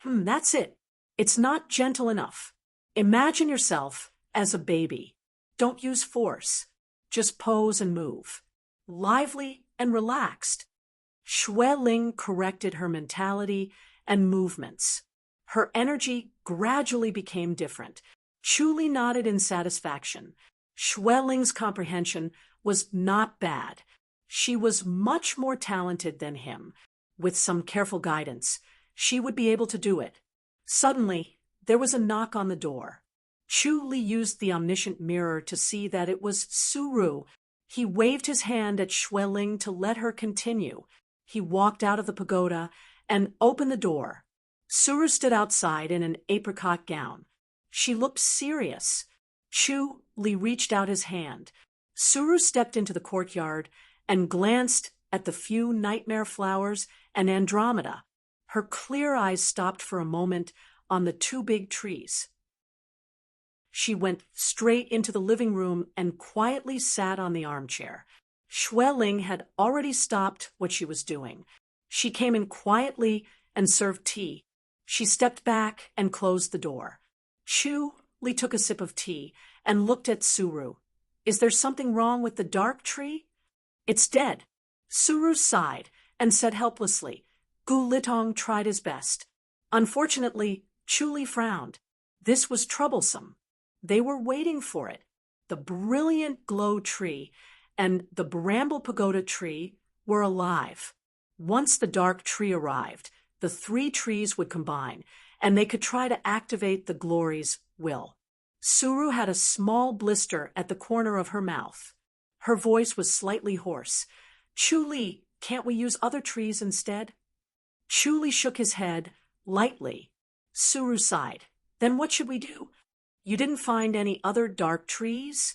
That's it. It's not gentle enough. Imagine yourself as a baby. Don't use force. Just pose and move. Lively and relaxed. Ling corrected her mentality and movements. Her energy gradually became different. Chu nodded in satisfaction. Ling's comprehension was not bad. She was much more talented than him. With some careful guidance, she would be able to do it. Suddenly, there was a knock on the door. Chu used the omniscient mirror to see that it was Suru. He waved his hand at Ling to let her continue. He walked out of the pagoda and opened the door. Suru stood outside in an apricot gown. She looked serious. Chu reached out his hand. Suru stepped into the courtyard and glanced at the few nightmare flowers and Andromeda. Her clear eyes stopped for a moment on the 2 big trees. She went straight into the living room and quietly sat on the armchair. Ling had already stopped what she was doing. She came in quietly and served tea. She stepped back and closed the door. Chu took a sip of tea and looked at Suru. Is there something wrong with the dark tree? It's dead. Suru sighed and said helplessly. Gu Litong tried his best. Unfortunately, Chu frowned. This was troublesome. They were waiting for it. The brilliant glow tree and the bramble pagoda tree were alive. Once the dark tree arrived, the 3 trees would combine, and they could try to activate the glory's will. Suru had a small blister at the corner of her mouth. Her voice was slightly hoarse. Chu, can't we use other trees instead? Chu shook his head lightly. Suru sighed. Then what should we do? You didn't find any other dark trees?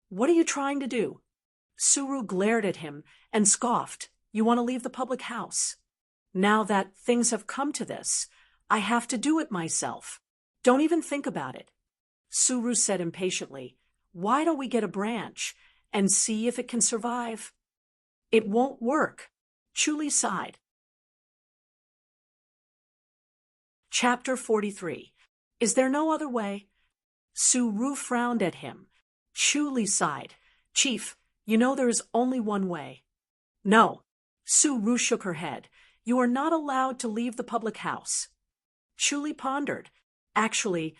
What are you trying to do? Suru glared at him and scoffed. You want to leave the public house? Now that things have come to this, I have to do it myself. Don't even think about it. Suru said impatiently, why don't we get a branch and see if it can survive? It won't work. Chu sighed. Chapter 43. Is there no other way? Su Ru frowned at him. Chu Li sighed. Chief, you know there is only one way. No. Su Ru shook her head. You are not allowed to leave the public house. Chu Li pondered. Actually,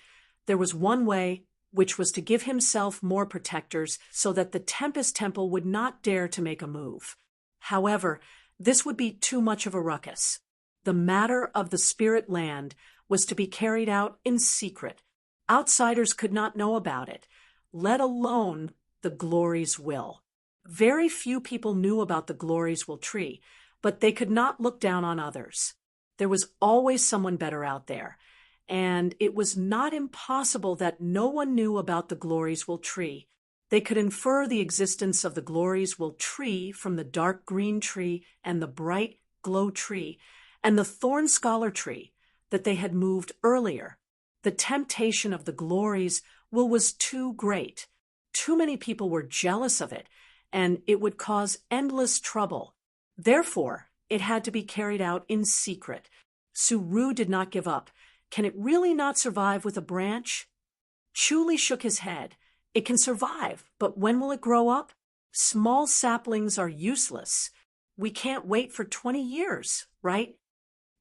there was one way, which was to give himself more protectors so that the Tempest Temple would not dare to make a move. However, this would be too much of a ruckus. The matter of the Spirit Land was to be carried out in secret. Outsiders could not know about it, let alone the Glory's will. Very few people knew about the Glory's will tree, but they could not look down on others. There was always someone better out there, and it was not impossible that no one knew about the Glory's will tree. They could infer the existence of the Glory's will tree from the dark green tree and the bright glow tree and the thorn scholar tree that they had moved earlier. The temptation of the Glory's will was too great. Too many people were jealous of it, and it would cause endless trouble. Therefore, it had to be carried out in secret. Su Ru did not give up. Can it really not survive with a branch? Chu Li shook his head. It can survive, but when will it grow up? Small saplings are useless. We can't wait for 20 years, right?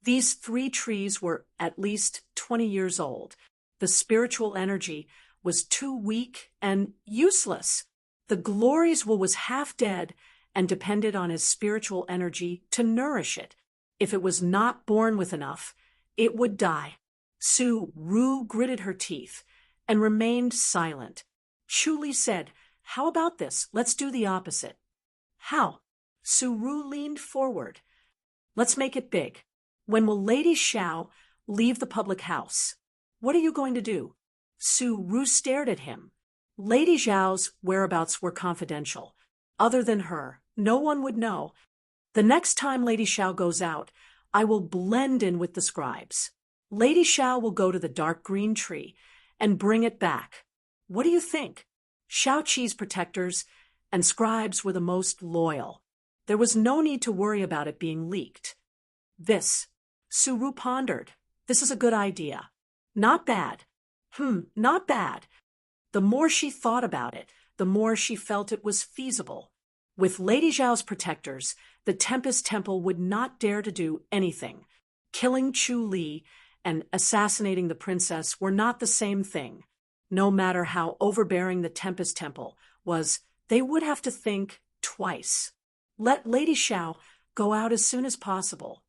These 3 trees were at least 20 years old. The spiritual energy was too weak and useless. The Glory's will was half dead and depended on his spiritual energy to nourish it. If it was not born with enough, it would die. Su Ru gritted her teeth and remained silent. Chu Li said, "How about this? Let's do the opposite." "How?" Su Ru leaned forward. "Let's make it big. When will Lady Xiao leave the public house? What are you going to do?" Su Ru stared at him. Lady Xiao's whereabouts were confidential. Other than her, no one would know. The next time Lady Xiao goes out, I will blend in with the scribes. Lady Xiao will go to the dark green tree and bring it back. What do you think? Xiao Qi's protectors and scribes were the most loyal. There was no need to worry about it being leaked. Su Ru pondered. This is a good idea. Not bad. Not bad. The more she thought about it, the more she felt it was feasible. With Lady Xiao's protectors, the Tempest Temple would not dare to do anything. Killing Chu Li and assassinating the princess were not the same thing. No matter how overbearing the Tempest Temple was, they would have to think twice. Let Lady Xiao go out as soon as possible.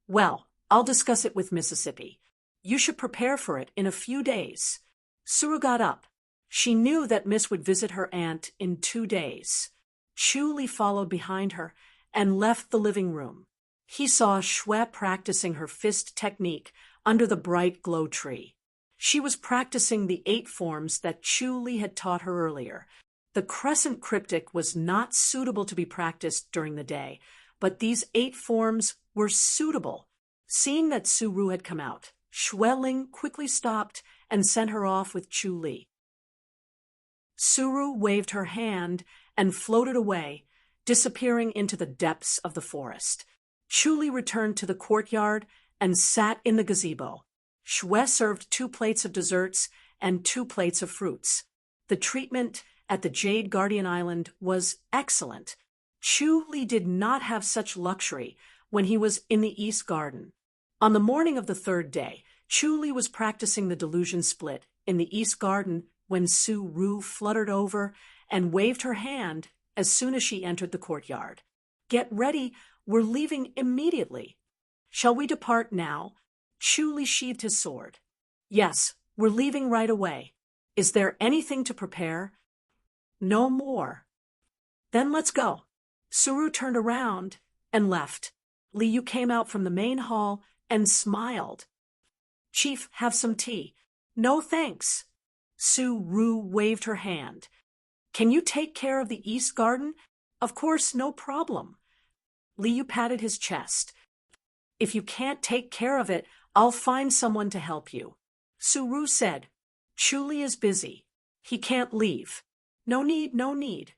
Well, I'll discuss it with Mississippi. You should prepare for it in a few days. Suru got up. She knew that Miss would visit her aunt in 2 days. Chu Li followed behind her and left the living room. He saw Xue practicing her fist technique under the bright glow tree. She was practicing the 8 forms that Chu Li had taught her earlier. The crescent cryptic was not suitable to be practiced during the day, but these 8 forms were suitable. Seeing that Su Ru had come out, Xue Ling quickly stopped and sent her off with Chu Li. Su Ru waved her hand and floated away, disappearing into the depths of the forest. Chu Li returned to the courtyard and sat in the gazebo. Xue served 2 plates of desserts and 2 plates of fruits. The treatment at the Jade Guardian Island was excellent. Chu Li did not have such luxury when he was in the East Garden. On the morning of the 3rd day, Chu Li was practicing the delusion split in the East Garden when Su Ru fluttered over and waved her hand as soon as she entered the courtyard. "Get ready, we're leaving immediately." "Shall we depart now?" Chu Li sheathed his sword. "Yes, we're leaving right away. Is there anything to prepare?" "No more." "Then let's go." Suru turned around and left. Li Yu came out from the main hall and smiled. "Chief, have some tea." "No, thanks." Su Ru waved her hand. "Can you take care of the East Garden?" "Of course, no problem." Li Yu patted his chest. "If you can't take care of it, I'll find someone to help you." Su Ru said, "Chu Li is busy. He can't leave." "No need, no need."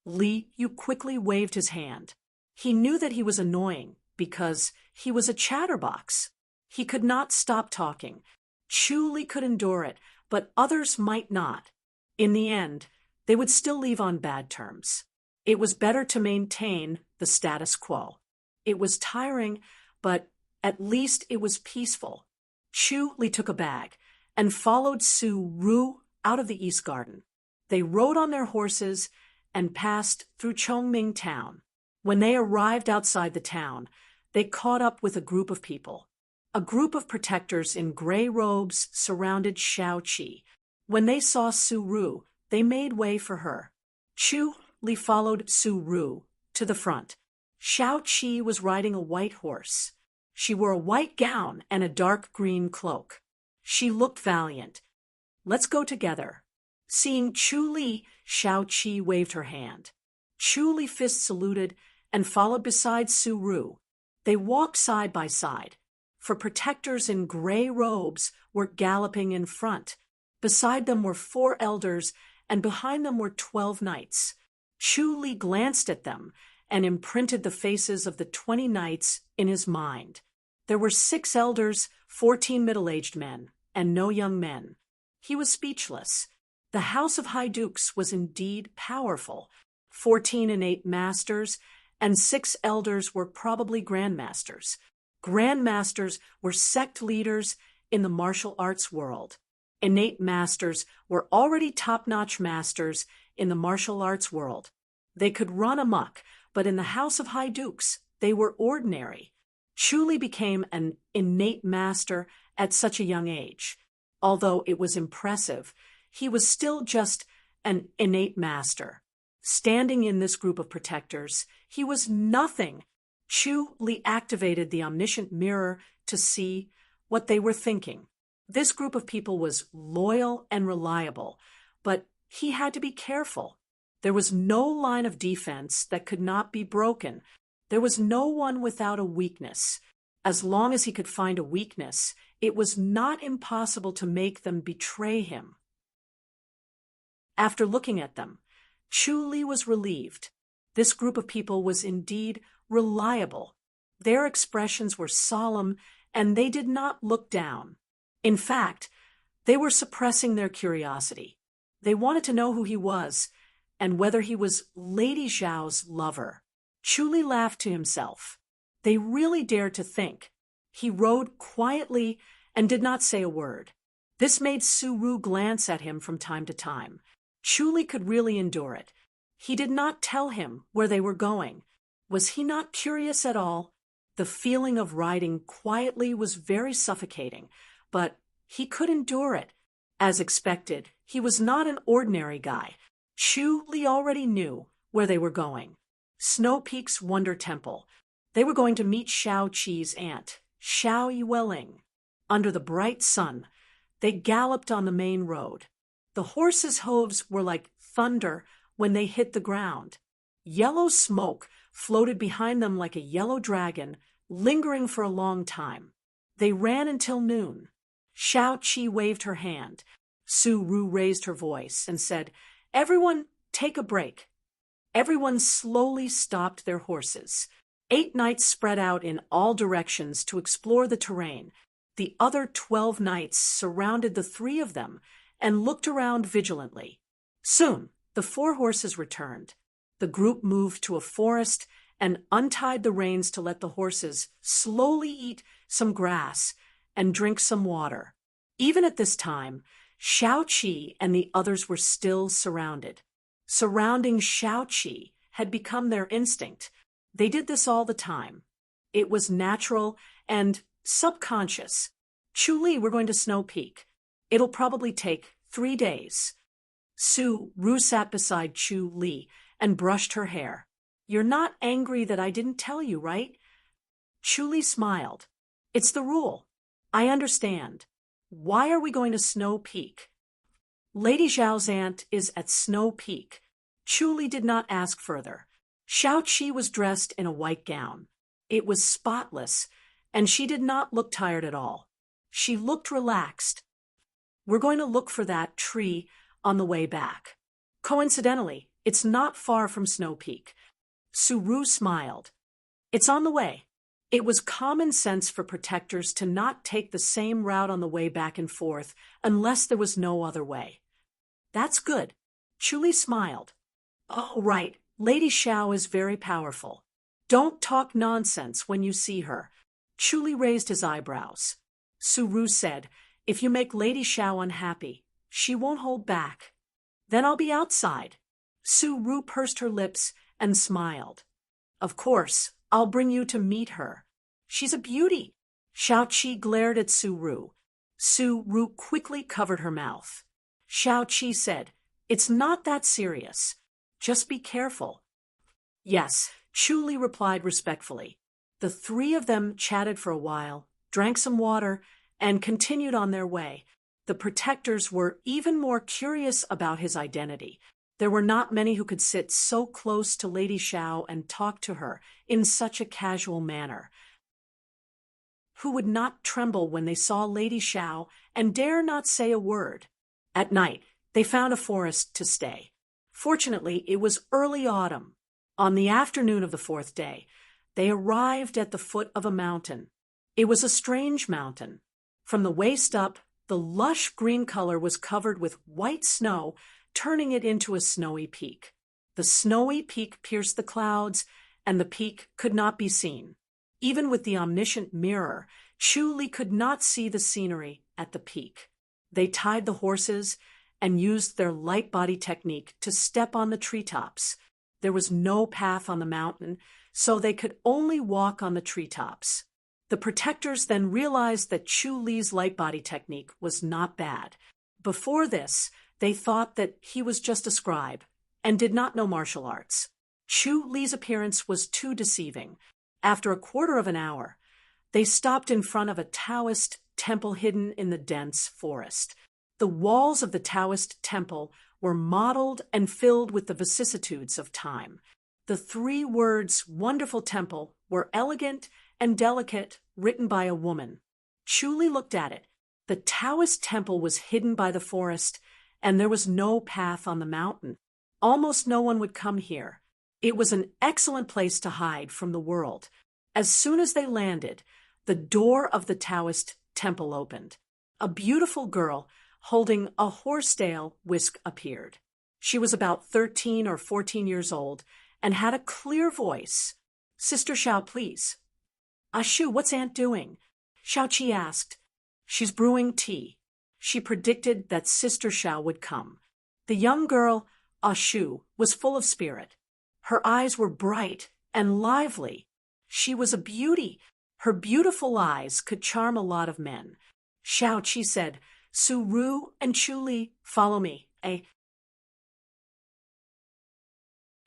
Li Yu quickly waved his hand. He knew that he was annoying because he was a chatterbox. He could not stop talking. Chu could endure it, but others might not. In the end, they would still leave on bad terms. It was better to maintain the status quo. It was tiring, but at least it was peaceful. Chu took a bag and followed Su Ru out of the East Garden. They rode on their horses and passed through Chongming town. When they arrived outside the town, they caught up with a group of people. A group of protectors in gray robes surrounded Xiaoqi. When they saw Su Ru, they made way for her. Chu followed Su Ru to the front. Xiaoqi was riding a white horse. She wore a white gown and a dark green cloak. She looked valiant. "Let's go together." Seeing Chu, Xiaoqi waved her hand. Chu fist saluted and followed beside Su Ru. They walked side by side, for protectors in gray robes were galloping in front. Beside them were 4 elders, and behind them were 12 knights. Chu glanced at them and imprinted the faces of the 20 knights in his mind. There were 6 elders, 14 middle-aged men, and no young men. He was speechless. The House of High Dukes was indeed powerful. 14 innate masters, and 6 elders were probably grandmasters. Grandmasters were sect leaders in the martial arts world. Innate masters were already top-notch masters in the martial arts world. They could run amok, but in the House of High Dukes, they were ordinary. Chu became an innate master at such a young age. Although it was impressive, he was still just an innate master. Standing in this group of protectors, he was nothing. Chu activated the omniscient mirror to see what they were thinking. This group of people was loyal and reliable, but he had to be careful. There was no line of defense that could not be broken. There was no one without a weakness. As long as he could find a weakness, it was not impossible to make them betray him. After looking at them, Chu was relieved. This group of people was indeed reliable. Their expressions were solemn, and they did not look down. In fact, they were suppressing their curiosity. They wanted to know who he was and whether he was Lady Zhao's lover. Chu laughed to himself. They really dared to think. He rode quietly and did not say a word. This made Su Ru glance at him from time to time. Chu could really endure it. He did not tell him where they were going. Was he not curious at all? The feeling of riding quietly was very suffocating, but he could endure it. As expected, he was not an ordinary guy. Chu already knew where they were going. Snow Peak's Wonder Temple. They were going to meet Xiaoqi's aunt, Xiao Yueling. Under the bright sun, they galloped on the main road. The horses' hooves were like thunder when they hit the ground. Yellow smoke floated behind them like a yellow dragon, lingering for a long time. They ran until noon. Xiaoqi waved her hand. Su Ru raised her voice and said, "Everyone, take a break." Everyone slowly stopped their horses. 8 knights spread out in all directions to explore the terrain. The other 12 knights surrounded the 3 of them and looked around vigilantly. Soon, the 4 horses returned. The group moved to a forest and untied the reins to let the horses slowly eat some grass and drink some water. Even at this time, Xiaoqi and the others were still surrounded. Surrounding Xiaoqi had become their instinct. They did this all the time. It was natural and subconscious. Chu we're going to Snow Peak. It'll probably take 3 days. Su Ru sat beside Chu and brushed her hair. "You're not angry that I didn't tell you, right?" Chu smiled. "It's the rule. I understand. Why are we going to Snow Peak?" Lady Zhao's aunt is at Snow Peak. Chu did not ask further. Xiaoqi was dressed in a white gown. It was spotless, and she did not look tired at all. She looked relaxed. "We're going to look for that tree on the way back. Coincidentally, it's not far from Snow Peak." Su Ru smiled. "It's on the way. It was common sense for protectors to not take the same route on the way back and forth unless there was no other way. That's good. Chu Li smiled. Oh, right. Lady Xiao is very powerful. Don't talk nonsense when you see her. Chu Li raised his eyebrows. Su Ru said, if you make Lady Xiao unhappy, she won't hold back. Then I'll be outside. Su Ru pursed her lips and smiled. Of course, I'll bring you to meet her. She's a beauty. Xiao Qi glared at Su Ru. Su Ru quickly covered her mouth. Xiao Qi said, it's not that serious. Just be careful. Yes, Chu Li replied respectfully. The three of them chatted for a while, drank some water, and continued on their way. The protectors were even more curious about his identity. There were not many who could sit so close to Lady Xiao and talk to her in such a casual manner. Who would not tremble when they saw Lady Xiao and dare not say a word? At night, they found a forest to stay. Fortunately, it was early autumn. On the afternoon of the fourth day, they arrived at the foot of a mountain. It was a strange mountain. From the waist up, the lush green color was covered with white snow, turning it into a snowy peak. The snowy peak pierced the clouds, and the peak could not be seen. Even with the omniscient mirror, Chu Li could not see the scenery at the peak. They tied the horses and used their light body technique to step on the treetops. There was no path on the mountain, so they could only walk on the treetops. The protectors then realized that Chu Li's light body technique was not bad. Before this, they thought that he was just a scribe and did not know martial arts. Chu Li's appearance was too deceiving. After a quarter of an hour, they stopped in front of a Taoist temple hidden in the dense forest. The walls of the Taoist temple were modeled and filled with the vicissitudes of time. The three words, wonderful temple, were elegant and delicate, written by a woman. Chu Li looked at it. The Taoist temple was hidden by the forest, and there was no path on the mountain. Almost no one would come here. It was an excellent place to hide from the world. As soon as they landed, the door of the Taoist temple opened. A beautiful girl holding a horsetail whisk appeared. She was about 13 or 14 years old and had a clear voice. Sister Xiao, please. Shu, what's Aunt doing? Xiao Qi asked. She's brewing tea. She predicted that Sister Xiao would come. The young girl, Shu, was full of spirit. Her eyes were bright and lively. She was a beauty. Her beautiful eyes could charm a lot of men. Xiao Qi said, Su Ru and Chu Li, follow me.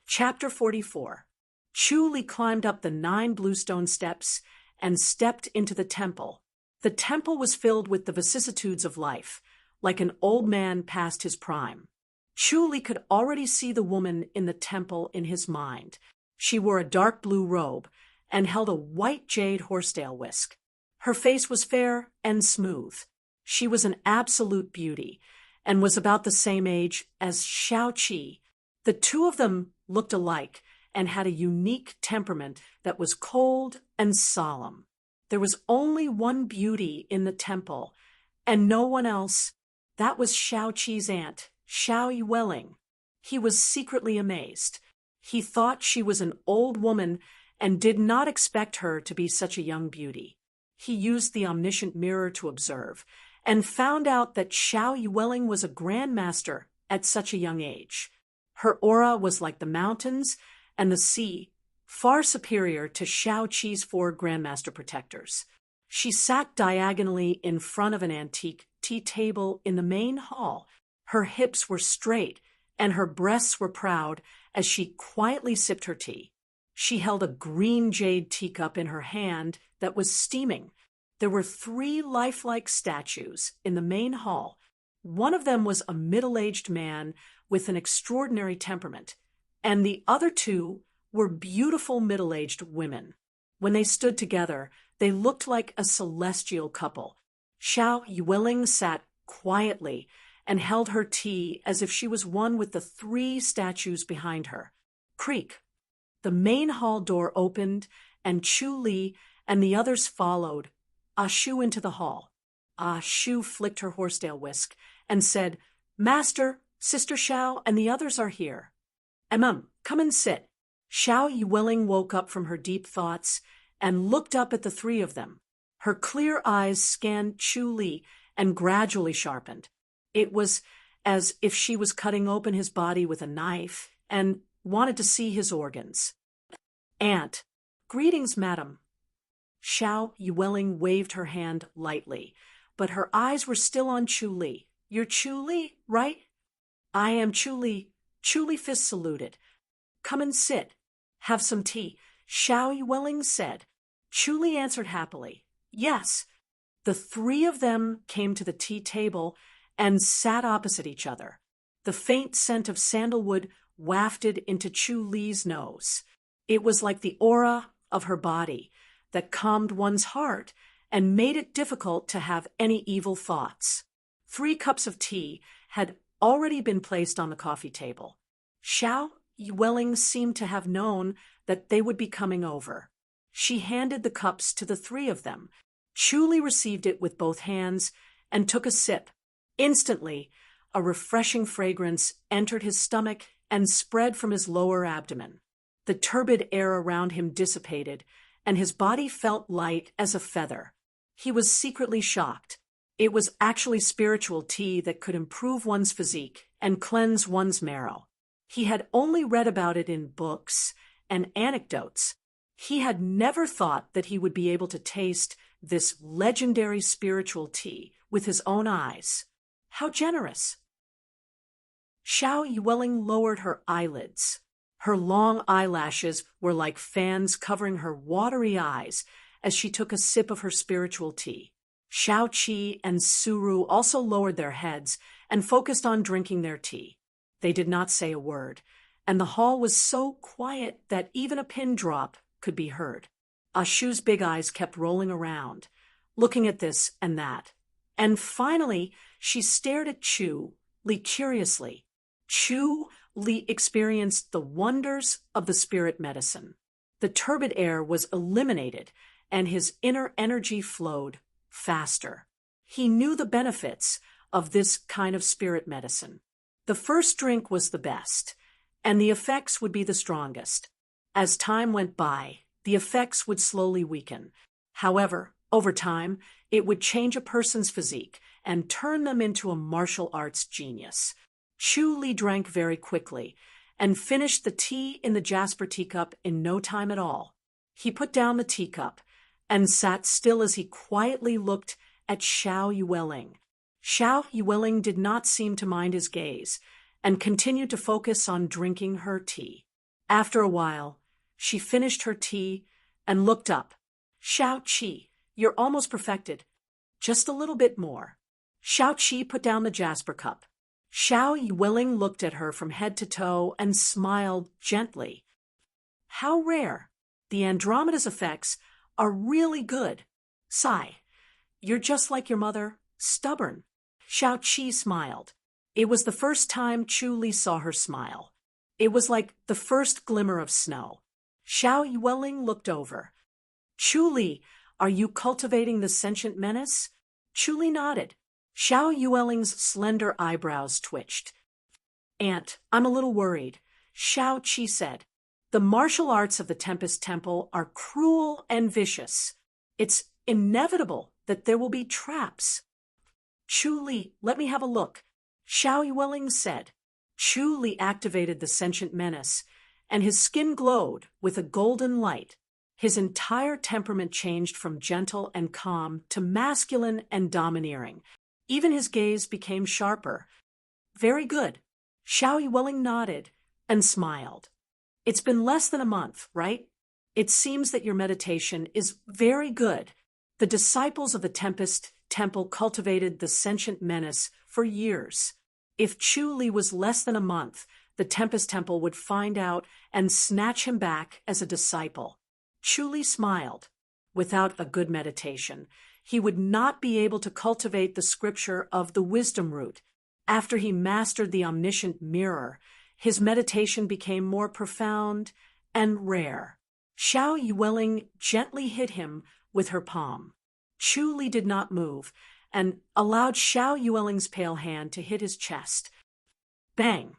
Chapter 44. Chu Li climbed up the 9 bluestone steps and stepped into the temple. The temple was filled with the vicissitudes of life, like an old man past his prime. Chu Li could already see the woman in the temple in his mind. She wore a dark blue robe and held a white jade horsetail whisk. Her face was fair and smooth. She was an absolute beauty and was about the same age as Xiao Qi. The two of them looked alike and had a unique temperament that was cold and solemn. There was only one beauty in the temple, and no one else. That was Xiao Qi's aunt, Xiao Yueling. He was secretly amazed. He thought she was an old woman and did not expect her to be such a young beauty. He used the omniscient mirror to observe, and found out that Xiao Yueling was a grandmaster at such a young age. Her aura was like the mountains and the sea, far superior to Xiao Qi's 4 grandmaster protectors. She sat diagonally in front of an antique tea table in the main hall. Her hips were straight, and her breasts were proud as she quietly sipped her tea. She held a green jade teacup in her hand that was steaming. There were 3 lifelike statues in the main hall. One of them was a middle-aged man with an extraordinary temperament, and the other 2 were beautiful middle-aged women. When they stood together, they looked like a celestial couple. Xiao Yueling sat quietly and held her tea as if she was one with the 3 statues behind her. Creak. The main hall door opened, and Chu Li and the others followed Shu into the hall. Shu flicked her horsetail whisk and said, "Master, Sister Xiao, and the others are here." Come and sit." Xiao Yueling woke up from her deep thoughts and looked up at the three of them. Her clear eyes scanned Chu Li and gradually sharpened. It was as if she was cutting open his body with a knife and wanted to see his organs. "Aunt." "Greetings, madam." Xiao Yueling waved her hand lightly, but her eyes were still on Chu Li. "You're Chu Li, right?" "I am Chu Li." Chu Li fist saluted. "Come and sit. Have some tea," Xiao Yueling said. Chu Li answered happily, "Yes." The three of them came to the tea table and sat opposite each other. The faint scent of sandalwood wafted into Chu Li's nose. It was like the aura of her body that calmed one's heart and made it difficult to have any evil thoughts. 3 cups of tea had already been placed on the coffee table. Xiao Yueling seemed to have known that they would be coming over. She handed the cups to the 3 of them. Chu Li received it with both hands and took a sip. Instantly, a refreshing fragrance entered his stomach and spread from his lower abdomen. The turbid air around him dissipated, and his body felt light as a feather. He was secretly shocked. It was actually spiritual tea that could improve one's physique and cleanse one's marrow. He had only read about it in books and anecdotes. He had never thought that he would be able to taste this legendary spiritual tea with his own eyes. How generous! Xiao Yueling lowered her eyelids. Her long eyelashes were like fans covering her watery eyes as she took a sip of her spiritual tea. Xiao Qi and Suru also lowered their heads and focused on drinking their tea. They did not say a word, and the hall was so quiet that even a pin drop could be heard. Shu's big eyes kept rolling around, looking at this and that. And finally, she stared at Chu Li curiously. Chu Li experienced the wonders of the spirit medicine. The turbid air was eliminated, and his inner energy flowed faster. He knew the benefits of this kind of spirit medicine. The first drink was the best, and the effects would be the strongest. As time went by, the effects would slowly weaken. However, over time, it would change a person's physique and turn them into a martial arts genius. Chu Li drank very quickly and finished the tea in the jasper teacup in no time at all. He put down the teacup and sat still as he quietly looked at Xiao Yueling. Xiao Yueling did not seem to mind his gaze and continued to focus on drinking her tea. After a while, she finished her tea and looked up. "Xiao Qi, you're almost perfected. Just a little bit more." Xiao Qi put down the jasper cup. Xiao Yueling looked at her from head to toe and smiled gently. "How rare. The Andromeda's effects are really good. Sigh, you're just like your mother, stubborn." Xiao Qi smiled. It was the first time Chu Li saw her smile. It was like the first glimmer of snow. Xiao Yueling looked over. "Chu Li, are you cultivating the sentient menace?" Chu Li nodded. Xiao Yueling's slender eyebrows twitched. "Aunt, I'm a little worried," Xiao Qi said. "The martial arts of the Tempest Temple are cruel and vicious. It's inevitable that there will be traps." "Chu Li, let me have a look," Xiao Yueling said. Chu Li activated the sentient menace, and his skin glowed with a golden light. His entire temperament changed from gentle and calm to masculine and domineering. Even his gaze became sharper. "Very good." Xiao Yueling nodded and smiled. "It's been less than a month, right? It seems that your meditation is very good. The disciples of the Tempest Temple cultivated the sentient menace for years. If Chu Li was less than a month, the Tempest Temple would find out and snatch him back as a disciple." Chu Li smiled. Without a good meditation, he would not be able to cultivate the scripture of the wisdom root. After he mastered the omniscient mirror, his meditation became more profound and rare. Xiao Yueling gently hit him with her palm. Chu Li did not move, and allowed Xiao Yueling's pale hand to hit his chest. Bang!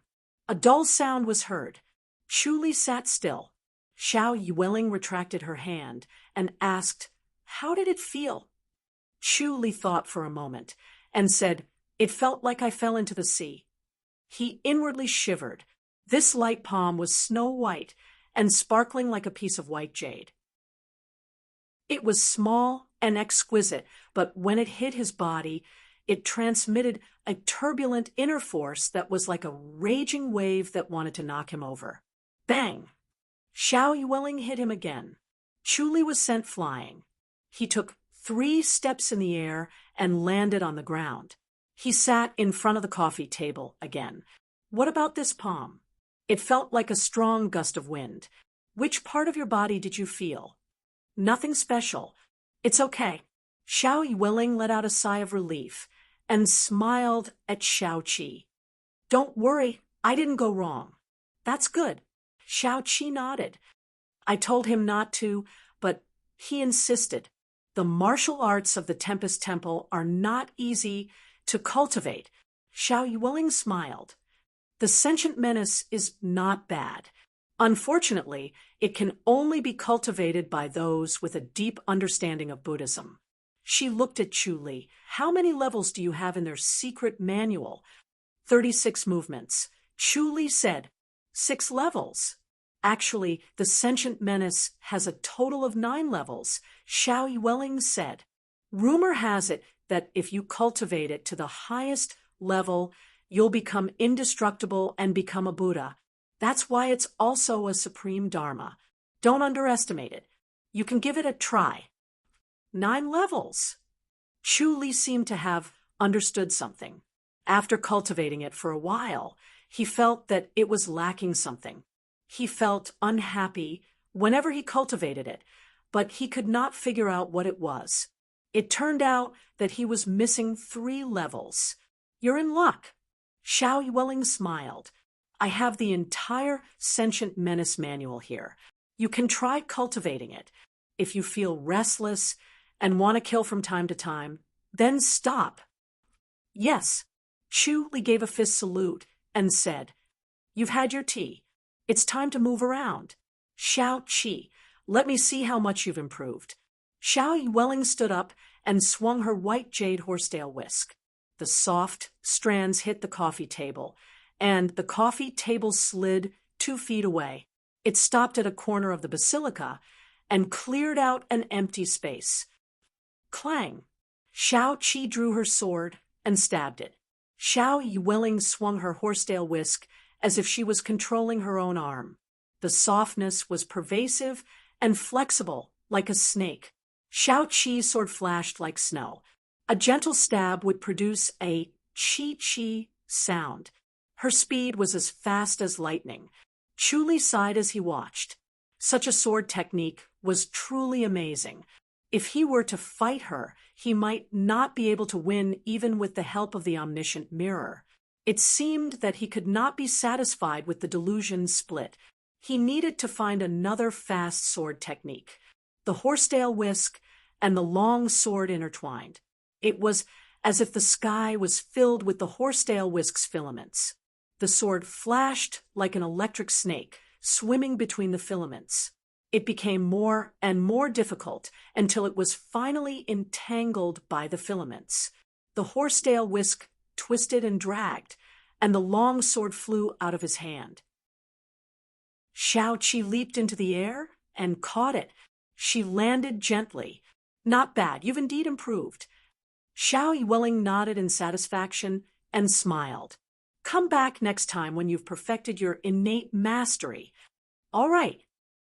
A dull sound was heard. Chu Li sat still. Xiao Yueling retracted her hand and asked, "How did it feel?" Chu Li thought for a moment and said, "It felt like I fell into the sea." He inwardly shivered. This light palm was snow white and sparkling like a piece of white jade. It was small and exquisite, but when it hit his body, it transmitted a turbulent inner force that was like a raging wave that wanted to knock him over. Bang! Xiao Yueling hit him again. Chu Li was sent flying. He took 3 steps in the air and landed on the ground. He sat in front of the coffee table again. "What about this palm?" "It felt like a strong gust of wind." "Which part of your body did you feel?" "Nothing special." "It's okay." Xiao Yueling let out a sigh of relief and smiled at Xiao Qi. "Don't worry, I didn't go wrong." "That's good." Xiao Qi nodded. "I told him not to, but he insisted. The martial arts of the Tempest Temple are not easy to cultivate." Xiao Yueling smiled. "The sentient menace is not bad. Unfortunately, it can only be cultivated by those with a deep understanding of Buddhism." She looked at Chu Li. "How many levels do you have in their secret manual?" 36 movements. Chu Li said, 6 levels. "Actually, the sentient menace has a total of 9 levels, Xiao Yueling said. "Rumor has it that if you cultivate it to the highest level, you'll become indestructible and become a Buddha. That's why it's also a supreme Dharma. Don't underestimate it. You can give it a try." 9 levels. Chu Li seemed to have understood something. After cultivating it for a while, he felt that it was lacking something. He felt unhappy whenever he cultivated it, but he could not figure out what it was. It turned out that he was missing 3 levels. "You're in luck." Xiao Yueling smiled. "I have the entire Sentient Menace manual here. You can try cultivating it. If you feel restless and want to kill from time to time, then stop." "Yes." Chu Li gave a fist salute and said, "You've had your tea. It's time to move around. Xiao Qi, let me see how much you've improved." Xiao Yueling stood up and swung her white jade horsetail whisk. The soft strands hit the coffee table, and the coffee table slid 2 feet away. It stopped at a corner of the basilica and cleared out an empty space. Clang! Xiao Qi drew her sword and stabbed it. Xiao Yueling swung her horsetail whisk as if she was controlling her own arm. The softness was pervasive and flexible like a snake. Xiao Qi's sword flashed like snow. A gentle stab would produce a chi-chi sound. Her speed was as fast as lightning. Chu Li sighed as he watched. Such a sword technique was truly amazing. If he were to fight her, he might not be able to win even with the help of the omniscient mirror. It seemed that he could not be satisfied with the delusion split. He needed to find another fast sword technique. The horsetail whisk and the long sword intertwined. It was as if the sky was filled with the horsetail whisk's filaments. The sword flashed like an electric snake, swimming between the filaments. It became more and more difficult until it was finally entangled by the filaments. The horsetail whisk twisted and dragged, and the long sword flew out of his hand. Xiao Qi leaped into the air and caught it. She landed gently. "Not bad, you've indeed improved." Xiao Yueling nodded in satisfaction and smiled. "Come back next time when you've perfected your innate mastery." "All right."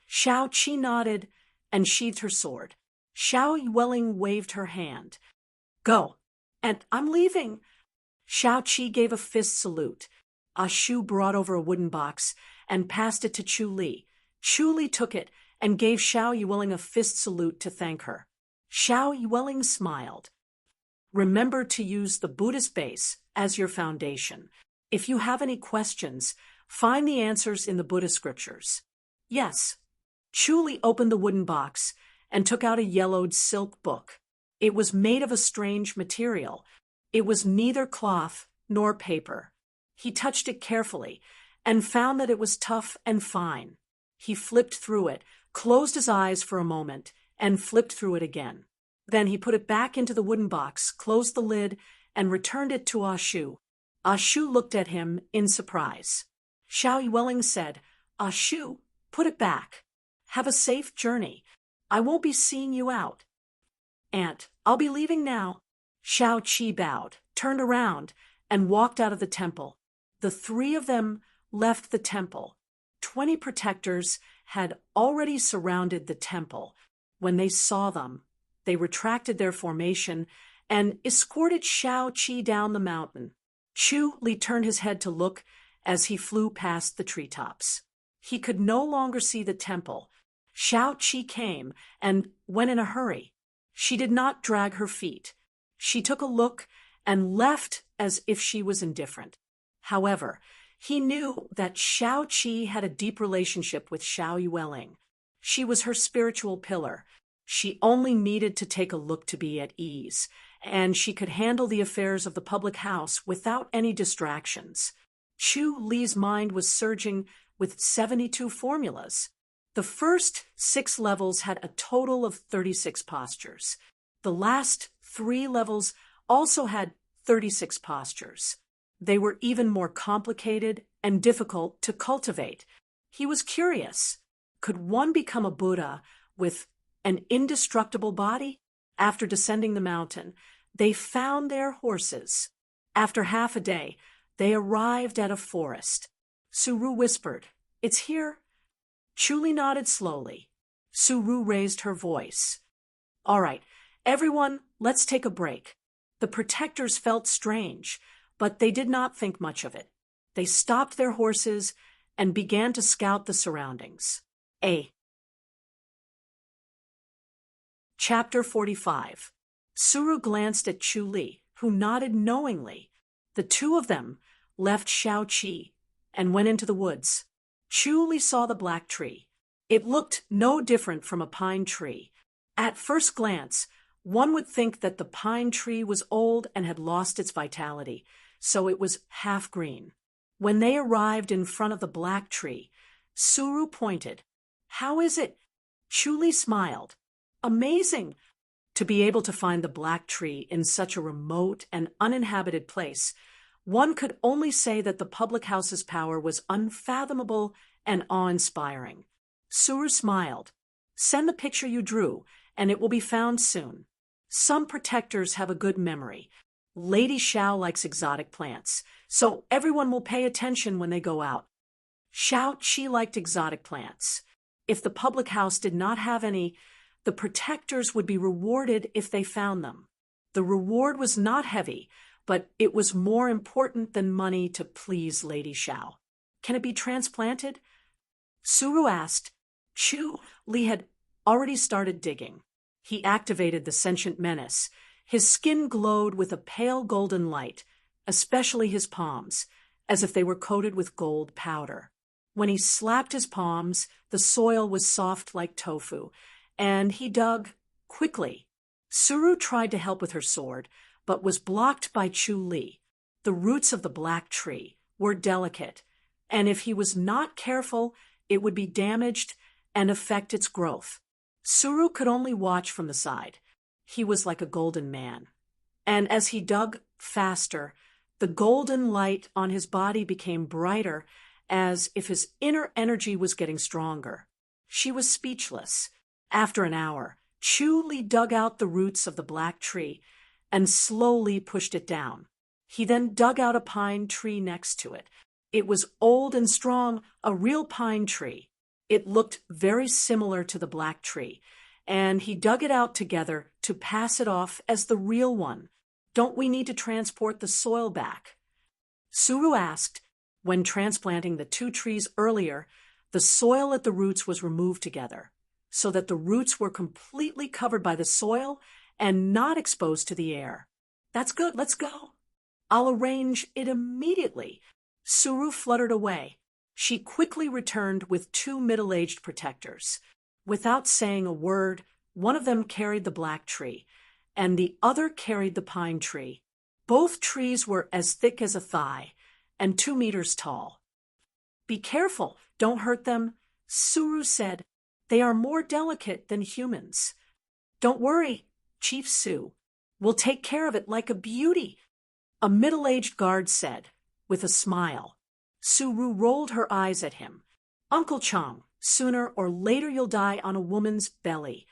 Xiao Qi nodded and sheathed her sword. Xiao Yueling waved her hand. "Go." "And I'm leaving." Xiao Qi gave a fist salute. A Shu brought over a wooden box and passed it to Chu Li. Chu Li took it and gave Xiao Yueling a fist salute to thank her. Xiao Yueling smiled. "Remember to use the Buddhist base as your foundation. If you have any questions, find the answers in the Buddhist scriptures." "Yes." Chu Li opened the wooden box and took out a yellowed silk book. It was made of a strange material. It was neither cloth nor paper. He touched it carefully and found that it was tough and fine. He flipped through it, closed his eyes for a moment, and flipped through it again. Then he put it back into the wooden box, closed the lid, and returned it to Ah Shu. Ah Shu looked at him in surprise. Xiao Yueling said, "Ah Shu, put it back. Have a safe journey. I won't be seeing you out." "Aunt, I'll be leaving now." Xiao Qi bowed, turned around, and walked out of the temple. The three of them left the temple. 20 protectors had already surrounded the temple. When they saw them, they retracted their formation and escorted Xiao Qi down the mountain. Chu Li turned his head to look as he flew past the treetops. He could no longer see the temple. Xiao Qi came and went in a hurry. She did not drag her feet. She took a look and left as if she was indifferent. However, he knew that Xiao Qi had a deep relationship with Xiao Yueling. She was her spiritual pillar. She only needed to take a look to be at ease, and she could handle the affairs of the public house without any distractions. Chu Li's mind was surging with 72 formulas. The first 6 levels had a total of 36 postures. The last 3 levels also had 36 postures. They were even more complicated and difficult to cultivate. He was curious. Could one become a Buddha with an indestructible body? After descending the mountain, they found their horses. After half a day, they arrived at a forest. Suru whispered, "It's here." Chuli nodded slowly. Suru raised her voice. "All right, everyone, let's take a break." The protectors felt strange, but they did not think much of it. They stopped their horses and began to scout the surroundings. Chapter 45. Suru glanced at Chu Li, who nodded knowingly. The two of them left Xiao Qi and went into the woods. Chu Li saw the black tree. It looked no different from a pine tree. At first glance, one would think that the pine tree was old and had lost its vitality, so it was half green. When they arrived in front of the black tree, Suru pointed. "How is it?" Chu Li smiled. "Amazing!" To be able to find the black tree in such a remote and uninhabited place, one could only say that the public house's power was unfathomable and awe-inspiring. Suru smiled. "Send the picture you drew, and it will be found soon. Some protectors have a good memory. Lady Xiao likes exotic plants, so everyone will pay attention when they go out." Xiao Qi liked exotic plants. If the public house did not have any, the protectors would be rewarded if they found them. The reward was not heavy, but it was more important than money to please Lady Xiao. "Can it be transplanted?" Suru asked. Chu Li had already started digging. He activated the sentient menace. His skin glowed with a pale golden light, especially his palms, as if they were coated with gold powder. When he slapped his palms, the soil was soft like tofu, and he dug quickly. Suru tried to help with her sword, but was blocked by Chu Li. The roots of the black tree were delicate, and if he was not careful, it would be damaged and affect its growth. Suru could only watch from the side. He was like a golden man. And as he dug faster, the golden light on his body became brighter, as if his inner energy was getting stronger. She was speechless. After an hour, Chu Li dug out the roots of the black tree and slowly pushed it down. He then dug out a pine tree next to it. It was old and strong, a real pine tree. It looked very similar to the black tree, and he dug it out together to pass it off as the real one. "Don't we need to transport the soil back?" Suru asked. When transplanting the 2 trees earlier, the soil at the roots was removed together, so that the roots were completely covered by the soil and not exposed to the air. "That's good, let's go." "I'll arrange it immediately." Suru fluttered away. She quickly returned with 2 middle-aged protectors. Without saying a word, One of them carried the black tree, and the other carried the pine tree. Both trees were as thick as a thigh and 2 meters tall. "Be careful, don't hurt them," Suru said. "They are more delicate than humans." "Don't worry, Chief Su. We'll take care of it like a beauty," a middle-aged guard said, with a smile. Suru rolled her eyes at him. "Uncle Chong, sooner or later you'll die on a woman's belly."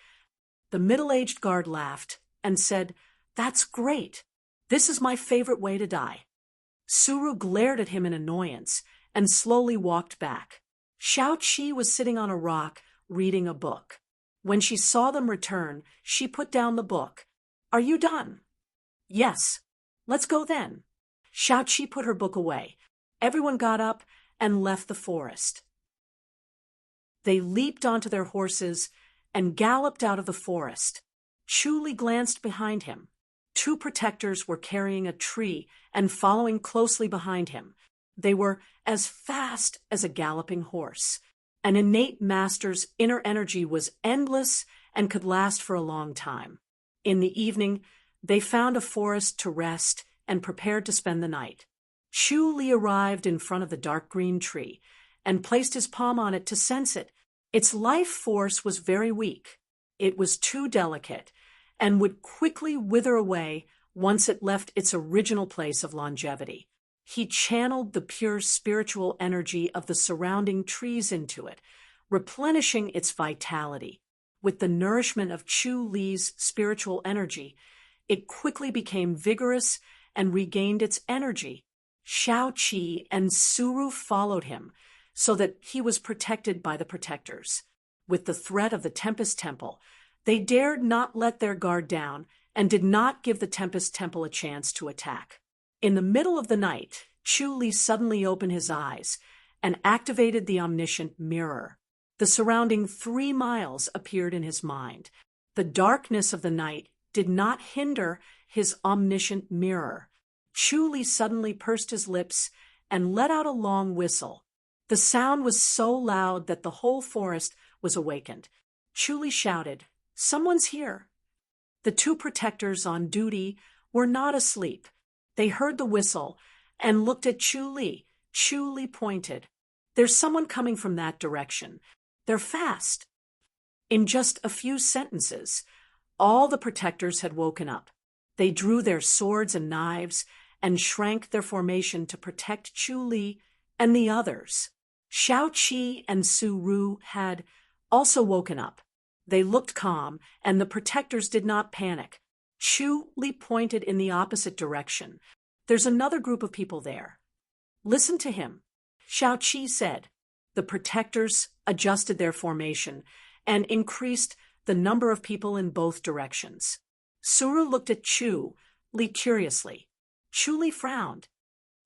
The middle-aged guard laughed and said, "That's great. This is my favorite way to die." Suru glared at him in annoyance and slowly walked back. Xiao Qi was sitting on a rock reading a book. When she saw them return, she put down the book. "Are you done?" "Yes. Let's go then." Xiao Qi put her book away. Everyone got up and left the forest. They leaped onto their horses and galloped out of the forest. Chu Li glanced behind him. 2 protectors were carrying a tree and following closely behind him. They were as fast as a galloping horse. An innate master's inner energy was endless and could last for a long time. In the evening, they found a forest to rest and prepared to spend the night. Chu Li arrived in front of the dark green tree and placed his palm on it to sense it. Its life force was very weak. It was too delicate and would quickly wither away once it left its original place of longevity. He channeled the pure spiritual energy of the surrounding trees into it, replenishing its vitality. With the nourishment of Chu Li's spiritual energy, it quickly became vigorous and regained its energy. Xiao Qi and Suru followed him, so that he was protected by the protectors. With the threat of the Tempest Temple, they dared not let their guard down and did not give the Tempest Temple a chance to attack. In the middle of the night, Chu Li suddenly opened his eyes and activated the omniscient mirror. The surrounding 3 miles appeared in his mind. The darkness of the night did not hinder his omniscient mirror. Chu Li suddenly pursed his lips and let out a long whistle. The sound was so loud that the whole forest was awakened. Chu Li shouted, "Someone's here." The 2 protectors on duty were not asleep. They heard the whistle and looked at Chu Li. Chu Li pointed. "There's someone coming from that direction. They're fast." In just a few sentences, all the protectors had woken up. They drew their swords and knives and shrank their formation to protect Chu Li and the others. Xiao Qi and Suru had also woken up. They looked calm, and the protectors did not panic. Chu Li pointed in the opposite direction. "There's another group of people there. Listen to him," Xiao Qi said. The protectors adjusted their formation and increased the number of people in both directions. Suru looked at Chu Li curiously. Chu Li frowned.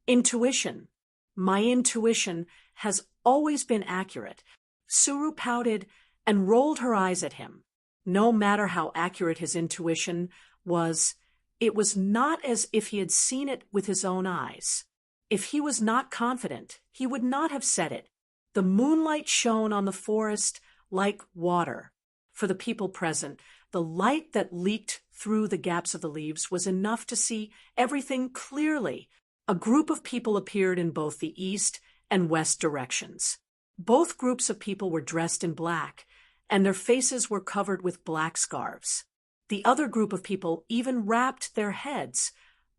"Intuition. My intuition has always been accurate." Suru pouted and rolled her eyes at him. No matter how accurate his intuition was, it was not as if he had seen it with his own eyes. If he was not confident, he would not have said it. The moonlight shone on the forest like water. For the people present, the light that leaked through the gaps of the leaves was enough to see everything clearly. A group of people appeared in both the east and west directions. Both groups of people were dressed in black, and their faces were covered with black scarves. The other group of people even wrapped their heads,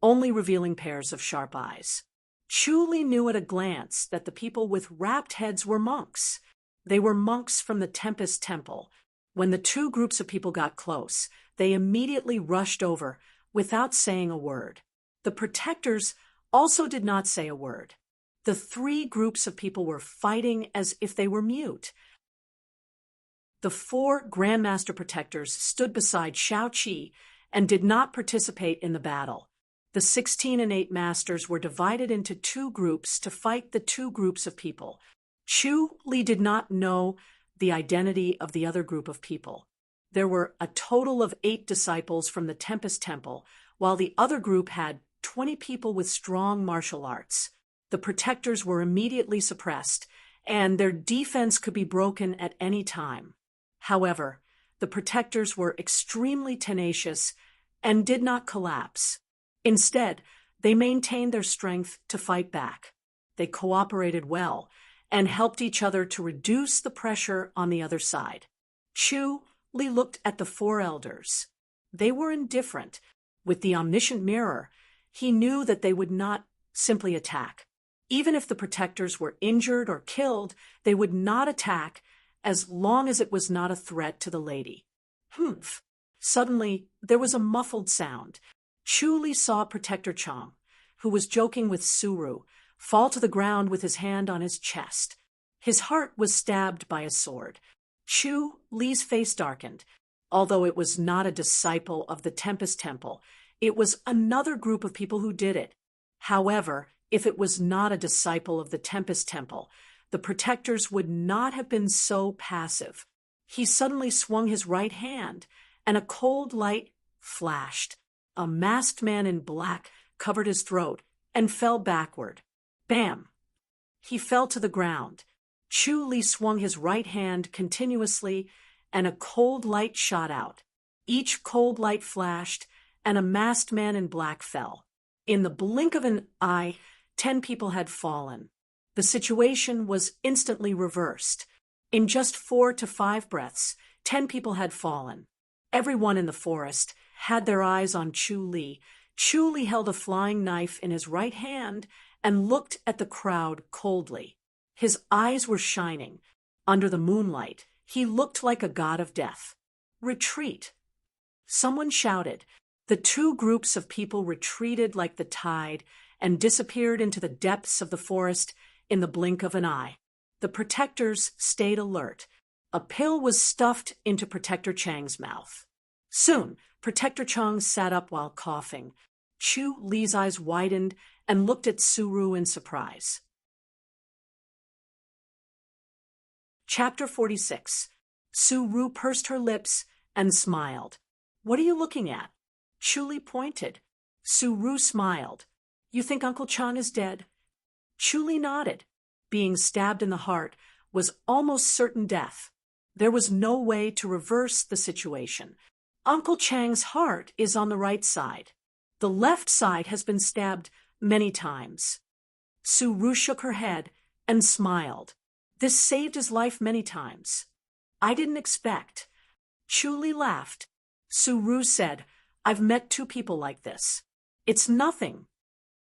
only revealing pairs of sharp eyes. Chu Li knew at a glance that the people with wrapped heads were monks. They were monks from the Tempest Temple. When the 2 groups of people got close, they immediately rushed over without saying a word. The protectors also did not say a word. The 3 groups of people were fighting as if they were mute. The 4 Grandmaster Protectors stood beside Xiao Qi and did not participate in the battle. The 16 and 8 Masters were divided into 2 groups to fight the 2 groups of people. Chu Li did not know the identity of the other group of people. There were a total of 8 disciples from the Tempest Temple, while the other group had 20 people with strong martial arts. The protectors were immediately suppressed, and their defense could be broken at any time. However, the protectors were extremely tenacious and did not collapse. Instead, they maintained their strength to fight back. They cooperated well and helped each other to reduce the pressure on the other side. Li looked at the four elders. They were indifferent. With the omniscient mirror, he knew that they would not simply attack. Even if the protectors were injured or killed, they would not attack as long as it was not a threat to the lady. Humph! Suddenly, there was a muffled sound. Li saw Protector Chang, who was joking with Suru, fall to the ground with his hand on his chest. His heart was stabbed by a sword. Li's face darkened. Although it was not a disciple of the Tempest Temple, it was another group of people who did it. However, if it was not a disciple of the Tempest Temple, the protectors would not have been so passive. He suddenly swung his right hand, and a cold light flashed. A masked man in black covered his throat and fell backward. Bam! He fell to the ground. Li swung his right hand continuously, and a cold light shot out. Each cold light flashed, and a masked man in black fell. In the blink of an eye, 10 people had fallen. The situation was instantly reversed. In just 4 to 5 breaths, 10 people had fallen. Everyone in the forest had their eyes on Li. Li held a flying knife in his right hand and looked at the crowd coldly. His eyes were shining. Under the moonlight, he looked like a god of death. Retreat! Someone shouted. The 2 groups of people retreated like the tide and disappeared into the depths of the forest in the blink of an eye. The protectors stayed alert. A pill was stuffed into Protector Chang's mouth. Soon, Protector Chang sat up while coughing. Li's eyes widened and looked at Suru in surprise. Chapter 46. Suru pursed her lips and smiled. What are you looking at? Li pointed. Suru smiled. You think Uncle Chang is dead? Li nodded. Being stabbed in the heart was almost certain death. There was no way to reverse the situation. Uncle Chang's heart is on the right side. The left side has been stabbed many times. Suru shook her head and smiled. This saved his life many times. I didn't expect. Li laughed. Suru said, I've met 2 people like this. It's nothing.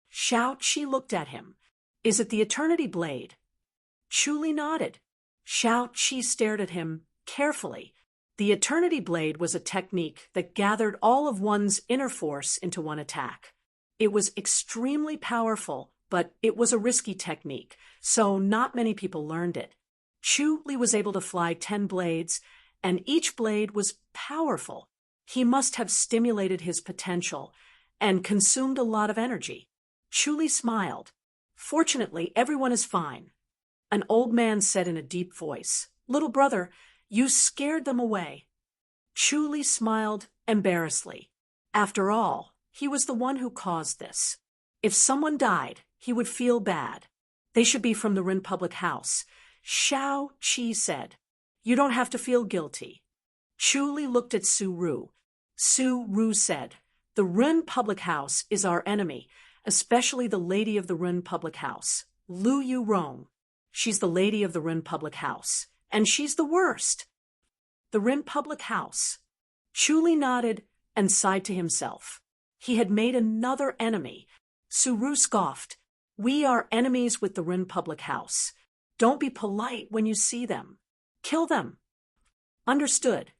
Shao-Chi looked at him. Is it the Eternity Blade? Li nodded. Shao-Chi stared at him carefully. The Eternity Blade was a technique that gathered all of one's inner force into one attack. It was extremely powerful, but it was a risky technique, so not many people learned it. Li was able to fly 10 blades, and each blade was powerful. He must have stimulated his potential and consumed a lot of energy. Li smiled. Fortunately, everyone is fine. An old man said in a deep voice, Little brother, you scared them away. Li smiled embarrassedly. After all, he was the one who caused this. If someone died, he would feel bad. They should be from the Rin public house. Shao-Chi said, You don't have to feel guilty. Li looked at Suru. Suru said, The Rin public house is our enemy, especially the lady of the Rin public house, Lu Yurong. She's the lady of the Rin public house, and she's the worst. The Rin public house. Li nodded and sighed to himself. He had made another enemy. Suru scoffed. We are enemies with the Rin public house. Don't be polite when you see them. Kill them. Understood.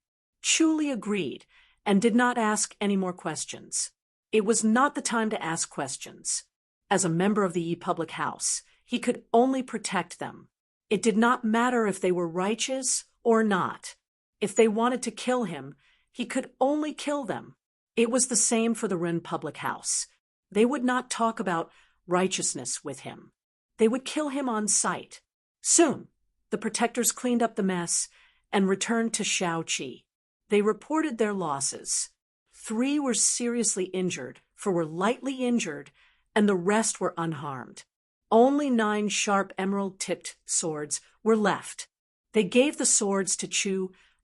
Li agreed and did not ask any more questions. It was not the time to ask questions. As a member of the Yi public house, he could only protect them. It did not matter if they were righteous or not. If they wanted to kill him, he could only kill them. It was the same for the Rin public house. They would not talk about righteousness with him. They would kill him on sight. Soon, the protectors cleaned up the mess and returned to Shao-Chi. They reported their losses. 3 were seriously injured, 4 were lightly injured, and the rest were unharmed. Only 9 sharp emerald-tipped swords were left. They gave the swords to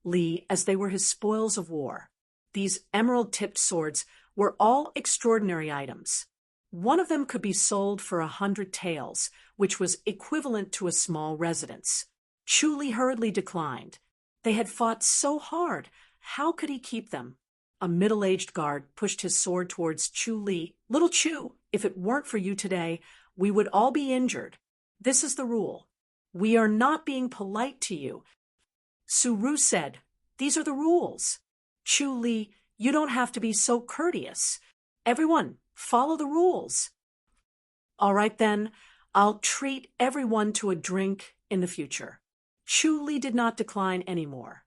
Li as they were his spoils of war. These emerald-tipped swords were all extraordinary items. One of them could be sold for 100 taels, which was equivalent to a small residence. Chu Li hurriedly declined. They had fought so hard. How could he keep them? A middle-aged guard pushed his sword towards Chu Li. "Little Chu, if it weren't for you today, we would all be injured. This is the rule. We are not being polite to you." Su Ru said, "These are the rules." "Chu Li, you don't have to be so courteous. Everyone, follow the rules." "All right then, I'll treat everyone to a drink in the future." Chu Li did not decline anymore.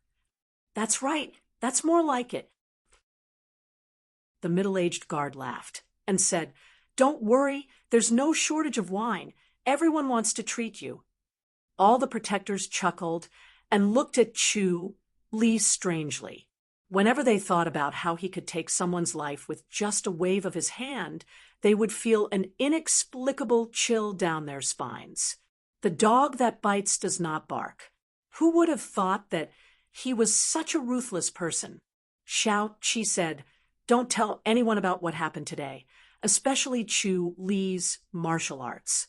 "That's right, that's more like it." The middle-aged guard laughed and said, "Don't worry, there's no shortage of wine. Everyone wants to treat you." All the protectors chuckled and looked at Chu Li strangely. Whenever they thought about how he could take someone's life with just a wave of his hand, they would feel an inexplicable chill down their spines. The dog that bites does not bark. Who would have thought that he was such a ruthless person? Xiao Qi said, "Don't tell anyone about what happened today, especially Chu Li's martial arts."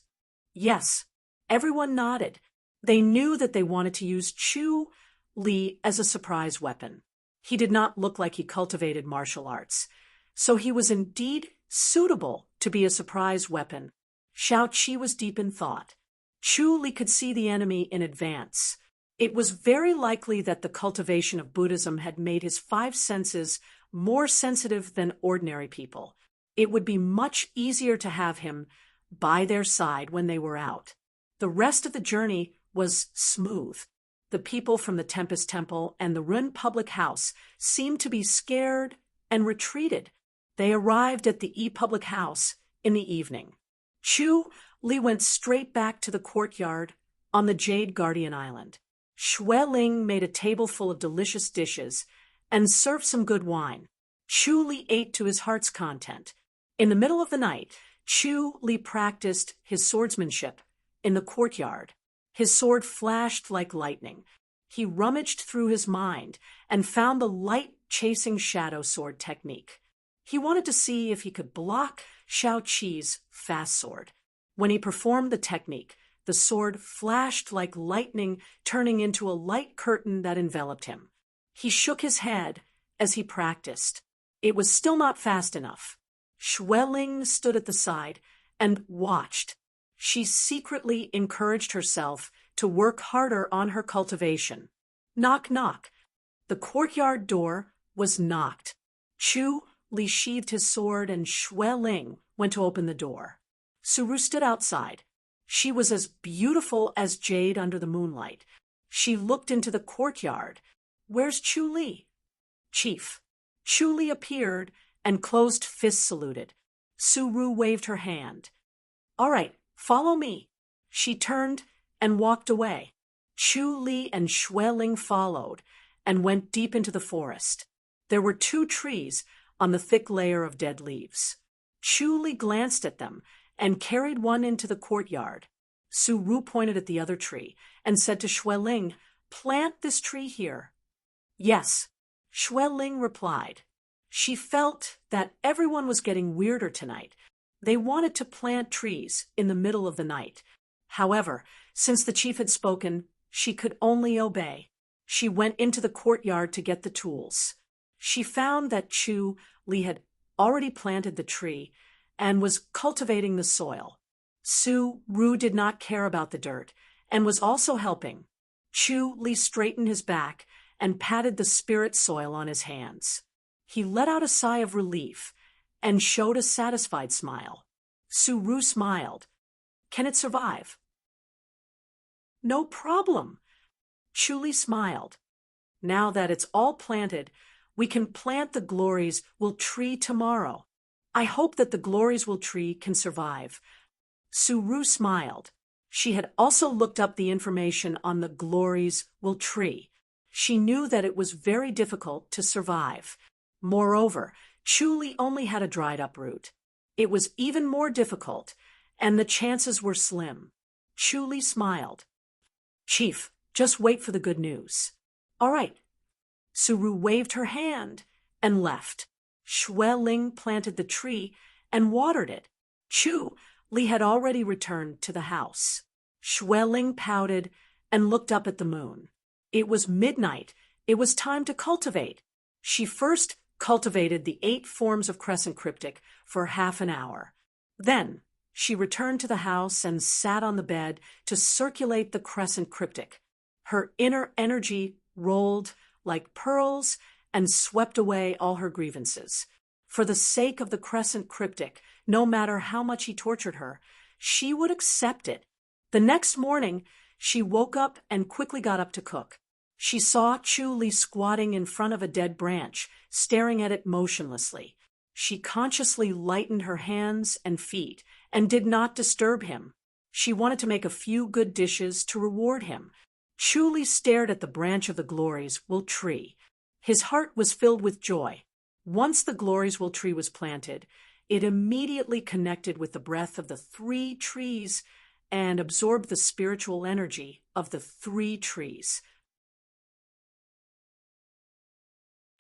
Yes, everyone nodded. They knew that they wanted to use Chu Li as a surprise weapon. He did not look like he cultivated martial arts, so he was indeed suitable to be a surprise weapon. Xiao Qi was deep in thought. Chu Li could see the enemy in advance. It was very likely that the cultivation of Buddhism had made his five senses more sensitive than ordinary people. It would be much easier to have him by their side when they were out. The rest of the journey was smooth. The people from the Tempest Temple and the Run public house seemed to be scared and retreated. They arrived at the public house in the evening. Chu Li went straight back to the courtyard on the Jade Guardian Island. Xue Ling made a table full of delicious dishes and served some good wine. Chu Li ate to his heart's content. In the middle of the night, Chu Li practiced his swordsmanship in the courtyard. His sword flashed like lightning. He rummaged through his mind and found the light-chasing shadow sword technique. He wanted to see if he could block Xiao Qi's fast sword. When he performed the technique, the sword flashed like lightning, turning into a light curtain that enveloped him. He shook his head as he practiced. It was still not fast enough. Xue Ling stood at the side and watched. She secretly encouraged herself to work harder on her cultivation. Knock, knock. The courtyard door was knocked. Chu Li sheathed his sword and Xue Ling went to open the door. Su Ru stood outside. She was as beautiful as jade under the moonlight. She looked into the courtyard. "Where's Chu Li?" "Chief." Chu Li appeared and closed fist saluted. Su Ru waved her hand. "All right, follow me." She turned and walked away. Chu Li and Xue Ling followed and went deep into the forest. There were 2 trees on the thick layer of dead leaves. Chu Li glanced at them and carried one into the courtyard. Su Ru pointed at the other tree and said to Xue Ling, "Plant this tree here." "Yes," Xue Ling replied. She felt that everyone was getting weirder tonight. They wanted to plant trees in the middle of the night. However, since the chief had spoken, she could only obey. She went into the courtyard to get the tools. She found that Chu Li had already planted the tree and was cultivating the soil. Su Ru did not care about the dirt and was also helping. Chu Li straightened his back and patted the spirit soil on his hands. He let out a sigh of relief and showed a satisfied smile. Su Ru smiled. "Can it survive?" "No problem." Chu Li smiled. "Now that it's all planted, we can plant the Glories will tree tomorrow. I hope that the Glories will tree can survive." Su Ru smiled. She had also looked up the information on the Glories will tree. She knew that it was very difficult to survive. Moreover, Chu Li only had a dried-up root. It was even more difficult, and the chances were slim. Chu Li smiled. "Chief, just wait for the good news." "All right, Suru waved her hand and left. Xue Ling planted the tree and watered it. Li had already returned to the house. Xue Ling pouted and looked up at the moon. It was midnight. It was time to cultivate. She first cultivated the 8 forms of crescent cryptic for half an hour. Then she returned to the house and sat on the bed to circulate the crescent cryptic. Her inner energy rolled like pearls and swept away all her grievances. For the sake of the crescent cryptic, no matter how much he tortured her, she would accept it. The next morning, she woke up and quickly got up to cook. She saw Li squatting in front of a dead branch, staring at it motionlessly. She consciously lightened her hands and feet and did not disturb him. She wanted to make a few good dishes to reward him. Li stared at the branch of the Glories Will tree. His heart was filled with joy. Once the Glories Will tree was planted, it immediately connected with the breath of the 3 trees and absorbed the spiritual energy of the 3 trees.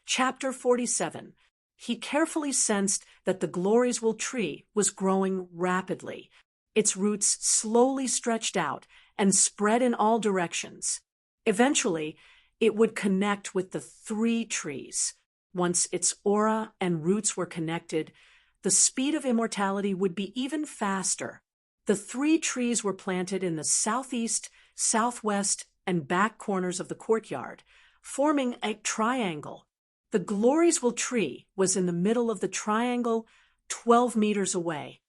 Chapter 47. He carefully sensed that the Glories Will tree was growing rapidly. Its roots slowly stretched out and spread in all directions. Eventually, it would connect with the 3 trees. Once its aura and roots were connected, the speed of immortality would be even faster. The 3 trees were planted in the southeast, southwest, and back corners of the courtyard, forming a triangle. The Glories Will tree was in the middle of the triangle, 12 meters away.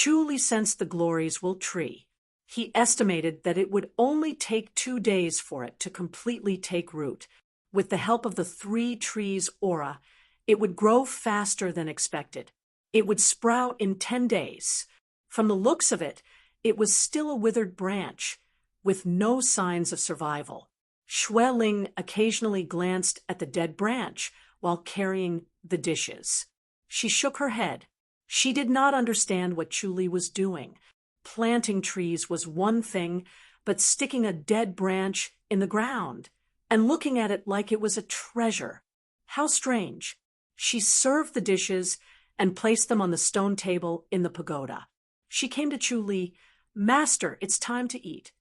Li sensed the Glories Will tree. He estimated that it would only take 2 days for it to completely take root. With the help of the 3 trees' aura, it would grow faster than expected. It would sprout in 10 days. From the looks of it, it was still a withered branch, with no signs of survival. Xue Ling occasionally glanced at the dead branch while carrying the dishes. She shook her head. She did not understand what Li was doing. Planting trees was one thing, but sticking a dead branch in the ground and looking at it like it was a treasure. How strange. She served the dishes and placed them on the stone table in the pagoda. She came to Li. "Master, it's time to eat."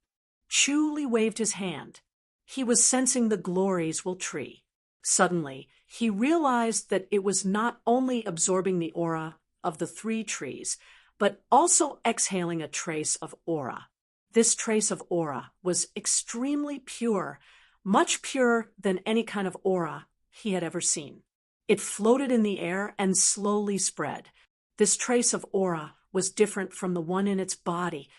Li waved his hand. He was sensing the Glories Will tree. Suddenly, he realized that it was not only absorbing the aura of the 3 trees, but also exhaling a trace of aura. This trace of aura was extremely pure, much purer than any kind of aura he had ever seen. It floated in the air and slowly spread. This trace of aura was different from the one in its body.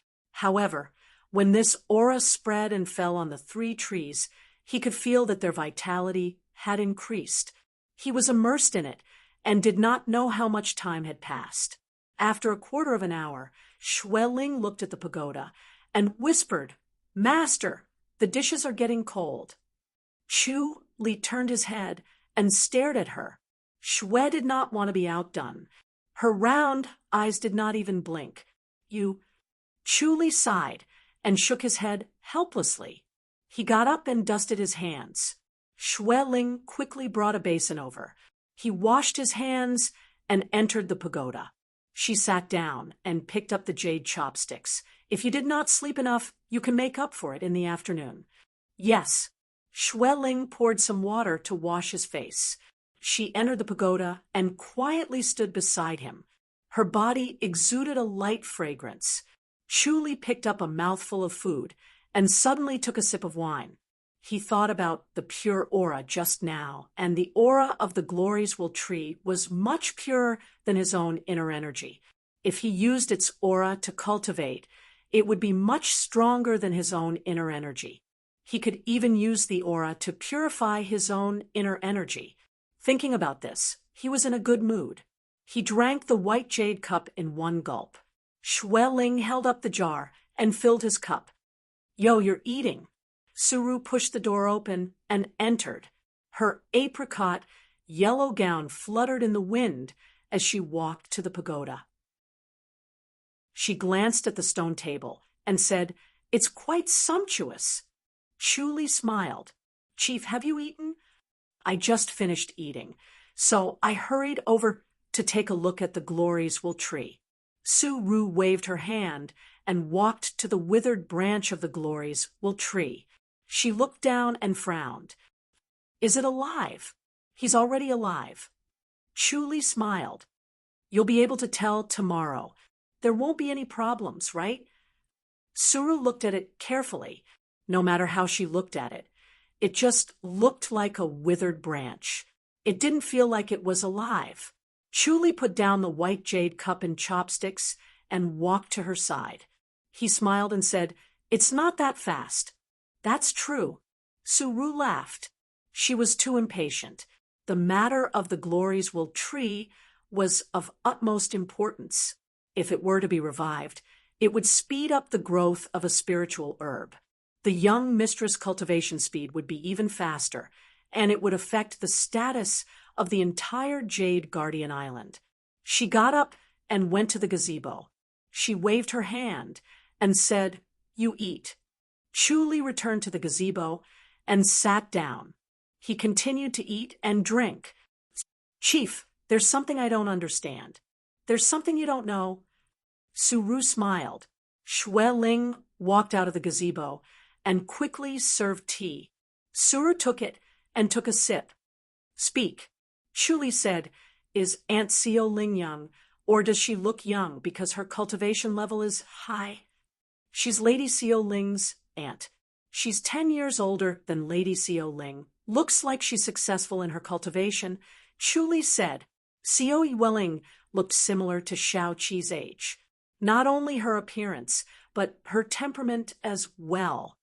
However, when this aura spread and fell on the 3 trees, he could feel that their vitality had increased. He was immersed in it and did not know how much time had passed. After a quarter of an hour, Xue Ling looked at the pagoda and whispered, "Master, the dishes are getting cold." Li turned his head and stared at her. Xue did not want to be outdone. Her round eyes did not even blink. Li sighed and shook his head helplessly. He got up and dusted his hands. Xue Ling quickly brought a basin over. He washed his hands and entered the pagoda. She sat down and picked up the jade chopsticks. "If you did not sleep enough, you can make up for it in the afternoon." "Yes." Xue Ling poured some water to wash his face. She entered the pagoda and quietly stood beside him. Her body exuded a light fragrance. Li picked up a mouthful of food and suddenly took a sip of wine. He thought about the pure aura just now, and the aura of the Glories Will tree was much purer than his own inner energy. If he used its aura to cultivate, it would be much stronger than his own inner energy. He could even use the aura to purify his own inner energy. Thinking about this, he was in a good mood. He drank the white jade cup in one gulp. Xue Ling held up the jar and filled his cup. "Yo, you're eating." Suru pushed the door open and entered. Her apricot yellow gown fluttered in the wind as she walked to the pagoda. She glanced at the stone table and said, "It's quite sumptuous." Li smiled. "Chief, have you eaten?" I just finished eating, so I hurried over to take a look at the Gloriesville tree. Su-Ru waved her hand and walked to the withered branch of the Gloriesville tree. She looked down and frowned. Is it alive? He's already alive. Chu-Li smiled. You'll be able to tell tomorrow. There won't be any problems, right? Su-Ru looked at it carefully. No matter how she looked at it, it just looked like a withered branch. It didn't feel like it was alive. Chu-Li put down the white jade cup and chopsticks and walked to her side. He smiled and said, It's not that fast. That's true. Su-Ru laughed. She was too impatient. The matter of the Gloriesville tree was of utmost importance. If it were to be revived, it would speed up the growth of a spiritual herb. The young mistress' cultivation speed would be even faster, and it would affect the status of the entire Jade Guardian Island. She got up and went to the gazebo. She waved her hand and said, You eat. Chu-Li returned to the gazebo and sat down. He continued to eat and drink. Chief, there's something I don't understand. There's something you don't know. Su-Ru smiled. Xue Ling walked out of the gazebo and quickly served tea. Su-Ru took it and took a sip. Speak. Chu-Li said, Is Aunt Xio Ling young, or does she look young because her cultivation level is high? She's Lady Xio Ling's aunt. She's 10 years older than Lady Xio Ling. Looks like she's successful in her cultivation. Chu-Li said. Xio Yueling looked similar to Shao Qi's age. Not only her appearance, but her temperament as well.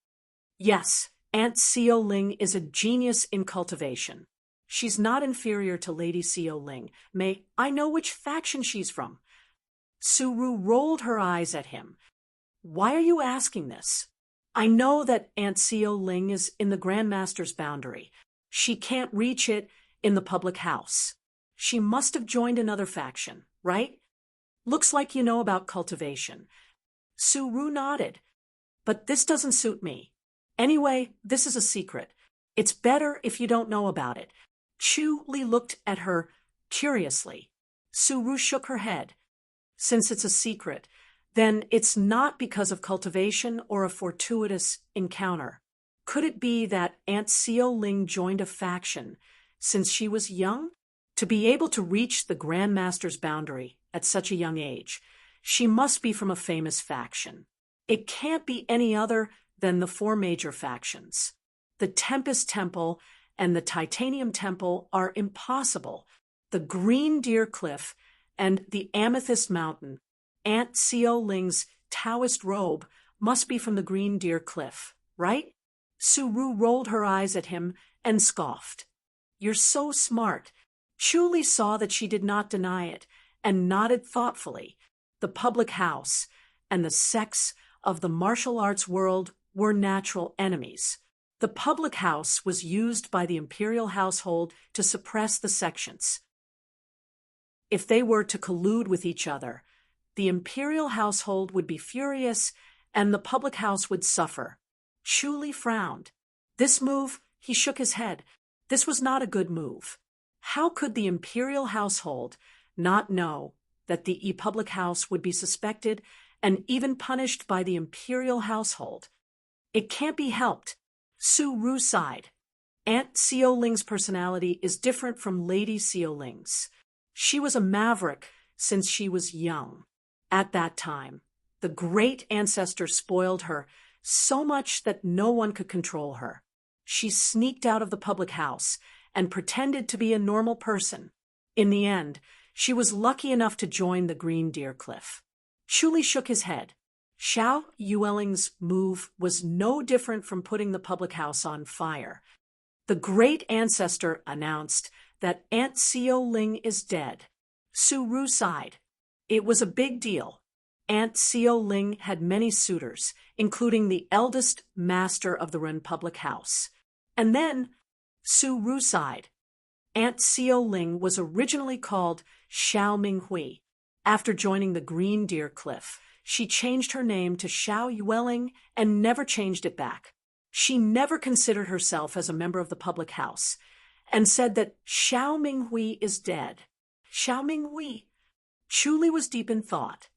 Yes, Aunt Xio Ling is a genius in cultivation. She's not inferior to Lady Xio Ling. May I know which faction she's from? Su-Ru rolled her eyes at him. Why are you asking this? I know that Aunt Xio Ling is in the Grandmaster's boundary. She can't reach it in the public house. She must have joined another faction, right? Looks like you know about cultivation. Su-Ru nodded. But this doesn't suit me. Anyway, this is a secret. It's better if you don't know about it. Chu-Li looked at her curiously. Su-Ru shook her head. Since it's a secret, then it's not because of cultivation or a fortuitous encounter. Could it be that Aunt Xio Ling joined a faction since she was young? To be able to reach the Grandmaster's boundary at such a young age, she must be from a famous faction. It can't be any other than the 4 major factions. The Tempest Temple and the Titanium Temple are impossible. The Green Deer Cliff and the Amethyst Mountain. Aunt Xio Ling's Taoist robe must be from the Green Deer Cliff, right? Su-Ru rolled her eyes at him and scoffed. You're so smart. Chu-Li saw that she did not deny it and nodded thoughtfully. The public house and the sects of the martial arts world were natural enemies. The public house was used by the imperial household to suppress the sections. If they were to collude with each other, the imperial household would be furious and the public house would suffer. Chu-Li frowned. This move, he shook his head. This was not a good move. How could the imperial household not know that the public house would be suspected and even punished by the imperial household? It can't be helped. Su-Ru sighed. Aunt Xio Ling's personality is different from Lady Xio Ling's. She was a maverick since she was young. At that time, the great ancestor spoiled her so much that no one could control her. She sneaked out of the public house and pretended to be a normal person. In the end, she was lucky enough to join the Green Deer Cliff. Chu-Li shook his head. Shao Yueling's move was no different from putting the public house on fire. The great ancestor announced that Aunt Xio Ling is dead. Su-Ru sighed. It was a big deal. Aunt Xio Ling had many suitors, including the eldest master of the Ren public house. And then Su-Ru sighed. Aunt Xio Ling was originally called Xiao Minghui. After joining the Green Deer Cliff, she changed her name to Shao Yueling and never changed it back. She never considered herself as a member of the public house, and said that Xiao Minghui is dead. Xiao Minghui. Chu Li was deep in thought.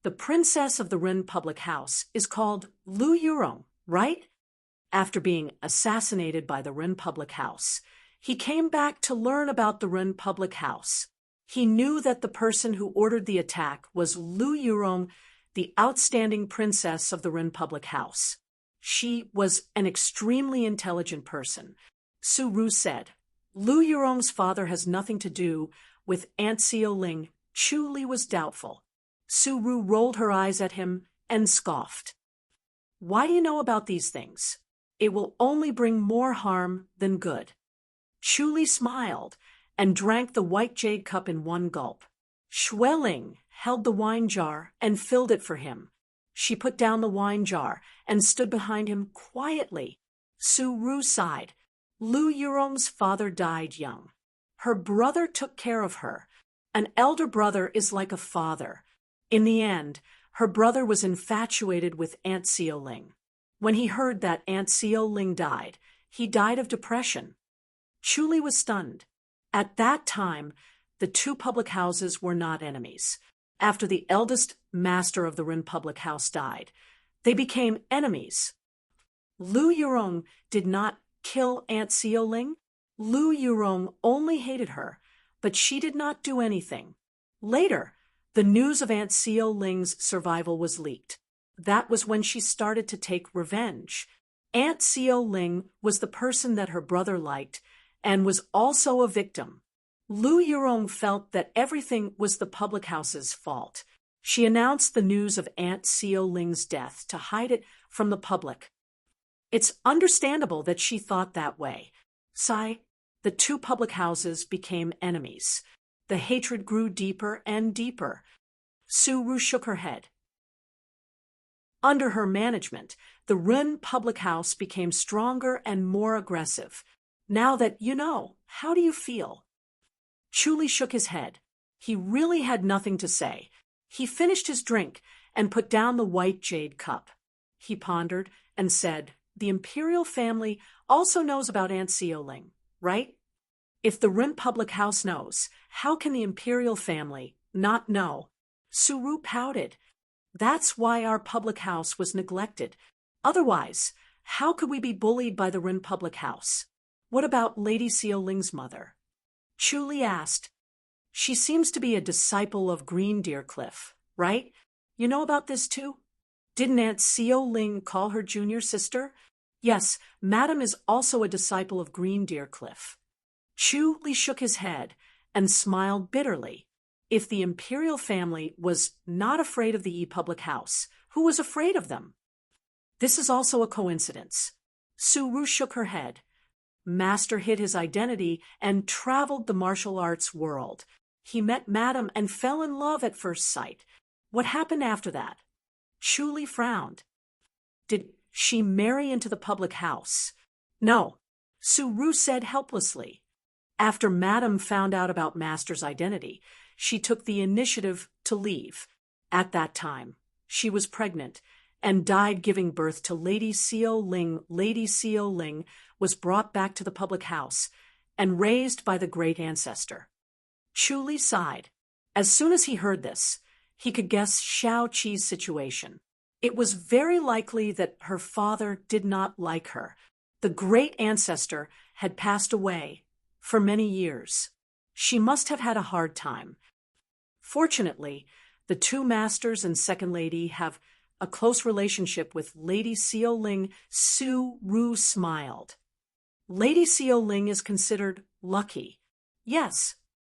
The princess of the Ren public house is called Lu Yurong, right? After being assassinated by the Ren public house, he came back to learn about the Ren public house. He knew that the person who ordered the attack was Lu Yurong, the outstanding princess of the Ren public house. She was an extremely intelligent person. Su Ru said, Lu Yurong's father has nothing to do with Aunt Xiao Ling. Chu Li was doubtful. Su Ru rolled her eyes at him and scoffed. Why do you know about these things? It will only bring more harm than good. Chu Li smiled and drank the white jade cup in one gulp. Xueling held the wine jar and filled it for him. She put down the wine jar and stood behind him quietly. Su Ru sighed. Lu Yurong's father died young. Her brother took care of her. An elder brother is like a father. In the end, her brother was infatuated with Aunt Xiao Ling. When he heard that Aunt Xiao Ling died, he died of depression. Chu Li was stunned. At that time, the two public houses were not enemies. After the eldest master of the Ren public house died, they became enemies. Lu Yurong did not kill Aunt Xiao Ling. Lu Yurong only hated her, but she did not do anything. Later, the news of Aunt Xiao Ling's survival was leaked. That was when she started to take revenge. Aunt Xiao Ling was the person that her brother liked and was also a victim. Lu Yurong felt that everything was the public house's fault. She announced the news of Aunt Xiao Ling's death to hide it from the public. It's understandable that she thought that way. The two public houses became enemies. The hatred grew deeper and deeper. Su Ru shook her head. Under her management, the Ren public house became stronger and more aggressive. Now that you know, how do you feel? Chu Li shook his head. He really had nothing to say. He finished his drink and put down the white jade cup. He pondered and said, the imperial family also knows about Aunt Xiao Ling, right? If the Ren public house knows, how can the imperial family not know? Su Ru pouted. That's why our public house was neglected. Otherwise, how could we be bullied by the Ren public house? What about Lady Xiao Ling's mother? Chu Li asked. She seems to be a disciple of Green Deer Cliff, right? You know about this too? Didn't Aunt Xiao Ling call her junior sister? Yes, Madam is also a disciple of Green Deer Cliff. Chu Li shook his head and smiled bitterly. If the imperial family was not afraid of the public house, who was afraid of them? This is also a coincidence. Su Ru shook her head. Master hid his identity and traveled the martial arts world. He met Madam and fell in love at first sight. What happened after that? Chu Li frowned. Did she marry into the public house? No, Su Ru said helplessly. After Madam found out about Master's identity, she took the initiative to leave. At that time, she was pregnant and died giving birth to Lady Xiao Ling. Lady Xiao Ling was brought back to the public house and raised by the great ancestor. Chu Li sighed. As soon as he heard this, he could guess Xiao Qi's situation. It was very likely that her father did not like her. The great ancestor had passed away for many years. She must have had a hard time. Fortunately, the two masters and second lady have a close relationship with Lady Xiao Ling. Su Ru smiled. Lady Xiao Ling is considered lucky. Yes,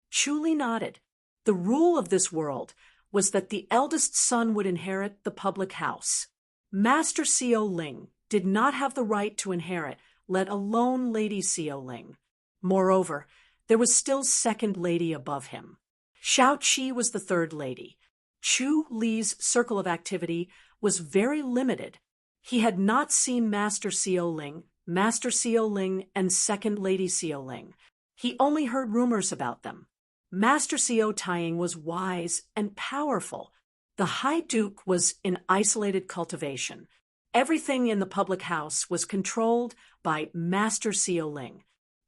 Chu Li nodded. The rule of this world was that the eldest son would inherit the public house. Master Xiao Ling did not have the right to inherit, let alone Lady Xiao Ling. Moreover, there was still second lady above him. Xiao Qi was the third lady. Chu Li's circle of activity was very limited. He had not seen Master Xiao Ling, and second Lady Xiao Ling. He only heard rumors about them. Master Xiao Taiying was wise and powerful. The High Duke was in isolated cultivation. Everything in the public house was controlled by Master Xiao Ling.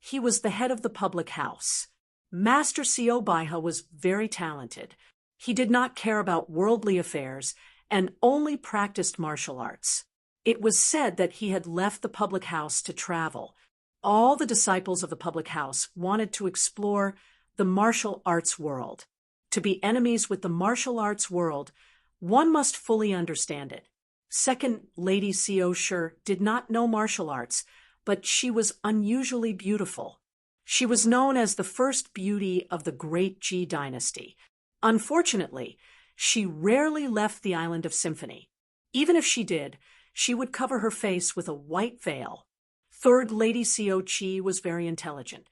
He was the head of the public house. Master Siobaiha was very talented. He did not care about worldly affairs and only practiced martial arts. It was said that he had left the public house to travel. All the disciples of the public house wanted to explore the martial arts world. To be enemies with the martial arts world, one must fully understand it. Second Lady Seoshur did not know martial arts, but she was unusually beautiful. She was known as the first beauty of the Great Ji dynasty. Unfortunately, she rarely left the island of Symphony. Even if she did, she would cover her face with a white veil. Third Lady Seo Chi was very intelligent.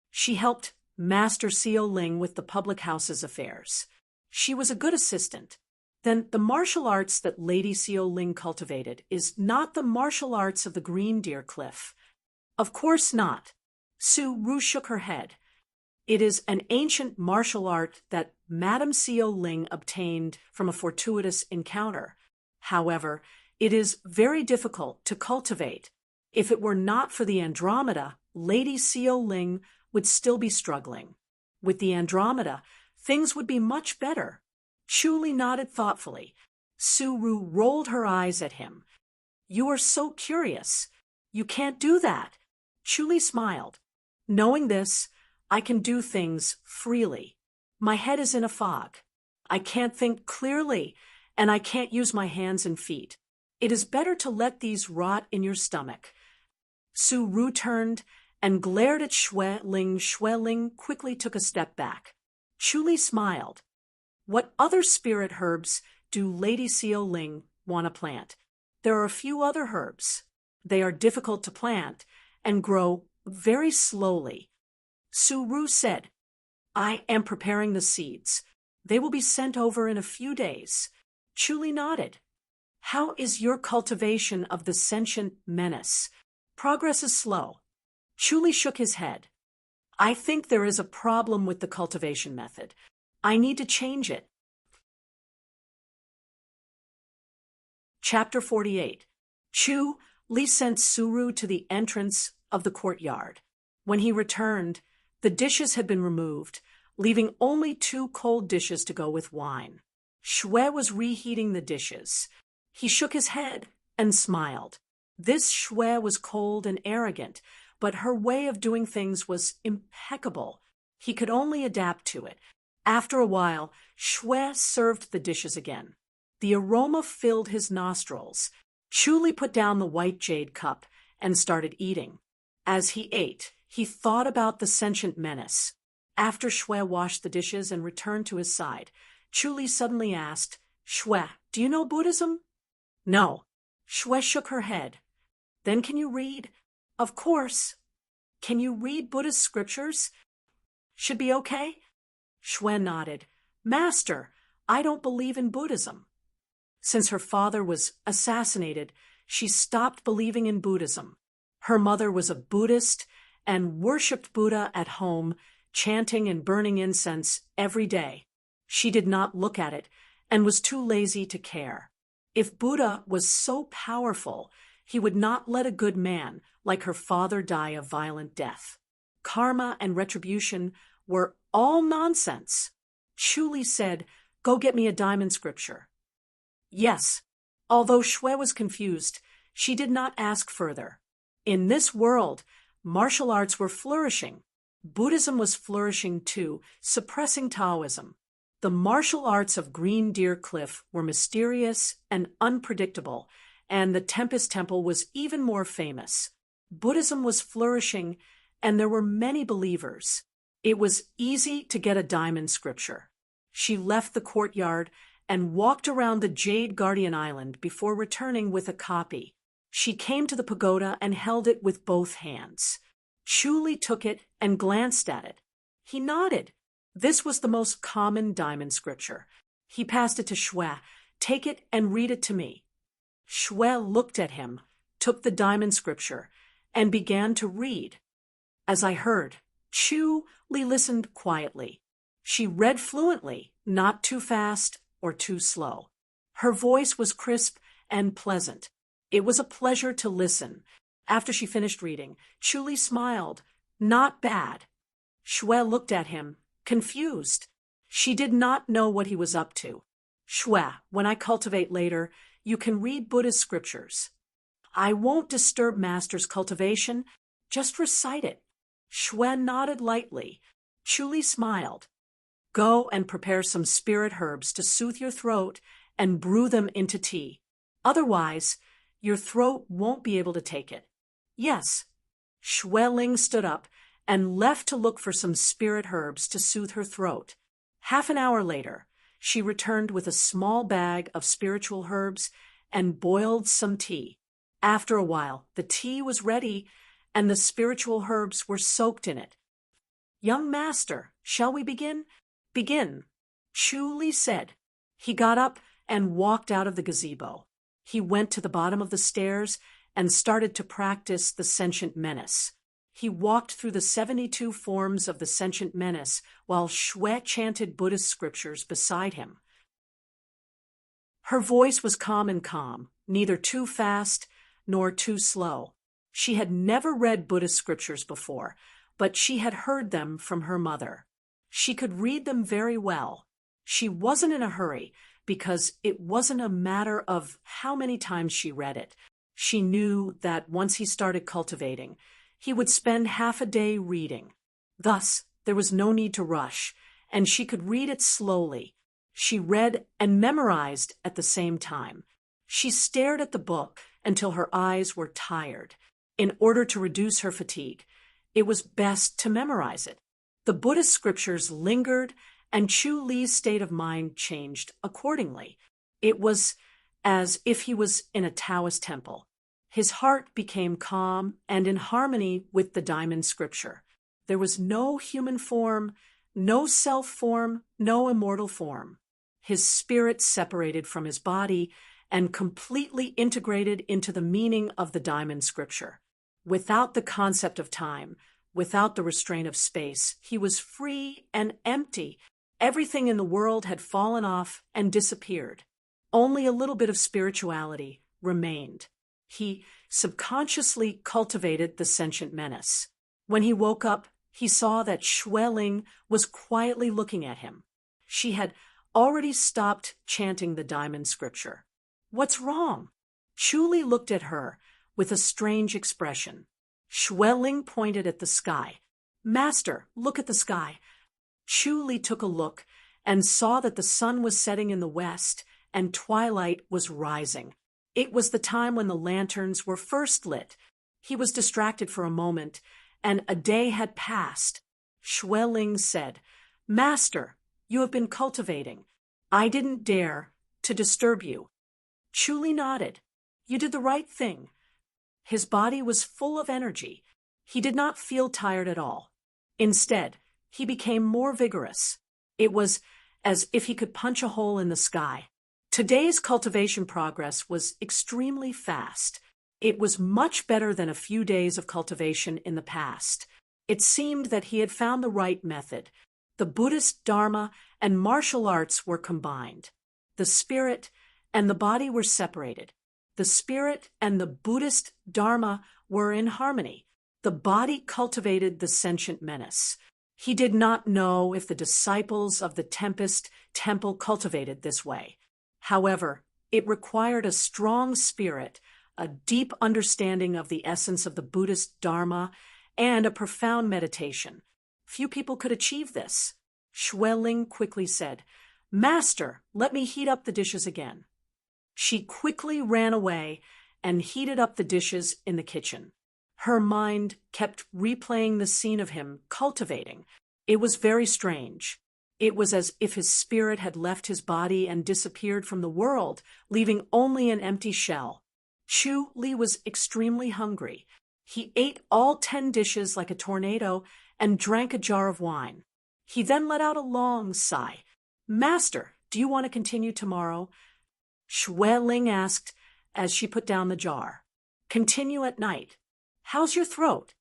She helped Master Seo Ling with the public house's affairs. She was a good assistant. Then the martial arts that Lady Seo Ling cultivated is not the martial arts of the Green Deer Cliff. Of course not. Su Ru shook her head. It is an ancient martial art that Madame Seo Ling obtained from a fortuitous encounter. However, it is very difficult to cultivate. If it were not for the Andromeda, Lady Seo Ling would still be struggling. With the Andromeda, things would be much better. Chuli nodded thoughtfully. Su-Ru rolled her eyes at him. You are so curious. You can't do that. Chuli smiled. Knowing this, I can do things freely. My head is in a fog. I can't think clearly, and I can't use my hands and feet. It is better to let these rot in your stomach. Su-Ru turned and glared at Xue Ling. Xue Ling quickly took a step back. Chuli smiled. What other spirit herbs do Lady Seo Ling want to plant? There are a few other herbs. They are difficult to plant and grow very slowly. Su-Ru said, I am preparing the seeds. They will be sent over in a few days. Chuli nodded. How is your cultivation of the sentient menace? Progress is slow. Chuli shook his head. I think there is a problem with the cultivation method. I need to change it. Chapter 48. Chu Li sent Su-Ru to the entrance of the courtyard. When he returned, the dishes had been removed, leaving only 2 cold dishes to go with wine. Xue was reheating the dishes. He shook his head and smiled. This Xue was cold and arrogant, but her way of doing things was impeccable. He could only adapt to it. After a while, Xue served the dishes again. The aroma filled his nostrils. Chuli put down the white jade cup and started eating. As he ate, he thought about the sentient menace. After Xue washed the dishes and returned to his side, Chuli suddenly asked, Xue, do you know Buddhism? No. Xue shook her head. Then can you read? Of course. Can you read Buddhist scriptures? Should be okay? Xue nodded. Master, I don't believe in Buddhism. Since her father was assassinated, she stopped believing in Buddhism. Her mother was a Buddhist and worshipped Buddha at home, chanting and burning incense every day. She did not look at it and was too lazy to care. If Buddha was so powerful, he would not let a good man like her father die a violent death. Karma and retribution were all nonsense. Chuli said, Go get me a diamond scripture. Yes. Although Xue was confused, she did not ask further. In this world, martial arts were flourishing. Buddhism was flourishing too, suppressing Taoism. The martial arts of Green Deer Cliff were mysterious and unpredictable, and the Tempest Temple was even more famous. Buddhism was flourishing, and there were many believers. It was easy to get a diamond scripture. She left the courtyard and walked around the Jade Guardian Island before returning with a copy. She came to the pagoda and held it with both hands. Chuli took it and glanced at it. He nodded. This was the most common diamond scripture. He passed it to Xue. Take it and read it to me. Xue looked at him, took the diamond scripture, and began to read. As I heard, Chu Li listened quietly. She read fluently, not too fast or too slow. Her voice was crisp and pleasant. It was a pleasure to listen. After she finished reading, Chuli smiled. Not bad. Shue looked at him, confused. She did not know what he was up to. Shue, when I cultivate later, you can read Buddhist scriptures. I won't disturb Master's cultivation, just recite it. Shue nodded lightly. Chuli smiled. Go and prepare some spirit herbs to soothe your throat and brew them into tea. Otherwise, your throat won't be able to take it. Yes. Shue Ling stood up and left to look for some spirit herbs to soothe her throat. Half an hour later, she returned with a small bag of spiritual herbs and boiled some tea. After a while, the tea was ready and the spiritual herbs were soaked in it. Young master, shall we begin? Begin, Chuli said. He got up and walked out of the gazebo. He went to the bottom of the stairs and started to practice the sentient menace. He walked through the 72 forms of the sentient menace while Shue chanted Buddhist scriptures beside him. Her voice was calm, neither too fast nor too slow. She had never read Buddhist scriptures before, but she had heard them from her mother. She could read them very well. She wasn't in a hurry because it wasn't a matter of how many times she read it. She knew that once he started cultivating, he would spend half a day reading. Thus, there was no need to rush, and she could read it slowly. She read and memorized at the same time. She stared at the book until her eyes were tired. In order to reduce her fatigue, it was best to memorize it. The Buddhist scriptures lingered, and Chu Li's state of mind changed accordingly. It was as if he was in a Taoist temple. His heart became calm and in harmony with the diamond scripture. There was no human form, no self form, no immortal form. His spirit separated from his body and completely integrated into the meaning of the diamond scripture. Without the concept of time, without the restraint of space, he was free and empty. Everything in the world had fallen off and disappeared. Only a little bit of spirituality remained. He subconsciously cultivated the sentient menace. When he woke up, he saw that Shue Ling was quietly looking at him. She had already stopped chanting the diamond scripture. What's wrong? Chuli looked at her with a strange expression. Shue Ling pointed at the sky. Master, look at the sky. Chuli took a look and saw that the sun was setting in the west and twilight was rising. It was the time when the lanterns were first lit. He was distracted for a moment, and a day had passed. Shue Ling said, Master, you have been cultivating. I didn't dare to disturb you. Chuli nodded. You did the right thing. His body was full of energy. He did not feel tired at all. Instead, he became more vigorous. It was as if he could punch a hole in the sky. Today's cultivation progress was extremely fast. It was much better than a few days of cultivation in the past. It seemed that he had found the right method. The Buddhist Dharma and martial arts were combined. The spirit and the body were separated. The spirit and the Buddhist Dharma were in harmony. The body cultivated the sentient menace. He did not know if the disciples of the Tempest Temple cultivated this way. However, it required a strong spirit, a deep understanding of the essence of the Buddhist Dharma, and a profound meditation. Few people could achieve this. Shue Ling quickly said, Master, let me heat up the dishes again. She quickly ran away and heated up the dishes in the kitchen. Her mind kept replaying the scene of him cultivating. It was very strange. It was as if his spirit had left his body and disappeared from the world, leaving only an empty shell. Chu Li was extremely hungry. He ate all 10 dishes like a tornado and drank a jar of wine. He then let out a long sigh. Master, do you want to continue tomorrow? Shue Ling asked as she put down the jar. Continue at night. How's your throat?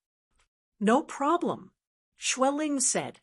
No problem, Shue Ling said.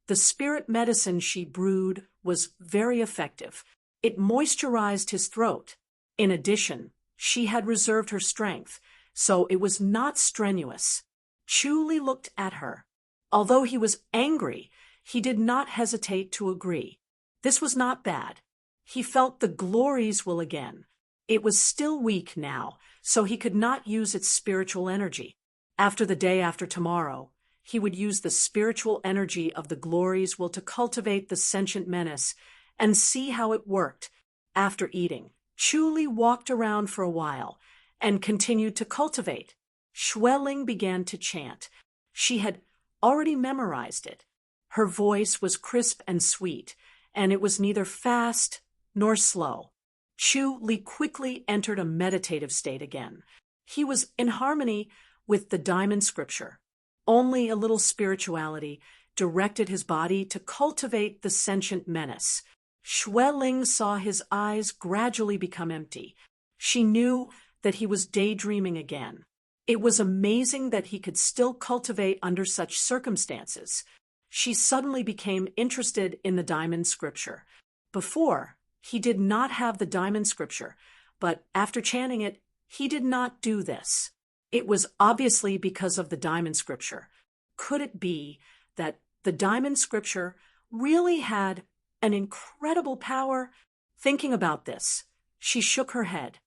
The spirit medicine she brewed was very effective. It moisturized his throat. In addition, she had reserved her strength. so it was not strenuous. Chu Li looked at her. Although he was angry, he did not hesitate to agree. This was not bad. He felt the glory's will again. It was still weak now, so he could not use its spiritual energy. After the day after tomorrow, he would use the spiritual energy of the glory's will to cultivate the sentient menace and see how it worked. After eating, Chu Li walked around for a while and continued to cultivate. Xueling began to chant. She had already memorized it. Her voice was crisp and sweet, and it was neither fast nor slow. Chu Li quickly entered a meditative state again. He was in harmony with the diamond scripture. Only a little spirituality directed his body to cultivate the sentient menace. Xueling saw his eyes gradually become empty. She knew that he was daydreaming again. It was amazing that he could still cultivate under such circumstances. She suddenly became interested in the diamond scripture. Before, he did not have the diamond scripture, but after chanting it, he did not do this. It was obviously because of the diamond scripture. Could it be that the diamond scripture really had an incredible power? Thinking about this, she shook her head.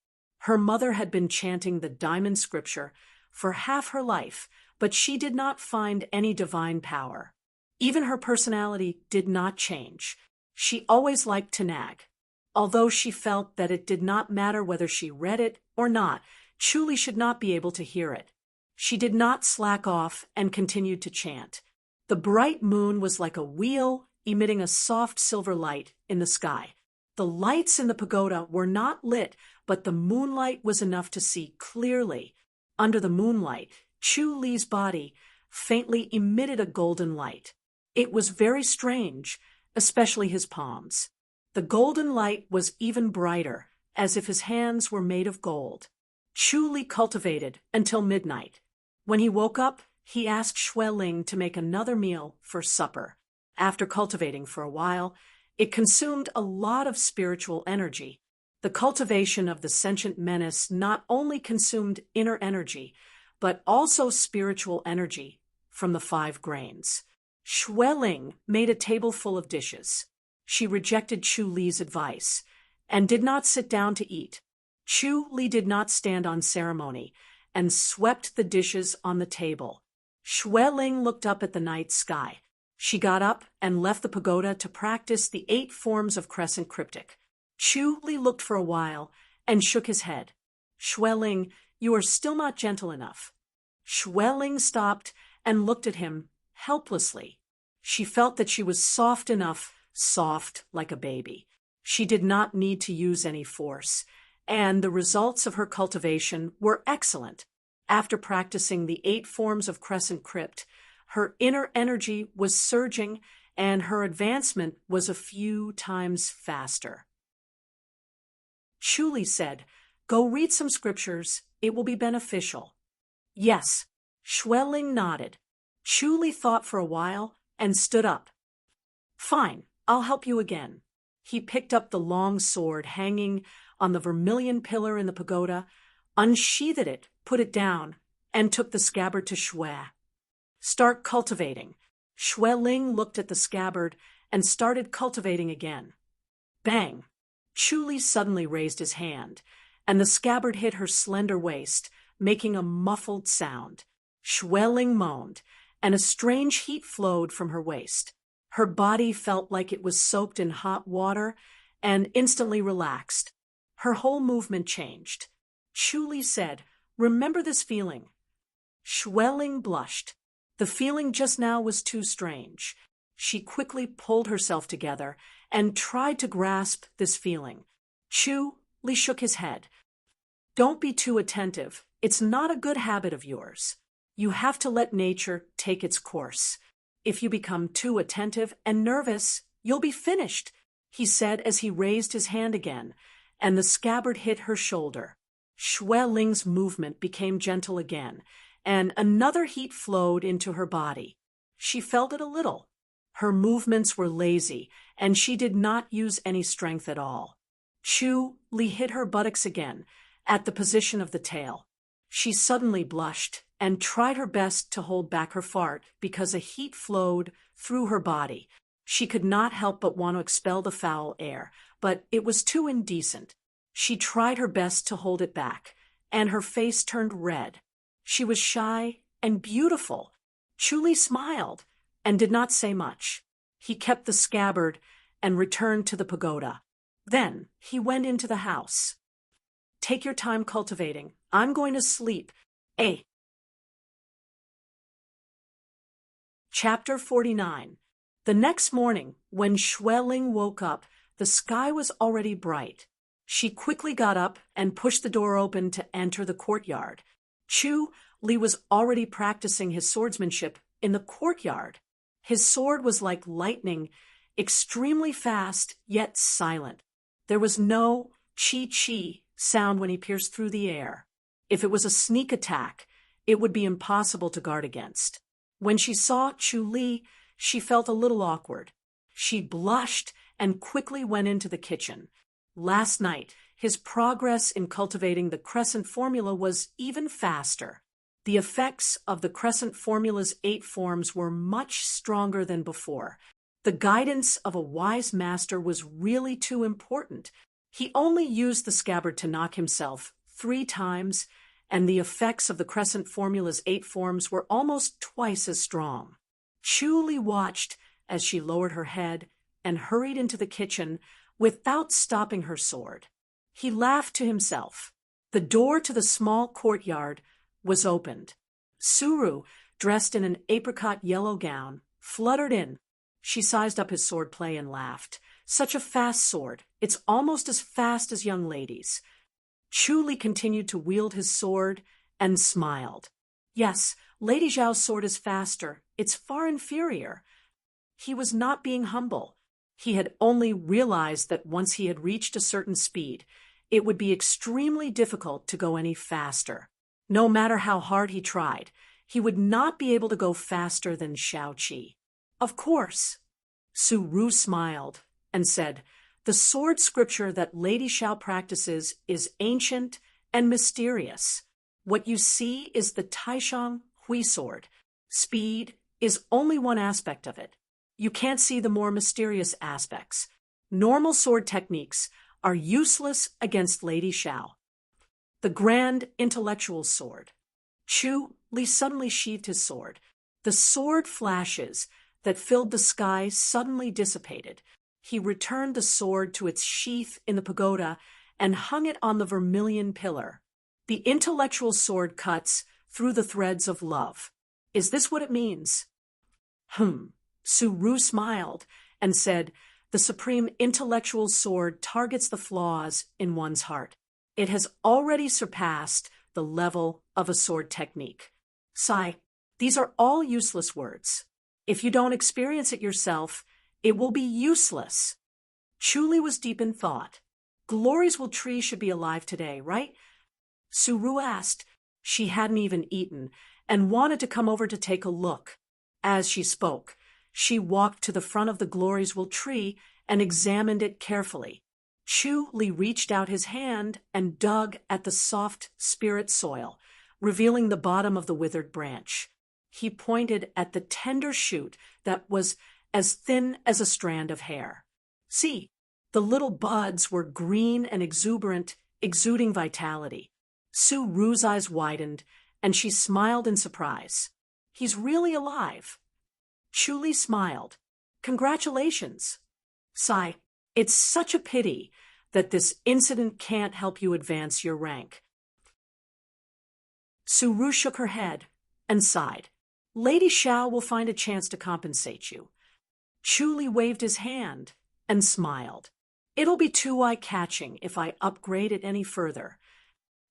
Her mother had been chanting the diamond scripture for half her life, but she did not find any divine power. Even her personality did not change. She always liked to nag. Although she felt that it did not matter whether she read it or not, Chu Li should not be able to hear it. She did not slack off and continued to chant. The bright moon was like a wheel emitting a soft silver light in the sky. The lights in the pagoda were not lit, but the moonlight was enough to see clearly. Under the moonlight, Chu Li's body faintly emitted a golden light. It was very strange, especially his palms. The golden light was even brighter, as if his hands were made of gold. Chu Li cultivated until midnight. When he woke up, he asked Xueling to make another meal for supper. After cultivating for a while, it consumed a lot of spiritual energy. The cultivation of the sentient menace not only consumed inner energy, but also spiritual energy from the 5 grains. Xueling made a table full of dishes. She rejected Chu Li's advice and did not sit down to eat. Chu Li did not stand on ceremony and swept the dishes on the table. Xueling looked up at the night sky. She got up and left the pagoda to practice the 8 forms of crescent cryptic. Chu Li looked for a while and shook his head. Xueling, you are still not gentle enough. Xueling stopped and looked at him helplessly. She felt that she was soft enough, soft like a baby. She did not need to use any force, and the results of her cultivation were excellent. After practicing the 8 forms of crescent crypt, her inner energy was surging and her advancement was a few times faster. Chu Li said, "Go read some scriptures, it will be beneficial." "Yes." Xueling nodded. Chu Li thought for a while and stood up. "Fine, I'll help you again." He picked up the long sword hanging on the vermilion pillar in the pagoda, unsheathed it, put it down, and took the scabbard to Xue. "Start cultivating." Xueling looked at the scabbard and started cultivating again. Bang! Chu Li suddenly raised his hand, and the scabbard hit her slender waist, making a muffled sound. Xueling moaned, and a strange heat flowed from her waist. Her body felt like it was soaked in hot water and instantly relaxed. Her whole movement changed. Chu Li said, "Remember this feeling." Xueling blushed. The feeling just now was too strange. She quickly pulled herself together and tried to grasp this feeling. Chu Li shook his head. "Don't be too attentive. It's not a good habit of yours. You have to let nature take its course. If you become too attentive and nervous, you'll be finished," he said as he raised his hand again, and the scabbard hit her shoulder. Xueling's movement became gentle again, and another heat flowed into her body. She felt it a little. Her movements were lazy, and she did not use any strength at all. Chu Li hit her buttocks again, at the position of the tail. She suddenly blushed and tried her best to hold back her fart because a heat flowed through her body. She could not help but want to expel the foul air, but it was too indecent. She tried her best to hold it back, and her face turned red. She was shy and beautiful. Chu smiled and did not say much. He kept the scabbard and returned to the pagoda. Then he went into the house. Take your time cultivating. I'm going to sleep. Chapter 49. The next morning, when Xueling woke up, the sky was already bright. She quickly got up and pushed the door open to enter the courtyard. Li was already practicing his swordsmanship in the courtyard. His sword was like lightning, extremely fast, yet silent. There was no chi-chi sound when he pierced through the air. If it was a sneak attack, it would be impossible to guard against. When she saw Li, she felt a little awkward. She blushed and quickly went into the kitchen. Last night, his progress in cultivating the crescent formula was even faster. The effects of the crescent formula's 8 forms were much stronger than before. The guidance of a wise master was really too important. He only used the scabbard to knock himself 3 times, and the effects of the crescent formula's 8 forms were almost twice as strong. Li watched as she lowered her head and hurried into the kitchen without stopping her sword. He laughed to himself. The door to the small courtyard was opened. Suru, dressed in an apricot yellow gown, fluttered in. She sized up his swordplay and laughed. Such a fast sword. It's almost as fast as young ladies. Li continued to wield his sword and smiled. Yes, Lady Zhao's sword is faster. It's far inferior. He was not being humble. He had only realized that once he had reached a certain speed, it would be extremely difficult to go any faster. No matter how hard he tried, he would not be able to go faster than Xiaoqi. Of course. Suru smiled and said, the sword scripture that Lady Xiao practices is ancient and mysterious. What you see is the Taishang Hui sword. Speed is only one aspect of it. You can't see the more mysterious aspects. Normal sword techniques are useless against Lady Xiao. The grand intellectual sword. Li suddenly sheathed his sword. The sword flashes that filled the sky suddenly dissipated. He returned the sword to its sheath in the pagoda and hung it on the vermilion pillar. The intellectual sword cuts through the threads of love. Is this what it means? Suru smiled and said, the supreme intellectual sword targets the flaws in one's heart. It has already surpassed the level of a sword technique. Sai, these are all useless words. If you don't experience it yourself, it will be useless. Li was deep in thought. Glory's Will Tree should be alive today, right? Suru asked. She hadn't even eaten and wanted to come over to take a look. As she spoke, she walked to the front of the Glory's Will Tree and examined it carefully. Li reached out his hand and dug at the soft spirit soil, revealing the bottom of the withered branch. He pointed at the tender shoot that was as thin as a strand of hair. See, the little buds were green and exuberant, exuding vitality. Suru's eyes widened, and she smiled in surprise. He's really alive. Li smiled. Congratulations. Sai, it's such a pity that this incident can't help you advance your rank. Suru shook her head and sighed. Lady Xiao will find a chance to compensate you. Li waved his hand and smiled. It'll be too eye-catching if I upgrade it any further.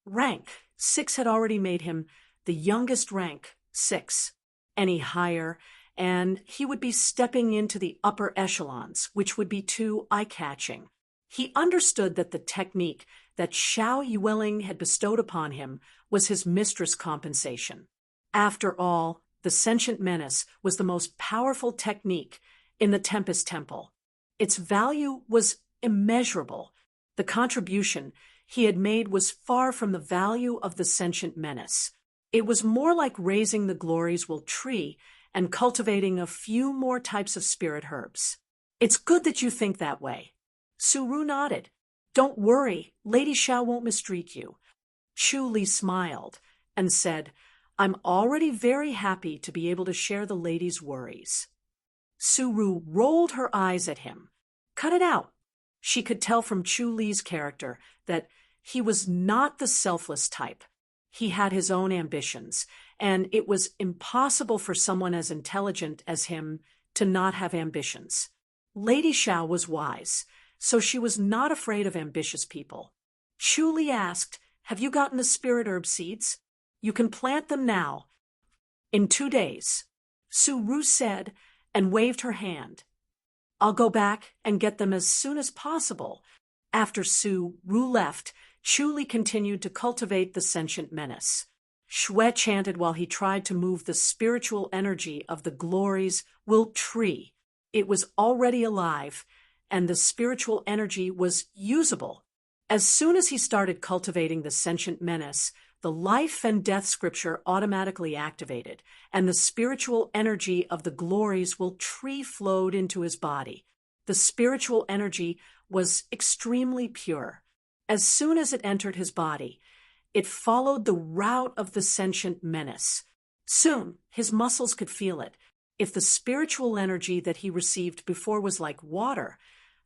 Rank 6 had already made him the youngest rank 6. Any higher, and he would be stepping into the upper echelons, which would be too eye-catching. He understood that the technique that Xiao Yueling had bestowed upon him was his mistress' compensation. After all, the sentient menace was the most powerful technique in the Tempest Temple. Its value was immeasurable. The contribution he had made was far from the value of the sentient menace. It was more like raising the glories will tree and cultivating a few more types of spirit herbs. It's good that you think that way. Suru nodded. Don't worry, Lady Xiao won't mistreat you. Chu Li smiled and said, I'm already very happy to be able to share the lady's worries. Suru rolled her eyes at him. Cut it out. She could tell from Chu Li's character that he was not the selfless type. He had his own ambitions, and it was impossible for someone as intelligent as him to not have ambitions. Lady Xiao was wise, so she was not afraid of ambitious people. Chu Li asked, Have you gotten the spirit herb seeds? You can plant them now. In 2 days. Suru said and waved her hand. I'll go back and get them as soon as possible. After Suru left, Chu Li continued to cultivate the sentient menace. Xue chanted while he tried to move the spiritual energy of the glories will tree. It was already alive, and the spiritual energy was usable. As soon as he started cultivating the sentient menace, the life and death scripture automatically activated, and the spiritual energy of the glories will tree flowed into his body. The spiritual energy was extremely pure. As soon as it entered his body, it followed the route of the sentient menace. Soon, his muscles could feel it. If the spiritual energy that he received before was like water,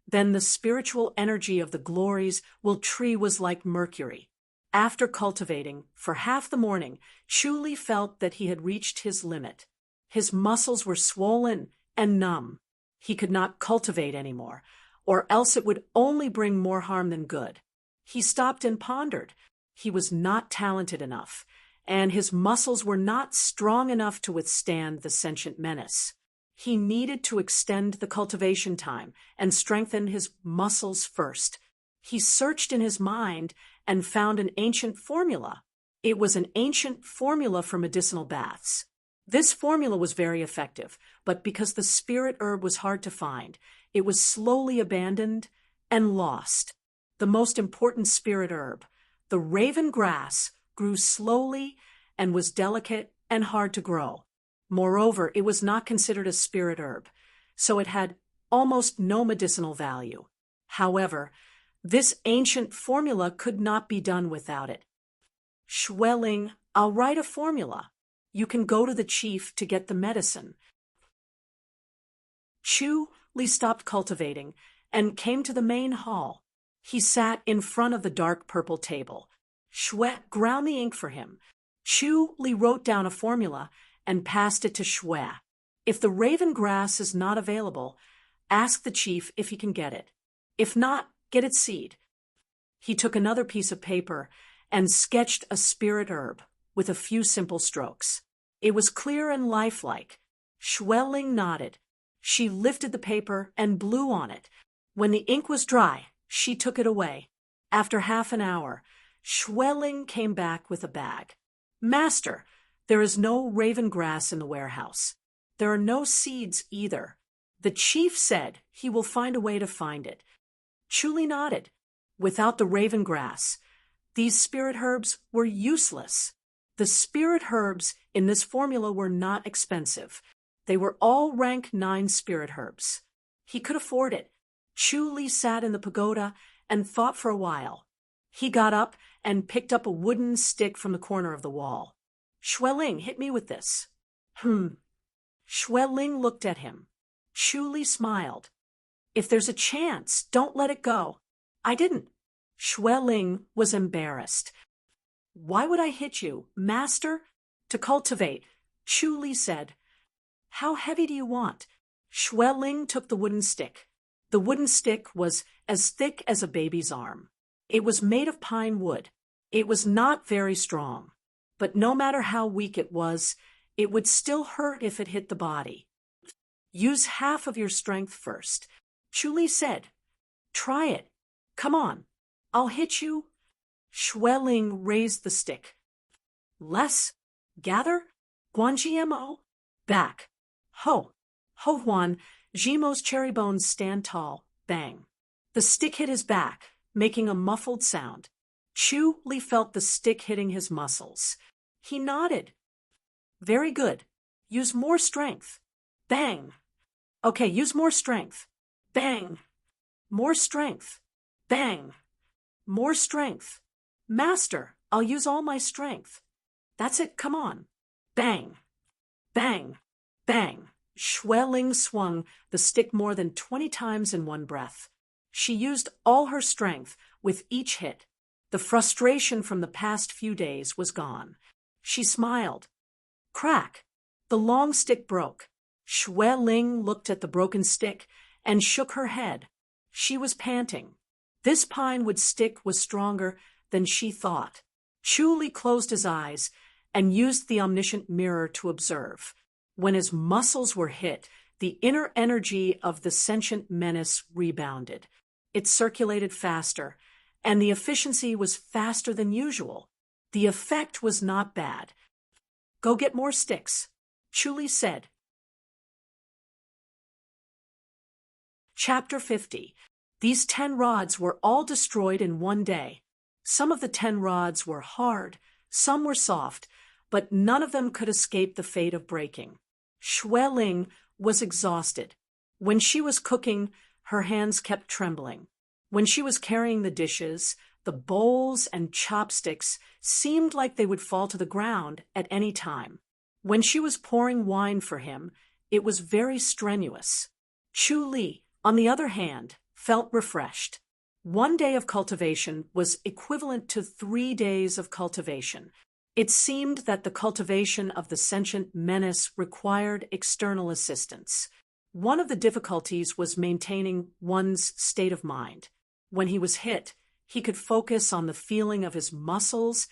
then the spiritual energy of the glories will tree was like mercury. After cultivating for half the morning, Chu Li felt that he had reached his limit. His muscles were swollen and numb. He could not cultivate anymore, or else it would only bring more harm than good. He stopped and pondered. He was not talented enough, and his muscles were not strong enough to withstand the sentient menace. He needed to extend the cultivation time and strengthen his muscles first. He searched in his mind and found an ancient formula. It was an ancient formula for medicinal baths. This formula was very effective, but because the spirit herb was hard to find, it was slowly abandoned and lost. The most important spirit herb, the raven grass, grew slowly and was delicate and hard to grow. Moreover, it was not considered a spirit herb, so it had almost no medicinal value. However, this ancient formula could not be done without it. Xue, I'll write a formula. You can go to the chief to get the medicine. Chu Li stopped cultivating and came to the main hall. He sat in front of the dark purple table. Xue ground the ink for him. Chu Li wrote down a formula and passed it to Xue. If the raven grass is not available, ask the chief if he can get it. If not, get its seed. He took another piece of paper and sketched a spirit herb with a few simple strokes. It was clear and lifelike. Xue nodded. She lifted the paper and blew on it. When the ink was dry, she took it away. After half an hour, Xue came back with a bag. Master, there is no raven grass in the warehouse. There are no seeds either. The chief said he will find a way to find it. Chu Li nodded. Without the raven grass, these spirit herbs were useless. The spirit herbs in this formula were not expensive. They were all rank 9 spirit herbs. He could afford it. Chu Li sat in the pagoda and thought for a while. He got up and picked up a wooden stick from the corner of the wall. Xue, hit me with this. Xue looked at him. Chu Li smiled. If there's a chance, don't let it go. I didn't. Xue was embarrassed. Why would I hit you, master? To cultivate, Chu Li said. How heavy do you want? Xue took the wooden stick. The wooden stick was as thick as a baby's arm. It was made of pine wood. It was not very strong, but no matter how weak it was, it would still hurt if it hit the body. Use half of your strength first, Chu Li said. Try it. Come on. I'll hit you. Xue raised the stick. Less. Gather. Guanjiemo. Back. Ho. Ho Huan. Jimo's cherry bones stand tall. Bang. The stick hit his back, making a muffled sound. Li felt the stick hitting his muscles. He nodded. Very good. Use more strength. Bang. Okay, use more strength. Bang. More strength. Bang. More strength. Master, I'll use all my strength. That's it, come on. Bang. Bang. Bang. Ling swung the stick more than 20 times in one breath. She used all her strength with each hit. The frustration from the past few days was gone. She smiled. Crack! The long stick broke. Ling looked at the broken stick and shook her head. She was panting. This pine wood stick was stronger than she thought. Li closed his eyes and used the omniscient mirror to observe. When his muscles were hit, the inner energy of the sentient menace rebounded. It circulated faster, and the efficiency was faster than usual. The effect was not bad. Go get more sticks, Li said. Chapter 50. These 10 rods were all destroyed in one day. Some of the 10 rods were hard, some were soft, but none of them could escape the fate of breaking. Ling was exhausted. When she was cooking, her hands kept trembling. When she was carrying the dishes, the bowls and chopsticks seemed like they would fall to the ground at any time. When she was pouring wine for him, it was very strenuous. Li, on the other hand, felt refreshed. One day of cultivation was equivalent to 3 days of cultivation. It seemed that the cultivation of the sentient menace required external assistance. One of the difficulties was maintaining one's state of mind. When he was hit, he could focus on the feeling of his muscles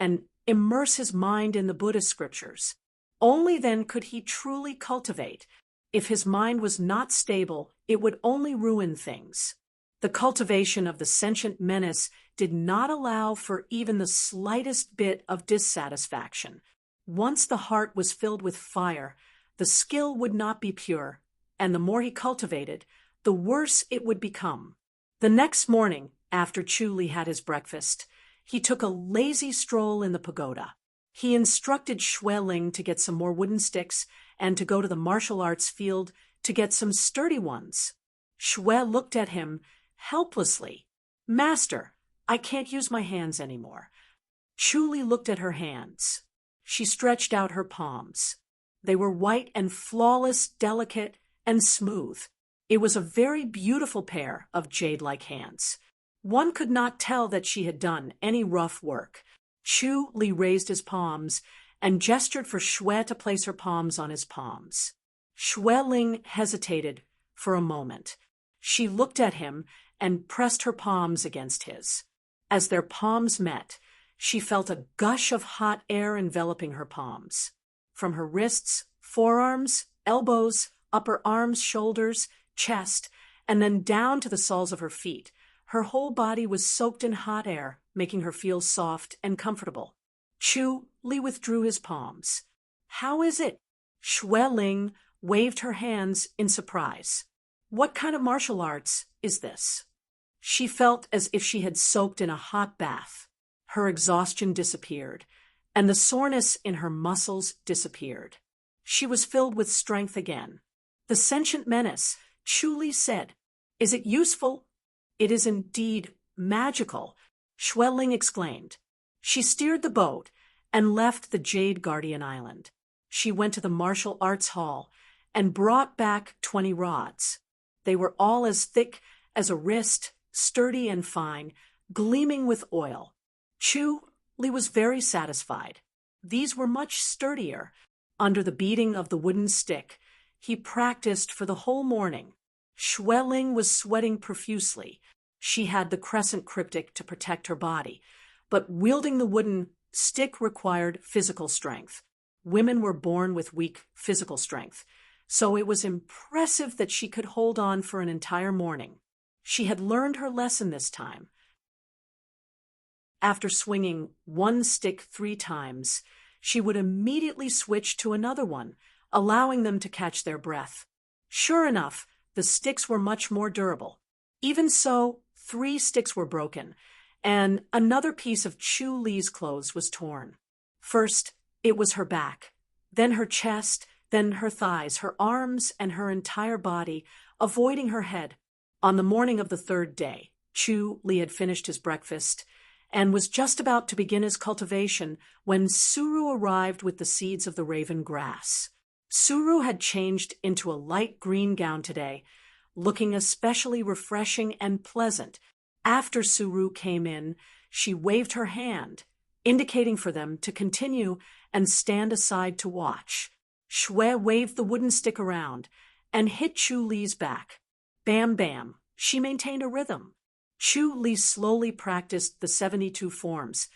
and immerse his mind in the Buddhist scriptures. Only then could he truly cultivate. If his mind was not stable, it would only ruin things. The cultivation of the sentient menace did not allow for even the slightest bit of dissatisfaction. Once the heart was filled with fire, the skill would not be pure, and the more he cultivated, the worse it would become. The next morning, after Li had his breakfast, he took a lazy stroll in the pagoda. He instructed Ling to get some more wooden sticks and to go to the martial arts field to get some sturdy ones. Looked at him helplessly. Master, I can't use my hands anymore. Li looked at her hands. She stretched out her palms. They were white and flawless, delicate and smooth. It was a very beautiful pair of jade-like hands. One could not tell that she had done any rough work. Li raised his palms and gestured for to place her palms on his palms. Ling hesitated for a moment. She looked at him and pressed her palms against his. As their palms met, she felt a gush of hot air enveloping her palms. From her wrists, forearms, elbows, upper arms, shoulders, chest, and then down to the soles of her feet, her whole body was soaked in hot air, making her feel soft and comfortable. Li withdrew his palms. How is it? Ling waved her hands in surprise. What kind of martial arts is this? She felt as if she had soaked in a hot bath. Her exhaustion disappeared, and the soreness in her muscles disappeared. She was filled with strength again. The sentient menace, Li said. Is it useful? It is indeed magical, Ling exclaimed. She steered the boat and left the Jade Guardian Island. She went to the martial arts hall and brought back 20 rods. They were all as thick as a wrist, sturdy and fine, gleaming with oil. Li was very satisfied. These were much sturdier. Under the beating of the wooden stick, he practiced for the whole morning. Ling was sweating profusely. She had the crescent cryptic to protect her body, but wielding the wooden stick required physical strength. Women were born with weak physical strength, so it was impressive that she could hold on for an entire morning. She had learned her lesson this time. After swinging one stick 3 times, she would immediately switch to another one, allowing them to catch their breath. Sure enough, the sticks were much more durable. Even so, 3 sticks were broken, and another piece of Chu Li's clothes was torn. First, it was her back, then her chest, then her thighs, her arms, and her entire body, avoiding her head. On the morning of the third day, Chu Li had finished his breakfast and was just about to begin his cultivation when Suru arrived with the seeds of the raven grass. Suru had changed into a light green gown today, looking especially refreshing and pleasant. After Suru came in, she waved her hand, indicating for them to continue and stand aside to watch. Shui waved the wooden stick around and hit Chu Li's back. Bam, bam. She maintained a rhythm. Chu Li slowly practiced the 72 forms,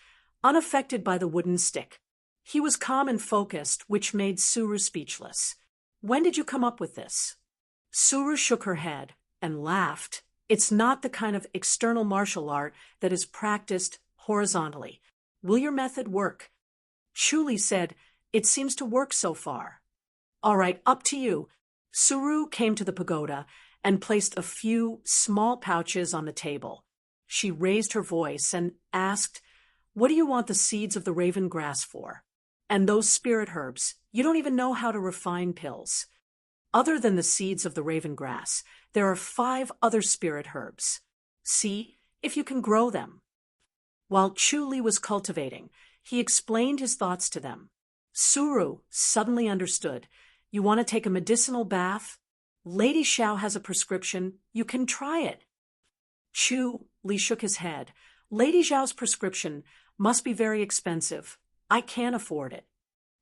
unaffected by the wooden stick. He was calm and focused, which made Suru speechless. When did you come up with this? Suru shook her head and laughed. It's not the kind of external martial art that is practiced horizontally. Will your method work? Chu Li said, it seems to work so far. All right, up to you. Suru came to the pagoda and placed a few small pouches on the table. She raised her voice and asked, what do you want the seeds of the raven grass for? And those spirit herbs, you don't even know how to refine pills. Other than the seeds of the raven grass, there are 5 other spirit herbs. See if you can grow them. While Chu Li was cultivating, he explained his thoughts to them. Suru suddenly understood. You want to take a medicinal bath? Lady Xiao has a prescription. You can try it. Chu Li shook his head. Lady Xiao's prescription must be very expensive. I can't afford it.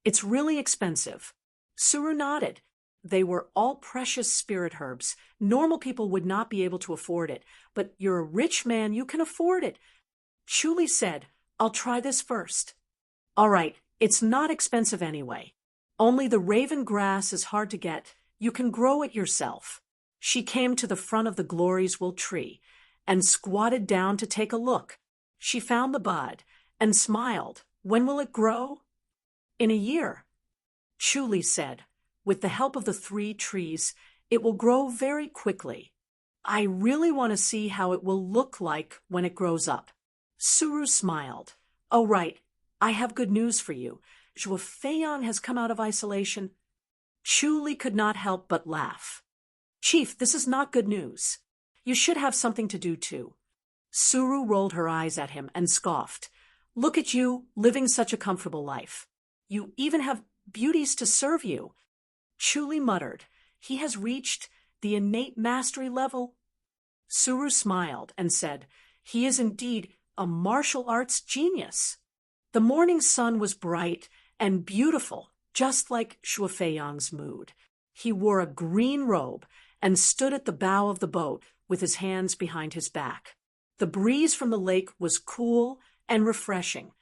It's really expensive. Suru nodded. They were all precious spirit herbs. Normal people would not be able to afford it, but you're a rich man, you can afford it. Chu Li said, I'll try this first. All right, it's not expensive anyway. Only the raven grass is hard to get. You can grow it yourself. She came to the front of the Glory's Will tree and squatted down to take a look. She found the bud and smiled. When will it grow? In a year. Chu Li said, with the help of the 3 trees, it will grow very quickly. I really want to see how it will look like when it grows up. Suru smiled. Oh, right. I have good news for you. Zhuo Feiyang has come out of isolation. Chu Li could not help but laugh. Chief, this is not good news. You should have something to do too. Suru rolled her eyes at him and scoffed. Look at you, living such a comfortable life. You even have beauties to serve you. Chu Li muttered, he has reached the innate mastery level. Suru smiled and said, he is indeed a martial arts genius. The morning sun was bright and beautiful, just like Zhuo Feiyang's mood. He wore a green robe and stood at the bow of the boat with his hands behind his back. The breeze from the lake was cool and refreshing.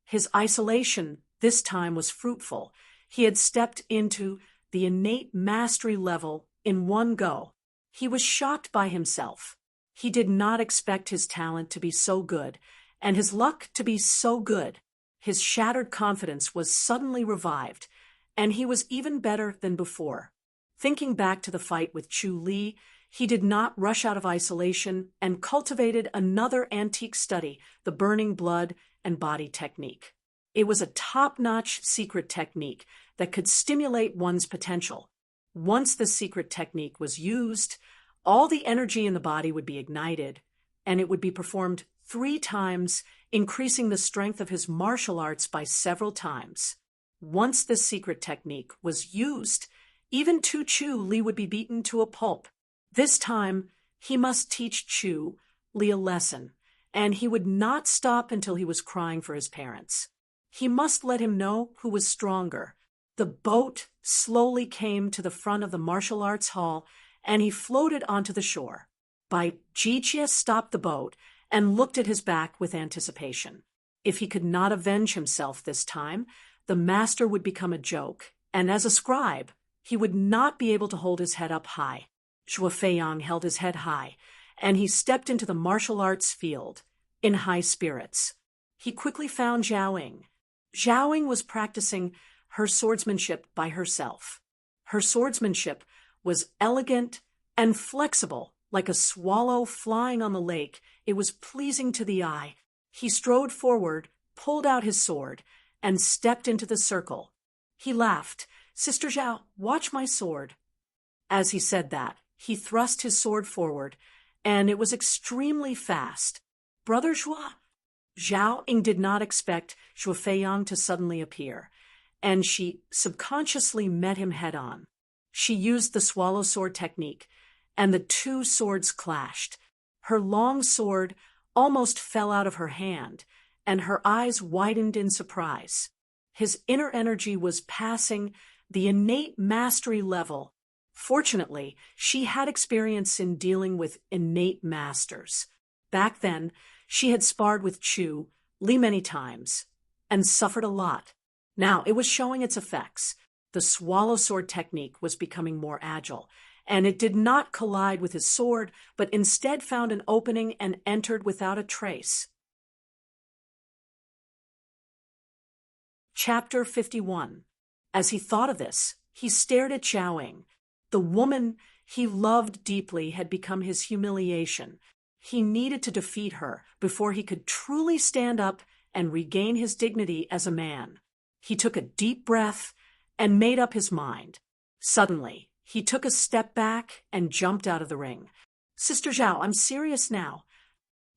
His isolation this time was fruitful. He had stepped into the innate mastery level in one go. He was shocked by himself. He did not expect his talent to be so good, and his luck to be so good. His shattered confidence was suddenly revived, and he was even better than before. Thinking back to the fight with Chu Li, he did not rush out of isolation and cultivated another antique study, the burning blood and body technique. It was a top-notch secret technique that could stimulate one's potential. Once the secret technique was used, all the energy in the body would be ignited, and it would be performed 3 times, increasing the strength of his martial arts by several times. Once the secret technique was used, even Chu Li would be beaten to a pulp. This time, he must teach Chu Li a lesson, and he would not stop until he was crying for his parents. He must let him know who was stronger. The boat slowly came to the front of the martial arts hall, and he floated onto the shore. Bai Jijie stopped the boat and looked at his back with anticipation. If he could not avenge himself this time, the master would become a joke, and as a scribe, he would not be able to hold his head up high. Zhuo Feiyang held his head high, and he stepped into the martial arts field in high spirits. He quickly found Zhaoying. Zhaoying was practicing her swordsmanship by herself. Her swordsmanship was elegant and flexible, like a swallow flying on the lake It was pleasing to the eye. He strode forward, pulled out his sword, and stepped into the circle. He laughed. "Sister Zhao, watch my sword." As he said that, he thrust his sword forward, and it was extremely fast. "Brother Zhua?" Zhao Ying did not expect Zhuo Feiyang to suddenly appear, and she subconsciously met him head-on. She used the swallow sword technique, and the two swords clashed. Her long sword almost fell out of her hand, and her eyes widened in surprise. His inner energy was passing the innate mastery level. Fortunately, she had experience in dealing with innate masters. Back then, she had sparred with Li many times, and suffered a lot. Now it was showing its effects. The swallow sword technique was becoming more agile, and it did not collide with his sword, but instead found an opening and entered without a trace. Chapter 51. As he thought of this, he stared at Zhao Ying. The woman he loved deeply had become his humiliation. He needed to defeat her before he could truly stand up and regain his dignity as a man. He took a deep breath and made up his mind. Suddenly, he took a step back and jumped out of the ring. "Sister Zhao, I'm serious now."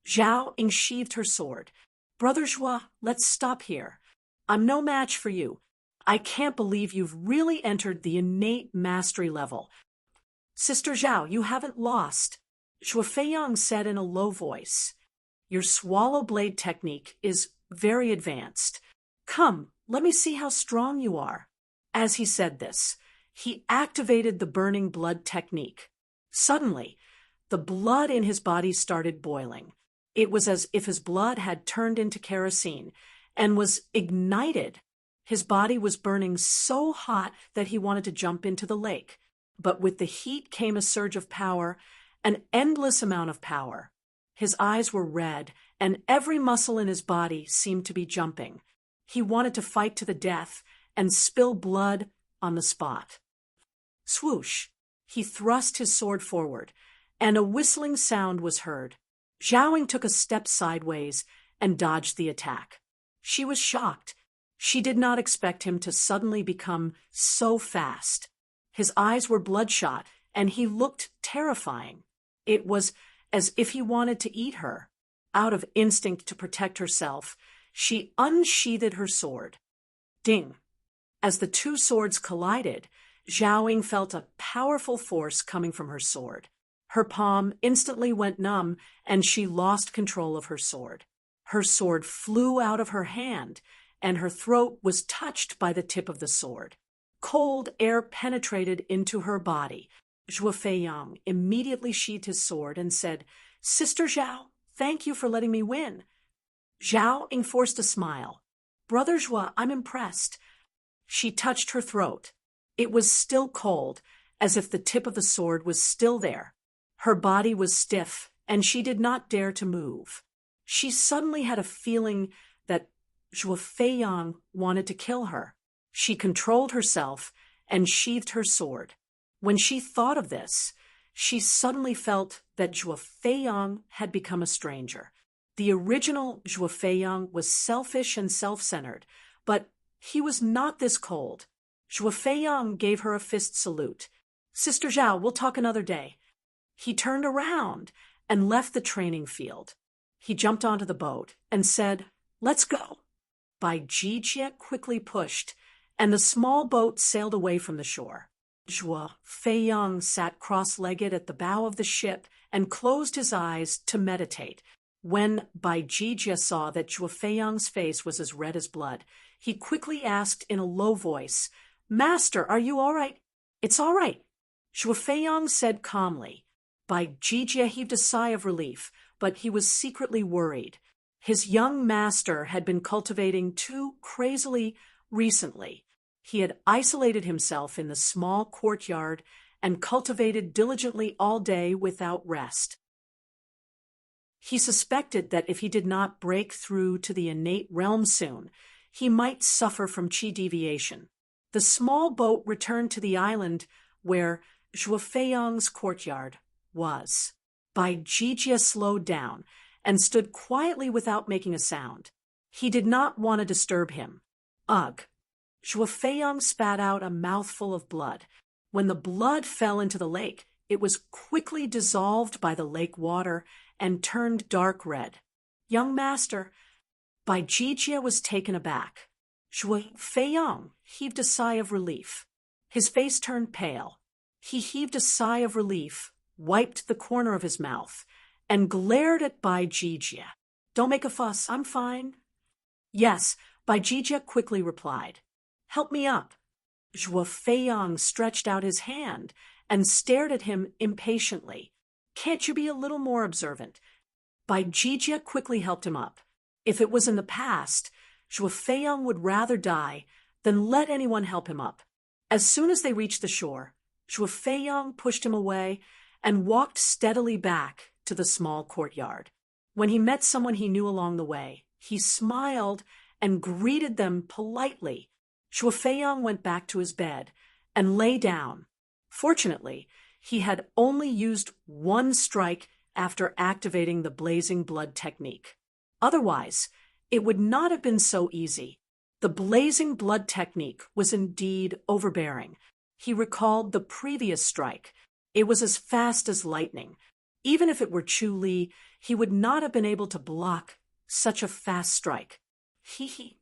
Zhao Ying sheathed her sword. "Brother Zhua, let's stop here. I'm no match for you. I can't believe you've really entered the innate mastery level." "Sister Zhao, you haven't lost," Zhuo Feiyang said in a low voice. "Your swallow blade technique is very advanced. Come, let me see how strong you are." As he said this, he activated the burning blood technique. Suddenly, the blood in his body started boiling. It was as if his blood had turned into kerosene and was ignited. His body was burning so hot that he wanted to jump into the lake. But with the heat came a surge of power, an endless amount of power. His eyes were red, and every muscle in his body seemed to be jumping. He wanted to fight to the death and spill blood on the spot. Swoosh! He thrust his sword forward, and a whistling sound was heard. Zhao Ying took a step sideways and dodged the attack. She was shocked. She did not expect him to suddenly become so fast. His eyes were bloodshot, and he looked terrifying. It was as if he wanted to eat her. Out of instinct to protect herself, she unsheathed her sword. Ding! As the two swords collided, Zhao Ying felt a powerful force coming from her sword. Her palm instantly went numb, and she lost control of her sword. Her sword flew out of her hand, and her throat was touched by the tip of the sword. Cold air penetrated into her body. Zhuo Feiyang immediately sheathed his sword and said, "Sister Zhao, thank you for letting me win." Zhao Ying forced a smile. "Brother Zhua, I'm impressed." She touched her throat. It was still cold, as if the tip of the sword was still there. Her body was stiff, and she did not dare to move. She suddenly had a feeling that Zhuo Feiyang wanted to kill her. She controlled herself and sheathed her sword. When she thought of this, she suddenly felt that Zhuo Feiyang had become a stranger. The original Zhuo Feiyang was selfish and self-centered, but he was not this cold. Zhuo Feiyang gave her a fist salute. "Sister Zhao, we'll talk another day." He turned around and left the training field. He jumped onto the boat and said, "Let's go." Bai Jijie quickly pushed, and the small boat sailed away from the shore. Zhuo Feiyang sat cross-legged at the bow of the ship and closed his eyes to meditate. When Bai Jijie saw that Zhuo Feiyang's face was as red as blood, he quickly asked in a low voice, "Master, are you all right?" "It's all right," Zhuo Feiyang said calmly. Bai Jijie heaved a sigh of relief, but he was secretly worried. His young master had been cultivating too crazily recently. He had isolated himself in the small courtyard and cultivated diligently all day without rest. He suspected that if he did not break through to the innate realm soon, he might suffer from qi deviation. The small boat returned to the island where Zhuo Feiyang's courtyard was. Bai Jijie slowed down, and stood quietly without making a sound. He did not want to disturb him. Ugh! Zhuo Feiyang spat out a mouthful of blood. When the blood fell into the lake, it was quickly dissolved by the lake water and turned dark red. Young master, Bai Jijia was taken aback. Zhuo Feiyang heaved a sigh of relief. His face turned pale. He heaved a sigh of relief, wiped the corner of his mouth, and glared at Bai Jijia. Don't make a fuss, I'm fine. Yes, Bai Jijia quickly replied. Help me up. Zhuo Feiyang stretched out his hand and stared at him impatiently. Can't you be a little more observant? Bai Jijia quickly helped him up. If it was in the past, Zhuo Feiyang would rather die than let anyone help him up. As soon as they reached the shore, Zhuo Feiyang pushed him away and walked steadily back to the small courtyard. When he met someone he knew along the way, he smiled and greeted them politely. Zhuo Feiyang went back to his bed and lay down. Fortunately, he had only used one strike after activating the blazing blood technique. Otherwise, it would not have been so easy. The blazing blood technique was indeed overbearing. He recalled the previous strike. It was as fast as lightning. Even if it were Chu Li, he would not have been able to block such a fast strike. He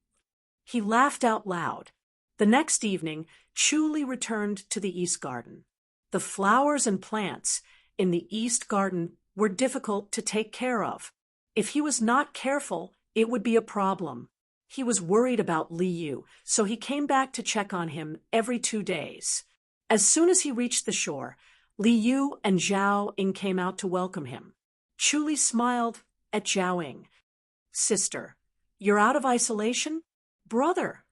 laughed out loud. The next evening, Chu Li returned to the East Garden. The flowers and plants in the East Garden were difficult to take care of. If he was not careful, it would be a problem. He was worried about Li Yu, so he came back to check on him every 2 days. As soon as he reached the shore, Li Yu and Zhao Ying came out to welcome him. Chu Li smiled at Zhao Ying. Sister, you're out of isolation? Brother.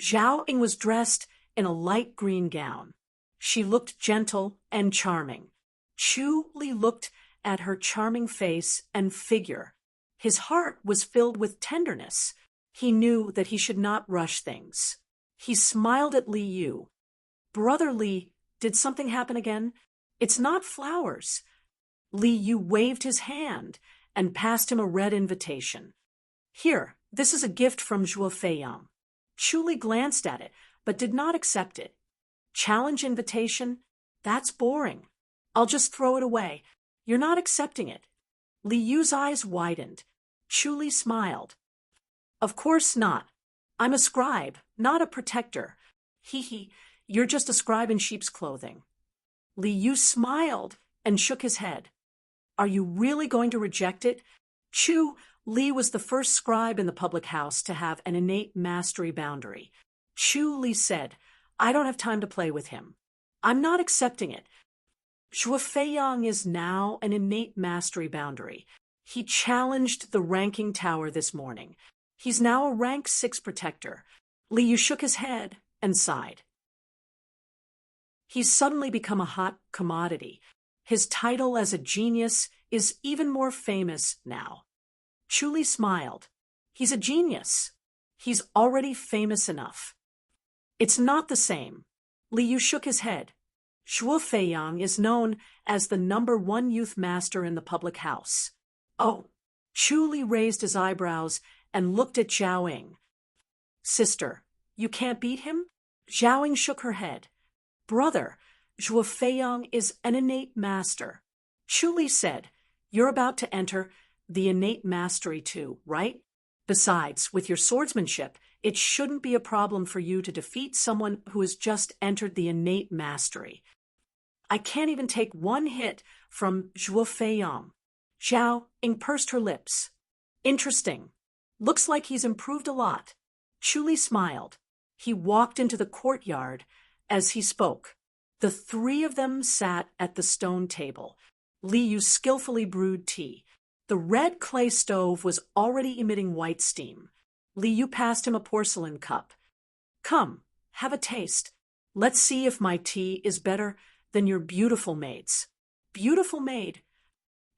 Zhao Ying was dressed in a light green gown. She looked gentle and charming. Chu Li looked at her charming face and figure. His heart was filled with tenderness. He knew that he should not rush things. He smiled at Li Yu. Brother Li, did something happen again? It's not flowers. Li Yu waved his hand and passed him a red invitation. Here, this is a gift from Zhuo Feiyang. Chu Li glanced at it, but did not accept it. Challenge invitation? That's boring. I'll just throw it away. You're not accepting it. Li Yu's eyes widened. Chu Li smiled. Of course not. I'm a scribe, not a protector. You're just a scribe in sheep's clothing. Li Yu smiled and shook his head. Are you really going to reject it? Chu Li was the first scribe in the public house to have an innate mastery boundary. Chu Li said, I don't have time to play with him. I'm not accepting it. Zhuo Feiyang is now an innate mastery boundary. He challenged the ranking tower this morning. He's now a rank 6 protector. Li Yu shook his head and sighed. He's suddenly become a hot commodity. His title as a genius is even more famous now. Chu Li smiled. He's a genius. He's already famous enough. It's not the same. Li Yu shook his head. Zhuo Feiyang is known as the #1 youth master in the public house. Oh, Chu Li raised his eyebrows and looked at Zhao Ying. Sister, you can't beat him? Zhao Ying shook her head. Brother, Zhuo Feiyang is an innate master. Chu Li said, you're about to enter the innate mastery too, right? Besides, with your swordsmanship, it shouldn't be a problem for you to defeat someone who has just entered the innate mastery. I can't even take one hit from Zhuo Feiyang. Zhao Ying pursed her lips. Interesting. Looks like he's improved a lot. Chu Li smiled. He walked into the courtyard as he spoke. The 3 of them sat at the stone table. Li Yu skillfully brewed tea. The red clay stove was already emitting white steam. Li Yu passed him a porcelain cup. Come, have a taste. Let's see if my tea is better than your beautiful maid's. Beautiful maid.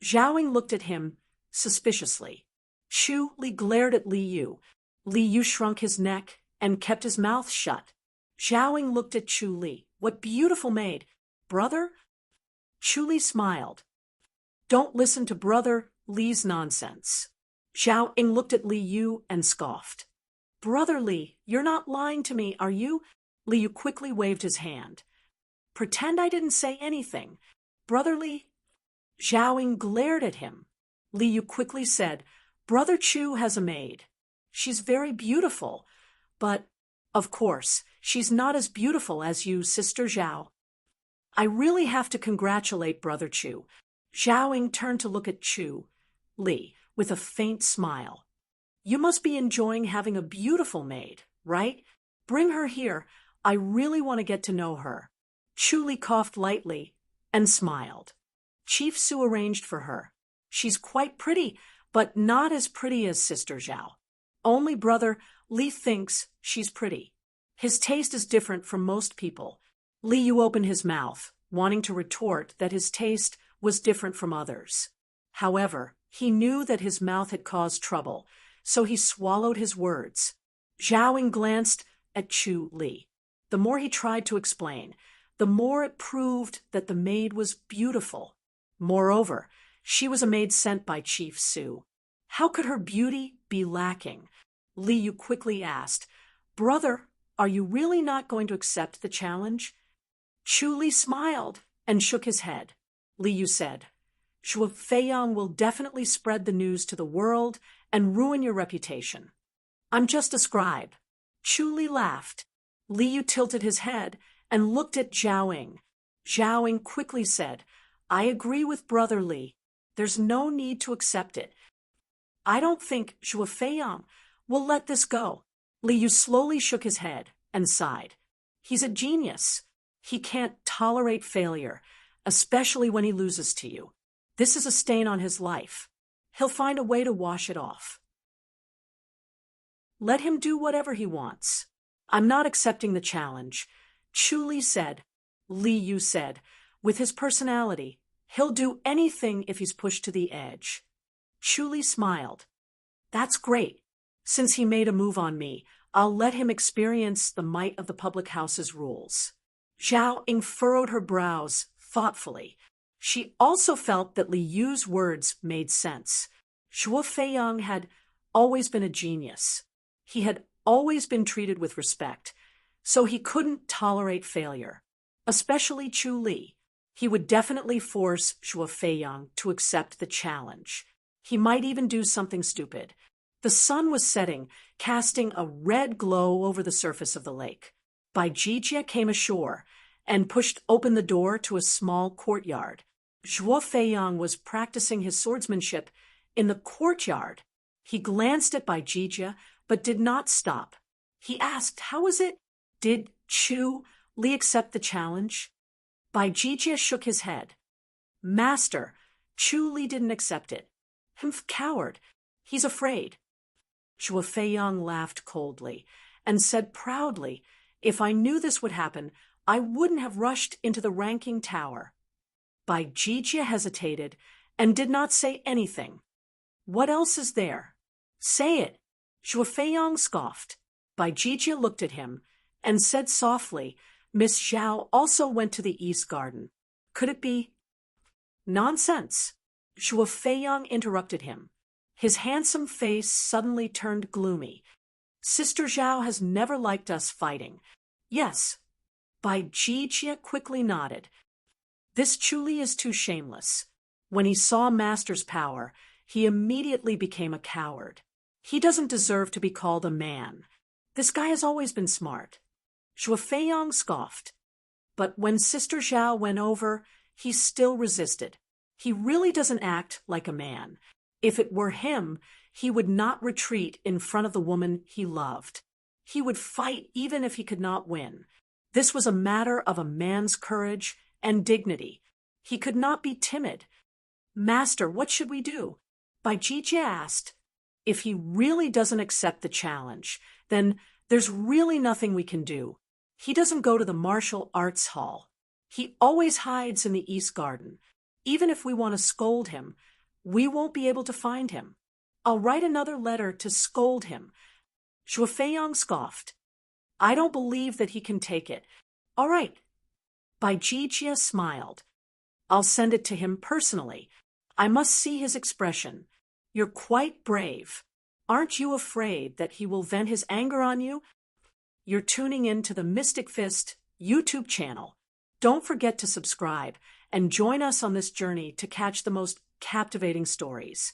Zhao Ying looked at him suspiciously. Chu Li glared at Li Yu. Li Yu shrunk his neck and kept his mouth shut. Zhao Ying looked at Chu Li. What beautiful maid. Brother? Chu Li smiled. Don't listen to brother Li's nonsense. Zhao Ying looked at Li Yu and scoffed. Brother Li, you're not lying to me, are you? Li Yu quickly waved his hand. Pretend I didn't say anything. Brother Li? Zhao Ying glared at him. Li Yu quickly said, Brother Chu has a maid. She's very beautiful, but, of course, she's not as beautiful as you, Sister Zhao. I really have to congratulate Brother Chu. Zhao Ying turned to look at Chu, Li, with a faint smile. You must be enjoying having a beautiful maid, right? Bring her here. I really want to get to know her. Chu Li coughed lightly and smiled. Chief Su arranged for her. She's quite pretty, but not as pretty as Sister Zhao. Only Brother Li thinks she's pretty. His taste is different from most people. Li Yu opened his mouth, wanting to retort that his taste was different from others. However, he knew that his mouth had caused trouble, so he swallowed his words. Zhao Ying glanced at Chu Li. The more he tried to explain, the more it proved that the maid was beautiful. Moreover, she was a maid sent by Chief Su. How could her beauty be lacking? Li Yu quickly asked, Brother, are you really not going to accept the challenge? Chu Li smiled and shook his head. Li Yu said, Shuo Feiyang will definitely spread the news to the world and ruin your reputation. I'm just a scribe. Chu Li laughed. Li Yu tilted his head and looked at Zhao Ying. Zhao Ying quickly said, I agree with Brother Li. There's no need to accept it. I don't think Shuo Feiyang will let this go. Li Yu slowly shook his head and sighed. He's a genius. He can't tolerate failure, especially when he loses to you. This is a stain on his life. He'll find a way to wash it off. Let him do whatever he wants. I'm not accepting the challenge. Chu Li said. Li Yu said, with his personality, he'll do anything if he's pushed to the edge. Chu Li smiled. That's great. Since he made a move on me, I'll let him experience the might of the public house's rules. Zhao Ying furrowed her brows thoughtfully. She also felt that Li Yu's words made sense. Shuo Feiyang had always been a genius. He had always been treated with respect, so he couldn't tolerate failure, especially Chu Li. He would definitely force Shuo Feiyang to accept the challenge. He might even do something stupid. The sun was setting, casting a red glow over the surface of the lake. Bai Jijie came ashore and pushed open the door to a small courtyard. Shuo Feiyang was practicing his swordsmanship in the courtyard. He glanced at Bai Jijie, but did not stop. He asked, how was it? Did Chu Li accept the challenge? Bai Jijie shook his head. Master, Chu Li didn't accept it. Coward. He's afraid. Shuo Feiyang laughed coldly and said proudly, if I knew this would happen, I wouldn't have rushed into the ranking tower. Bai Jijie hesitated and did not say anything. What else is there? Say it. Shuo Feiyang scoffed. Bai Jijie looked at him and said softly, Miss Zhao also went to the East Garden. Could it be? Nonsense. Shuo Feiyang interrupted him. His handsome face suddenly turned gloomy. Sister Zhao has never liked us fighting. Yes. Bai Jijie quickly nodded. This Chu Li is too shameless. When he saw Master's power, he immediately became a coward. He doesn't deserve to be called a man. This guy has always been smart. Shuo Feiyang scoffed. But when Sister Zhao went over, he still resisted. He really doesn't act like a man. If it were him, he would not retreat in front of the woman he loved. He would fight even if he could not win. This was a matter of a man's courage and dignity. He could not be timid. Master, what should we do? Bai Jijie asked. If he really doesn't accept the challenge, then there's really nothing we can do. He doesn't go to the martial arts hall. He always hides in the East Garden. Even if we want to scold him, we won't be able to find him. I'll write another letter to scold him. Shuo Feiyang scoffed. I don't believe that he can take it. All right. Bai Jijie smiled. I'll send it to him personally. I must see his expression. You're quite brave. Aren't you afraid that he will vent his anger on you? You're tuning in to the Mystic Fist YouTube channel. Don't forget to subscribe and join us on this journey to catch the most captivating stories.